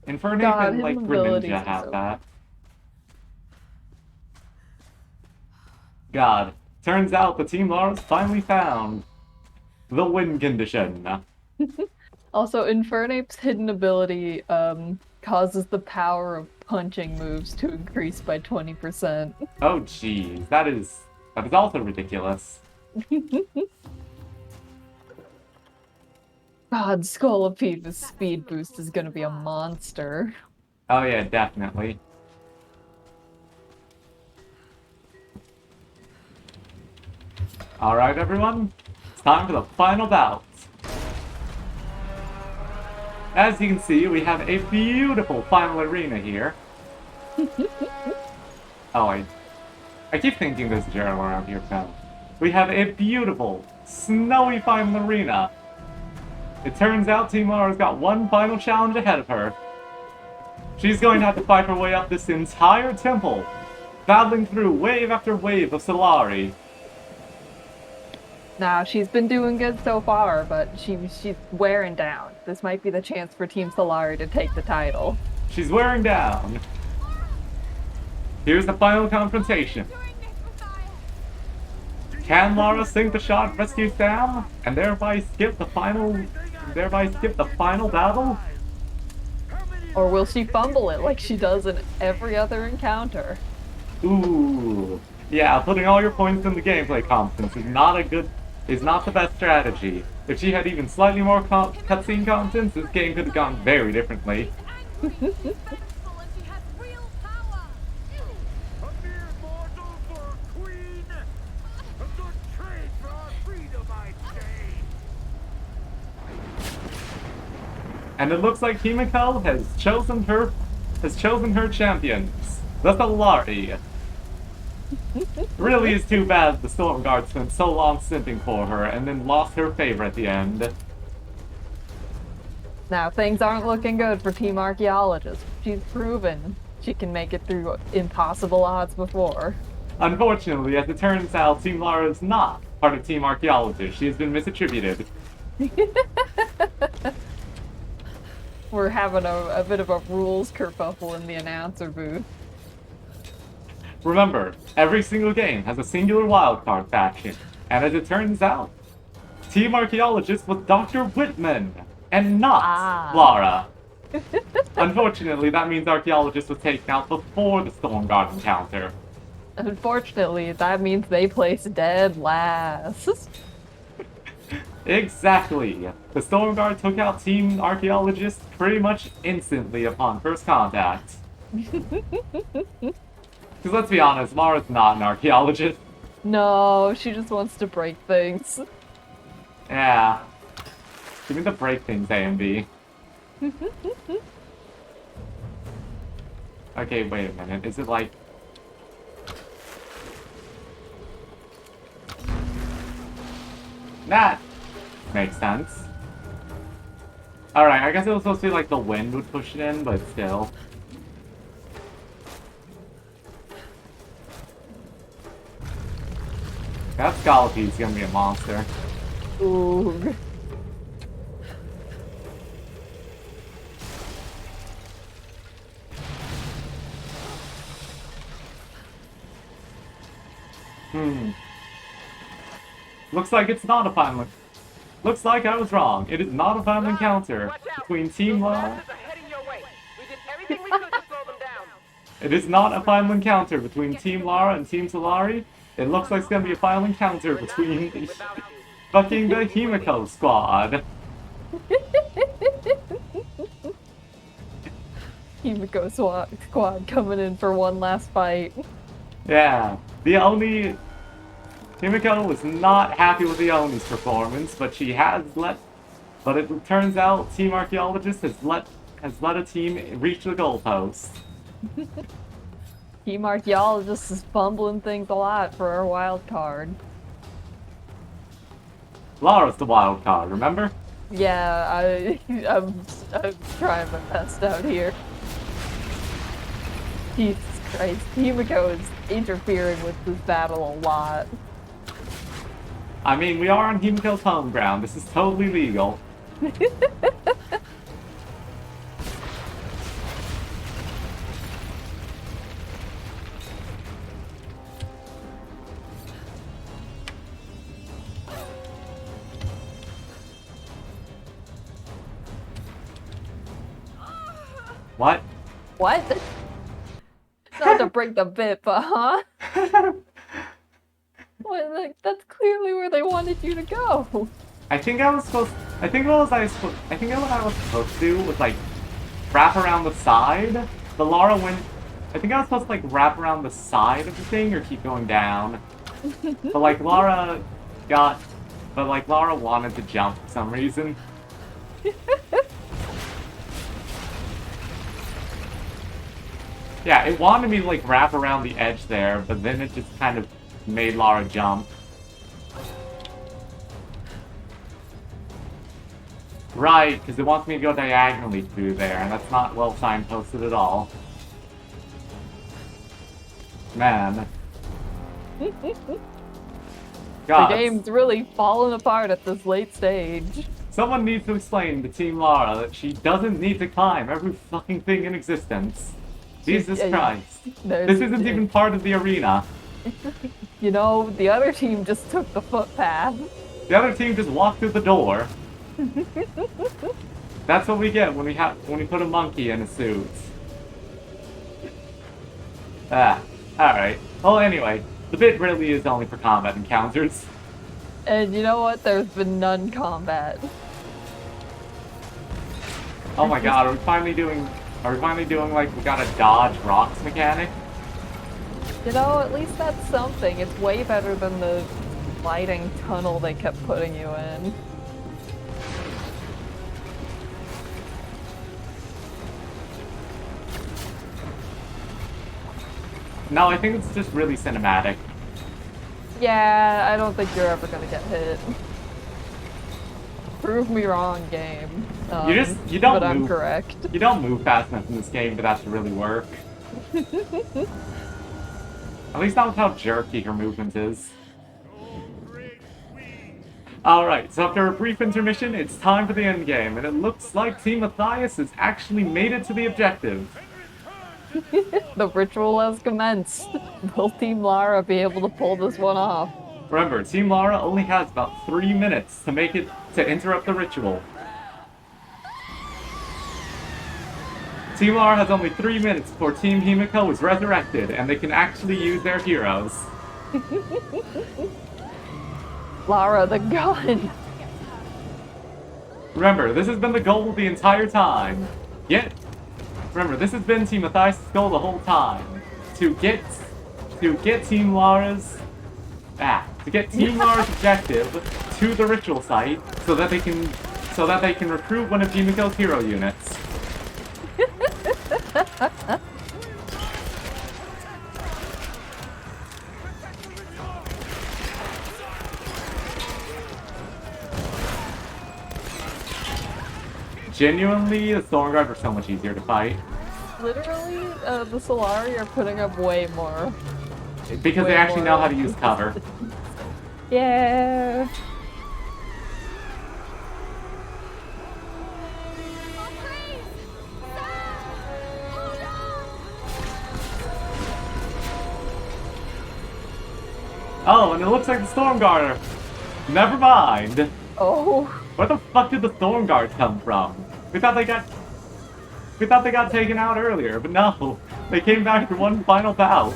A: Infernape
B: God,
A: and like
B: hidden abilities
A: Greninja
B: are
A: have
B: so-
A: that. God, turns out the Team Lara's finally found the win condition.
B: Also, Infernape's hidden ability causes the power of punching moves to increase by 20%.
A: Oh jeez, that is also ridiculous.
B: God, Scolipede Speed Boost is gonna be a monster.
A: Oh yeah, definitely. Alright everyone, it's time for the final bout. As you can see, we have a beautiful final arena here. Oh, I keep thinking there's a journal around here now. We have a beautiful, snowy final arena. It turns out Team Lara's got one final challenge ahead of her. She's going to have to fight her way up this entire temple, battling through wave after wave of Solari.
B: Now, she's been doing good so far, but she's wearing down. This might be the chance for Team Solari to take the title.
A: She's wearing down. Here's the final confrontation. Can Lara sink the shot, rescue Sam, and thereby skip the final battle?
B: Or will she fumble it like she does in every other encounter?
A: Ooh. Yeah, putting all your points in the gameplay competence is not the best strategy. If she had even slightly more cutscene competence, this game could have gone very differently. And it looks like Himiko has chosen her champions, the Solari. Really is too bad the Stormguard spent so long simping for her and then lost her favor at the end.
B: Now, things aren't looking good for Team Archaeologist. She's proven she can make it through impossible odds before.
A: Unfortunately, as it turns out, Team Lara is not part of Team Archaeologist. She has been misattributed.
B: We're having a bit of a rules kerfuffle in the announcer booth.
A: Remember, every single game has a singular wildcard faction, and as it turns out, Team Archaeologist was Dr. Whitman, and not Lara. Unfortunately, that means Archaeologist was taken out before the Stormguard encounter.
B: Unfortunately, that means they place dead last.
A: Exactly. The Storm Guard took out Team Archaeologist pretty much instantly upon first contact. Because let's be honest, Mara's not an archaeologist.
B: No, she just wants to break things.
A: Yeah. Give me the break things, A and B. Okay, wait a minute. Is it like... That makes sense. Alright, I guess it was supposed to be like the wind would push it in, but still. That Scallope's gonna be a monster.
B: Ooh.
A: Looks like it's not a final... Looks like I was wrong. It is not a final encounter between Team Lara... It is not a final encounter between Team Lara and Team Solari. It looks like it's gonna be a final encounter between the fucking the Himiko squad.
B: Himiko squad coming in for one last fight.
A: Yeah, the Oni... Himiko was not happy with the Oni's performance, but she has let... But it turns out Team Archaeologist has let a team reach the goalpost.
B: Team Archaeologist is fumbling things a lot for our wild card.
A: Lara's the wild card, remember?
B: Yeah, I'm trying my best out here. Jesus Christ, Himiko is interfering with this battle a lot.
A: I mean, we are on Himiko's home ground. This is totally legal. What?
B: What? Not to break the bit, but huh? What, like, that's clearly where they wanted you to go.
A: I think what I was supposed to do was like wrap around the side. But Lara went. I think I was supposed to like wrap around the side of the thing or keep going down. But like Lara wanted to jump for some reason. Yeah, it wanted me to like wrap around the edge there, but then it just kind of made Lara jump. Right, because it wants me to go diagonally through there, and that's not well signposted at all. Man. God.
B: The game's really falling apart at this late stage.
A: Someone needs to explain to Team Lara that she doesn't need to climb every fucking thing in existence. Jesus Christ. This isn't even part of the arena.
B: You know, the other team just took the footpath.
A: The other team just walked through the door. That's what we get when we put a monkey in a suit. Alright. Well, anyway, the bit really is only for combat encounters.
B: And you know what? There's been none combat.
A: Oh my god, are we finally doing like we gotta dodge rocks mechanic?
B: You know, at least that's something. It's way better than the lighting tunnel they kept putting you in.
A: No, I think it's just really cinematic.
B: Yeah, I don't think you're ever gonna get hit. Prove me wrong, game.
A: You don't
B: but I'm
A: move.
B: correct.
A: You don't move fast enough in this game for that to really work. At least not with how jerky her movement is. Alright, so after a brief intermission, it's time for the endgame, and it looks like Team Matthias has actually made it to the objective.
B: The ritual has commenced. Will Team Lara be able to pull this one off?
A: Remember, Team Lara only has about 3 minutes to interrupt the ritual. Team Lara has only 3 minutes before Team Himiko is resurrected, and they can actually use their heroes.
B: Lara the gun.
A: Remember, this has been the goal the entire time. Remember, this has been Team Matthias' goal the whole time. To get Team Lara's objective to the ritual site so that they can recruit one of Himiko's hero units. Genuinely, the Stormguard were so much easier to fight.
B: Literally, the Solari are putting up way more.
A: Because they actually know how to use cover.
B: Yeah.
A: Oh, and it looks like the Stormguard. Never mind.
B: Oh.
A: Where the fuck did the Stormguard come from? We thought they got taken out earlier, but no. They came back for one final bout.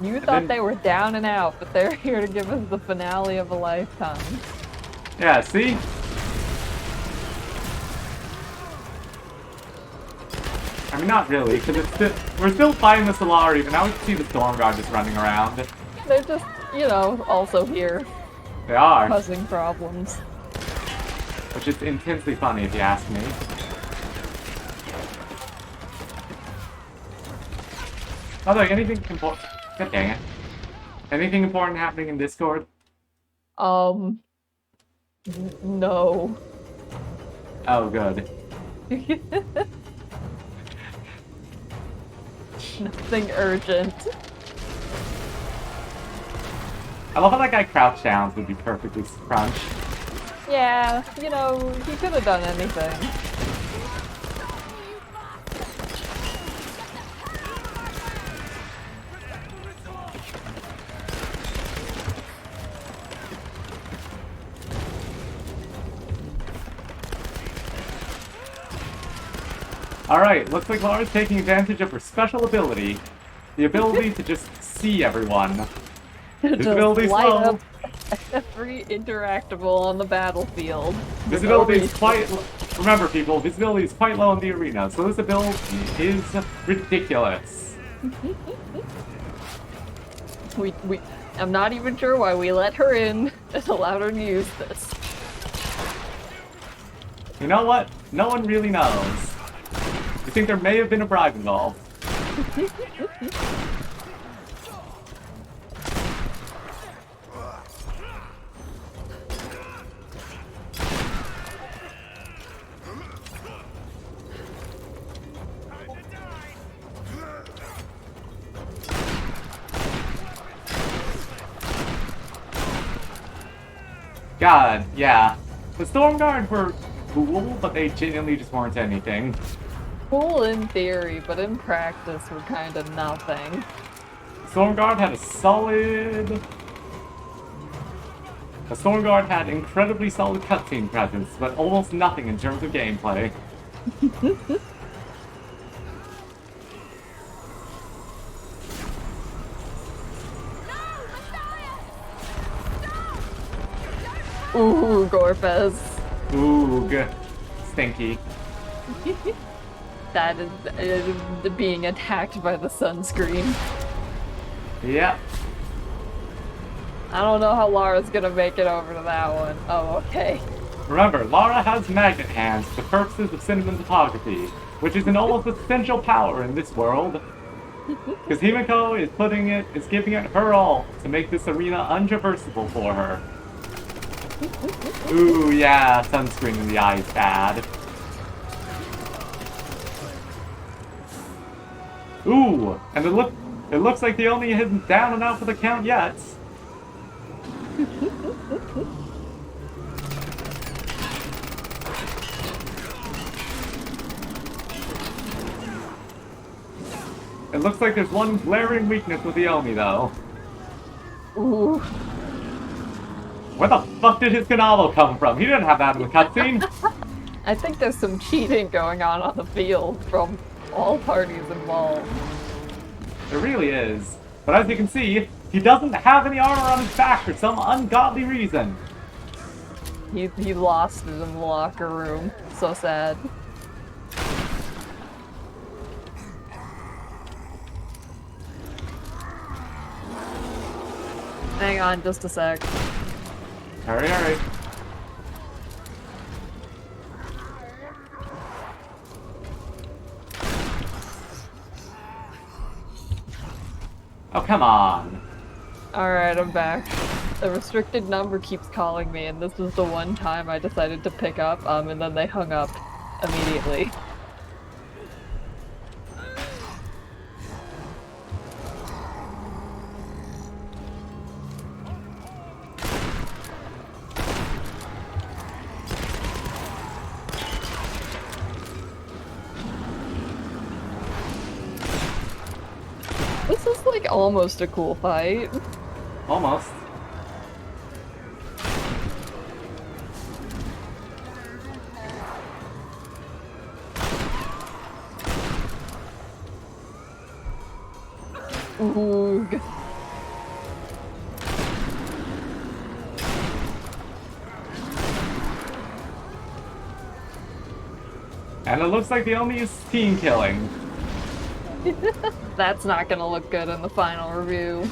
B: You thought they were down and out, but they're here to give us the finale of a lifetime.
A: Yeah, see? I mean, not really, because we're still fighting the Solari, but now we can see the Stormguard just running around.
B: They're just, you know, also here.
A: They are.
B: Causing problems.
A: Which is intensely funny, if you ask me. By the way, anything important? God dang it. Anything important happening in Discord?
B: No.
A: Oh, good.
B: Nothing urgent.
A: I love how that guy crouch downs would be perfectly crunched.
B: Yeah, you know, he could have done anything.
A: Alright, looks like Lara's taking advantage of her special ability. The ability to just see everyone. Visibility
B: Just light
A: slow.
B: up every interactable on the battlefield.
A: Visibility is quite... Remember, people, visibility is quite low in the arena, so this ability is ridiculous.
B: I'm not even sure why we let her in and allowed her to use this.
A: You know what? No one really knows. I think there may have been a bribe involved. God, yeah. The Stormguard were cool, but they genuinely just weren't anything.
B: Cool in theory, but in practice were kind of nothing.
A: Stormguard had a solid... The Stormguard had incredibly solid cutscene presence, but almost nothing in terms of gameplay.
B: Ooh, Gorpez.
A: Ooh, good. Stinky.
B: That is being attacked by the sunscreen.
A: Yep.
B: I don't know how Lara's gonna make it over to that one. Oh, okay.
A: Remember, Lara has magnet hands for the purposes of cinematography, which is an almost essential power in this world. Because Himiko is giving it her all to make this arena untraversable for her. Ooh, yeah, sunscreen in the eye is bad. Ooh, and it looks like the only isn't down and out for the count yet. It looks like there's one glaring weakness with Iomi, though.
B: Ooh.
A: Where the fuck did his Ganavo come from? He didn't have that in the cutscene.
B: I think there's some cheating going on the field from all parties involved.
A: It really is. But as you can see, he doesn't have any armor on his back for some ungodly reason.
B: He lost it in the locker room. So sad. Hang on just a sec.
A: Hurry. Oh, come on.
B: Alright, I'm back. The restricted number keeps calling me, and this was the one time I decided to pick up, and then they hung up immediately. This is like almost a cool fight.
A: Almost.
B: Oog.
A: And it looks like the only is team killing.
B: That's not gonna look good in the final review.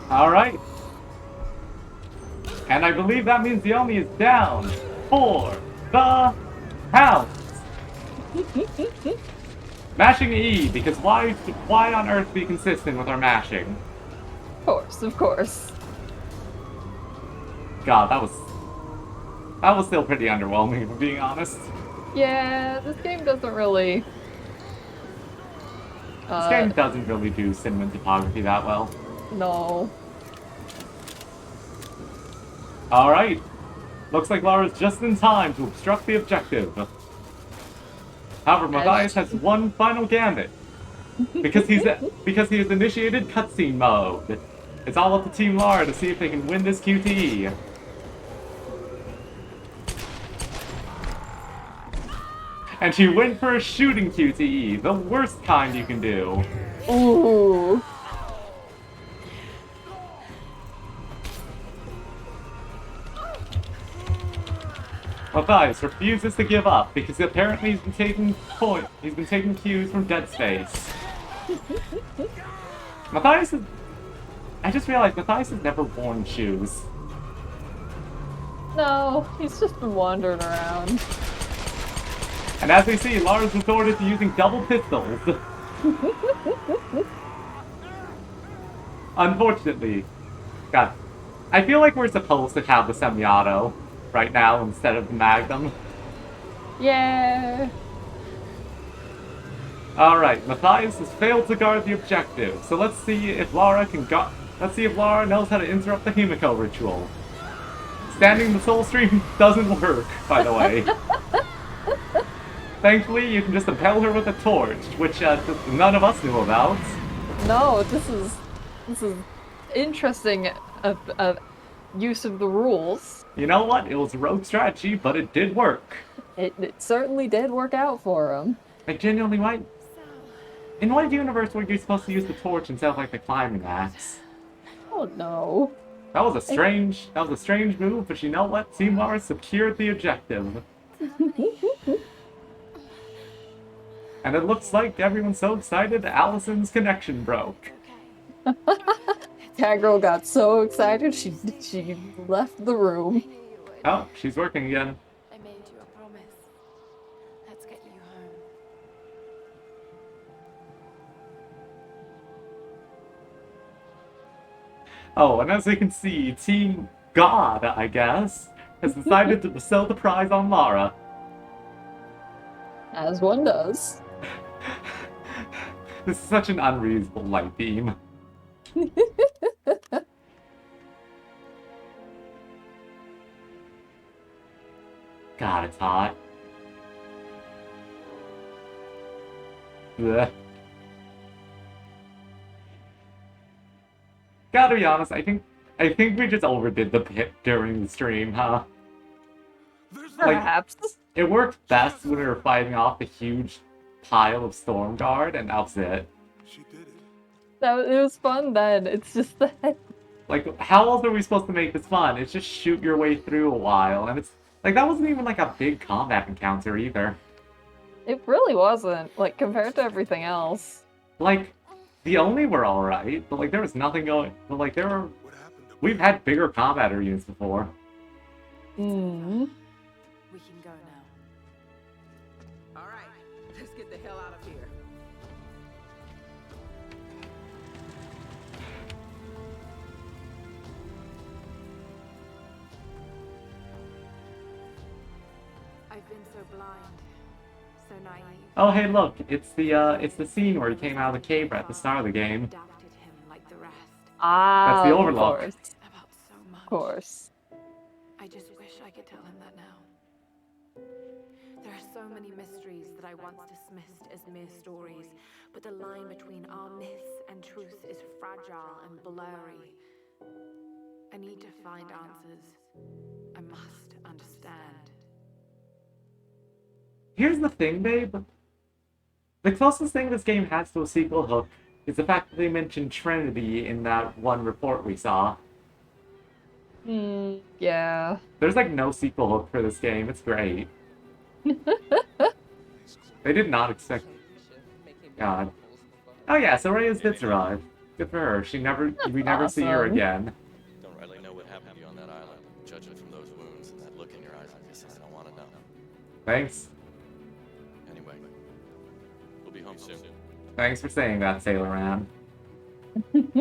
A: Alright. And I believe that means Yomi is down for the house. Mashing E, because why on earth be consistent with our mashing?
B: Of course.
A: God, that was still pretty underwhelming, if I'm being honest.
B: Yeah, this game doesn't really...
A: This game doesn't really do cinnamon topography that well.
B: No.
A: Alright. Looks like Lara's just in time to obstruct the objective. However, Matthias has one final gambit. Because he has initiated cutscene mode. It's all up to Team Lara to see if they can win this QTE. And she went for a shooting QTE, the worst kind you can do.
B: Ooh.
A: Matthias refuses to give up because apparently he's been taking cues from Dead Space. Matthias is... I just realized Matthias has never worn shoes.
B: No, he's just been wandering around.
A: And as we see, Lara's resorted to using double pistols. Unfortunately. God. I feel like we're supposed to have the semi-auto right now instead of the Magnum.
B: Yeah.
A: Alright, Matthias has failed to guard the objective, so let's see if Lara knows how to interrupt the Himiko ritual. Standing the soul stream doesn't work, by the way. Thankfully, you can just impel her with a torch, which none of us knew about.
B: No, this is interesting use of the rules.
A: You know what? It was a rogue strategy, but it did work.
B: It certainly did work out for him.
A: Like, genuinely, why? In what universe were you supposed to use the torch instead of, like, the climbing axe?
B: Oh no.
A: That was a strange move, but you know what? Team Lara secured the objective. And it looks like everyone's so excited Allison's connection broke.
B: That girl got so excited she left the room.
A: Oh, she's working again.
C: I made you a promise. Let's get you home.
A: Oh, and as we can see, Team God, I guess, has decided to bestow the prize on Lara.
B: As one does.
A: This is such an unreasonable light beam. God, it's hot. Ugh. Gotta be honest, I think we just overdid the pit during the stream, huh?
B: Perhaps.
A: It worked best when we were fighting off a huge pile of Stormguard, and that was it.
B: It was fun then. It's just that.
A: Like, how else are we supposed to make this fun? It's just shoot your way through a while, and it's like that wasn't even like a big combat encounter either.
B: It really wasn't, like, compared to everything else.
A: Like, the Oni were alright, but like there was nothing going. But like there were. We've had bigger combat arenas before.
B: Hmm.
C: We can go now.
G: All right, let's get the hell out of here.
C: I've been so blind, so naive.
A: Oh hey, look! It's the scene where he came out of the cave at the start of the game.
C: Adapted him like the rest.
B: Ah,
A: That's the Overlook.
B: Of course.
C: About so much.
B: Of course.
C: I just wish I could tell him that now. There are so many mysteries that I once dismissed as mere stories, but the line between our myths and truth is fragile and blurry. I need to find answers. I must understand.
A: Here's the thing, babe. The closest thing this game has to a sequel hook is the fact that they mentioned Trinity in that one report we saw.
B: Yeah.
A: There's like no sequel hook for this game. It's great. They did not expect. God. Oh yeah, so Reyes did survive. Good for her. We never see her
B: Awesome.
A: again.
L: Don't really know what happened to you on that island. Judging from those wounds and that look in your eyes, I guess I don't want to know.
A: Thanks.
L: Anyway, we'll be home soon.
A: Thanks for saying that, Sailor Man.
C: I'm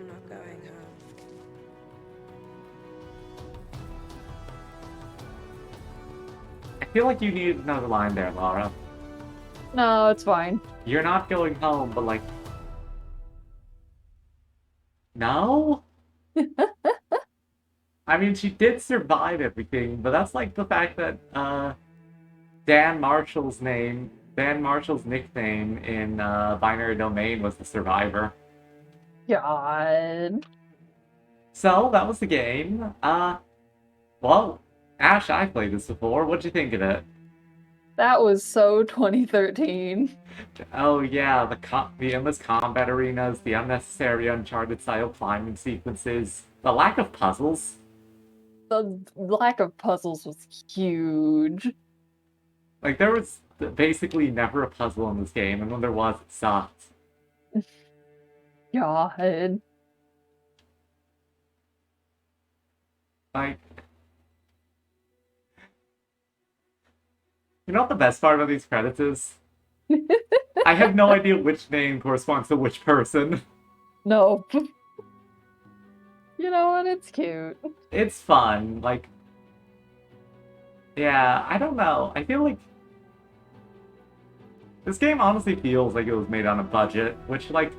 C: not going home.
A: I feel like you need another line there, Laura.
B: No, it's fine.
A: You're not going home, but like... No? I mean, she did survive everything, but that's like the fact that, Dan Marshall's nickname in, Binary Domain was the Survivor.
B: God.
A: So, that was the game. Well, Ash, I played this before. What'd you think of it?
B: That was so 2013.
A: Oh yeah, the endless combat arenas, the unnecessary Uncharted-style climbing sequences, the lack of puzzles.
B: The lack of puzzles was huge.
A: Like, there was basically never a puzzle in this game, and when there was, it sucked.
B: God.
A: Like... You know what the best part about these credits is? I have no idea which name corresponds to which person.
B: No. You know what? It's cute.
A: It's fun, like... Yeah, I don't know. I feel like... This game honestly feels like it was made on a budget, which, like,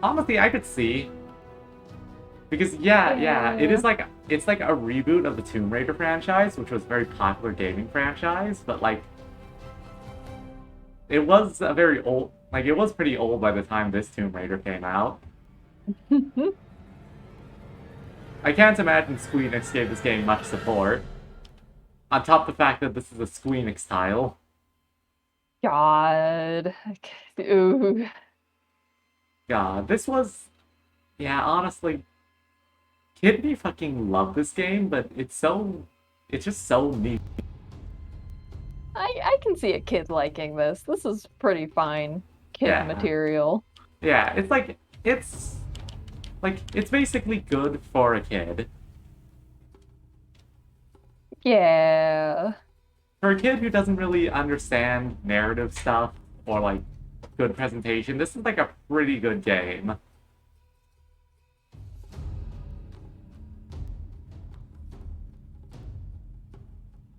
A: honestly, I could see. Because, yeah, it is like... It's like a reboot of the Tomb Raider franchise, which was a very popular gaming franchise, but, like... It was a very old... Like, it was pretty old by the time this Tomb Raider came out. I can't imagine Squeenix gave this game much support. On top of the fact that this is a Squeenix tile.
B: God. Ooh.
A: God, this was... Yeah, honestly... Kid me fucking love this game, but it's so... It's just so neat.
B: I can see a kid liking this. This is pretty fine kid material.
A: Yeah, it's like... It's... Like, it's basically good for a kid.
B: Yeah.
A: For a kid who doesn't really understand narrative stuff or, like, good presentation, this is, like, a pretty good game.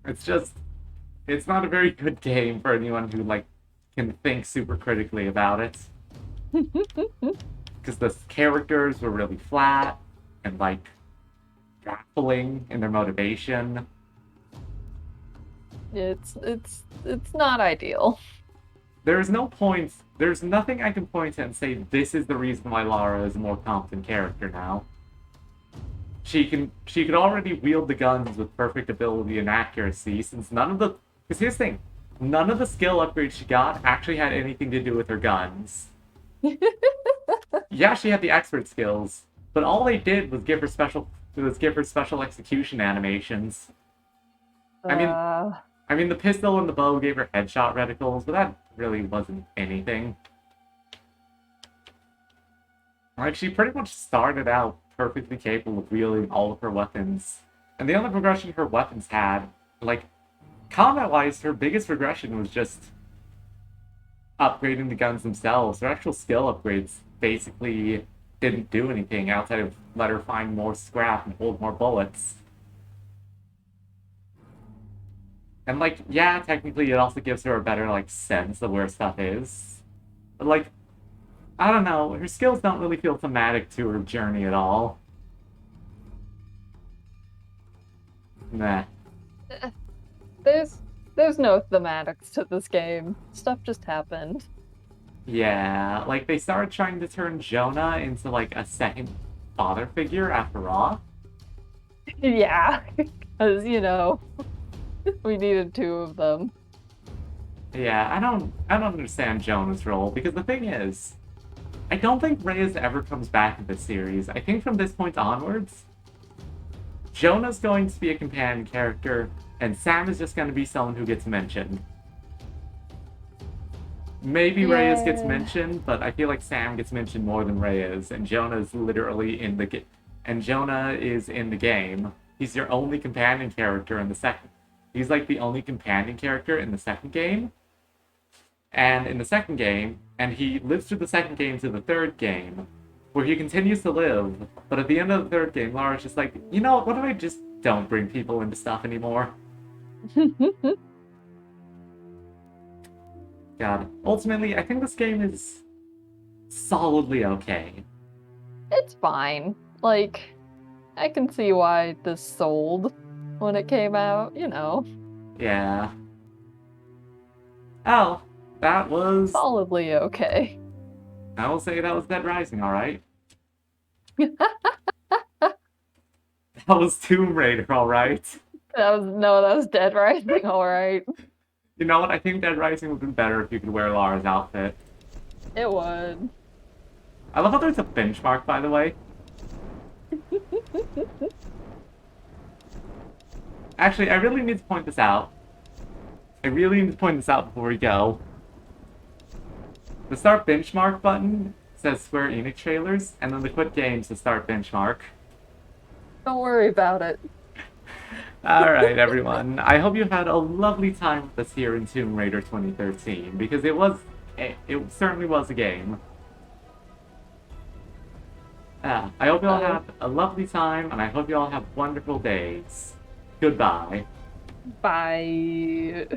A: It's just... It's not a very good game for anyone who, like, can think super critically about it. Because the characters were really flat. and like baffling in their motivation.
B: It's not ideal.
A: There's nothing I can point to and say this is the reason why Lara is a more competent character now. She could already wield the guns with perfect ability and accuracy, since because here's the thing, none of the skill upgrades she got actually had anything to do with her guns. Yeah, she had the expert skills, but all they did was give her special execution animations. I mean, the pistol and the bow gave her headshot reticles, but that really wasn't anything. Like, she pretty much started out perfectly capable of wielding all of her weapons. And the only progression her weapons had, like, combat-wise, her biggest progression was just upgrading the guns themselves. Her actual skill upgrades basically didn't do anything outside of let her find more scrap and hold more bullets. And, like, yeah, technically it also gives her a better, like, sense of where stuff is. But, like, I don't know, her skills don't really feel thematic to her journey at all. Nah.
B: There's no thematics to this game. Stuff just happened.
A: Yeah, like, they started trying to turn Jonah into, like, a second father figure after all.
B: Yeah, because, you know, we needed two of them.
A: Yeah, I don't understand Jonah's role, because the thing is, I don't think Reyes ever comes back in this series. I think from this point onwards, Jonah's going to be a companion character, and Sam is just going to be someone who gets mentioned. Maybe Reyes gets mentioned, but I feel like Sam gets mentioned more than Reyes, and Jonah's literally in the Jonah is in the game. He's your only companion character in the second. He's like the only companion character in the second game. And in the second game, and he lives through the second game to the third game, where he continues to live, but at the end of the third game, Lara's just like, you know, what if I just don't bring people into stuff anymore? God. Ultimately, I think this game is solidly okay.
B: It's fine. Like, I can see why this sold when it came out, you know.
A: Yeah. Oh, that was...
B: solidly okay.
A: I will say that was Dead Rising, alright? That was Tomb Raider, alright?
B: That was Dead Rising, alright.
A: You know what? I think Dead Rising would have been better if you could wear Lara's outfit.
B: It would.
A: I love how there's a benchmark, by the way. Actually, I really need to point this out. Before we go. The Start Benchmark button says Square Enix trailers, and then the Quit Games to Start Benchmark.
B: Don't worry about it.
A: Alright, everyone. I hope you had a lovely time with us here in Tomb Raider 2013, because it certainly was a game. I hope you all have a lovely time, and I hope you all have wonderful days. Goodbye.
B: Bye.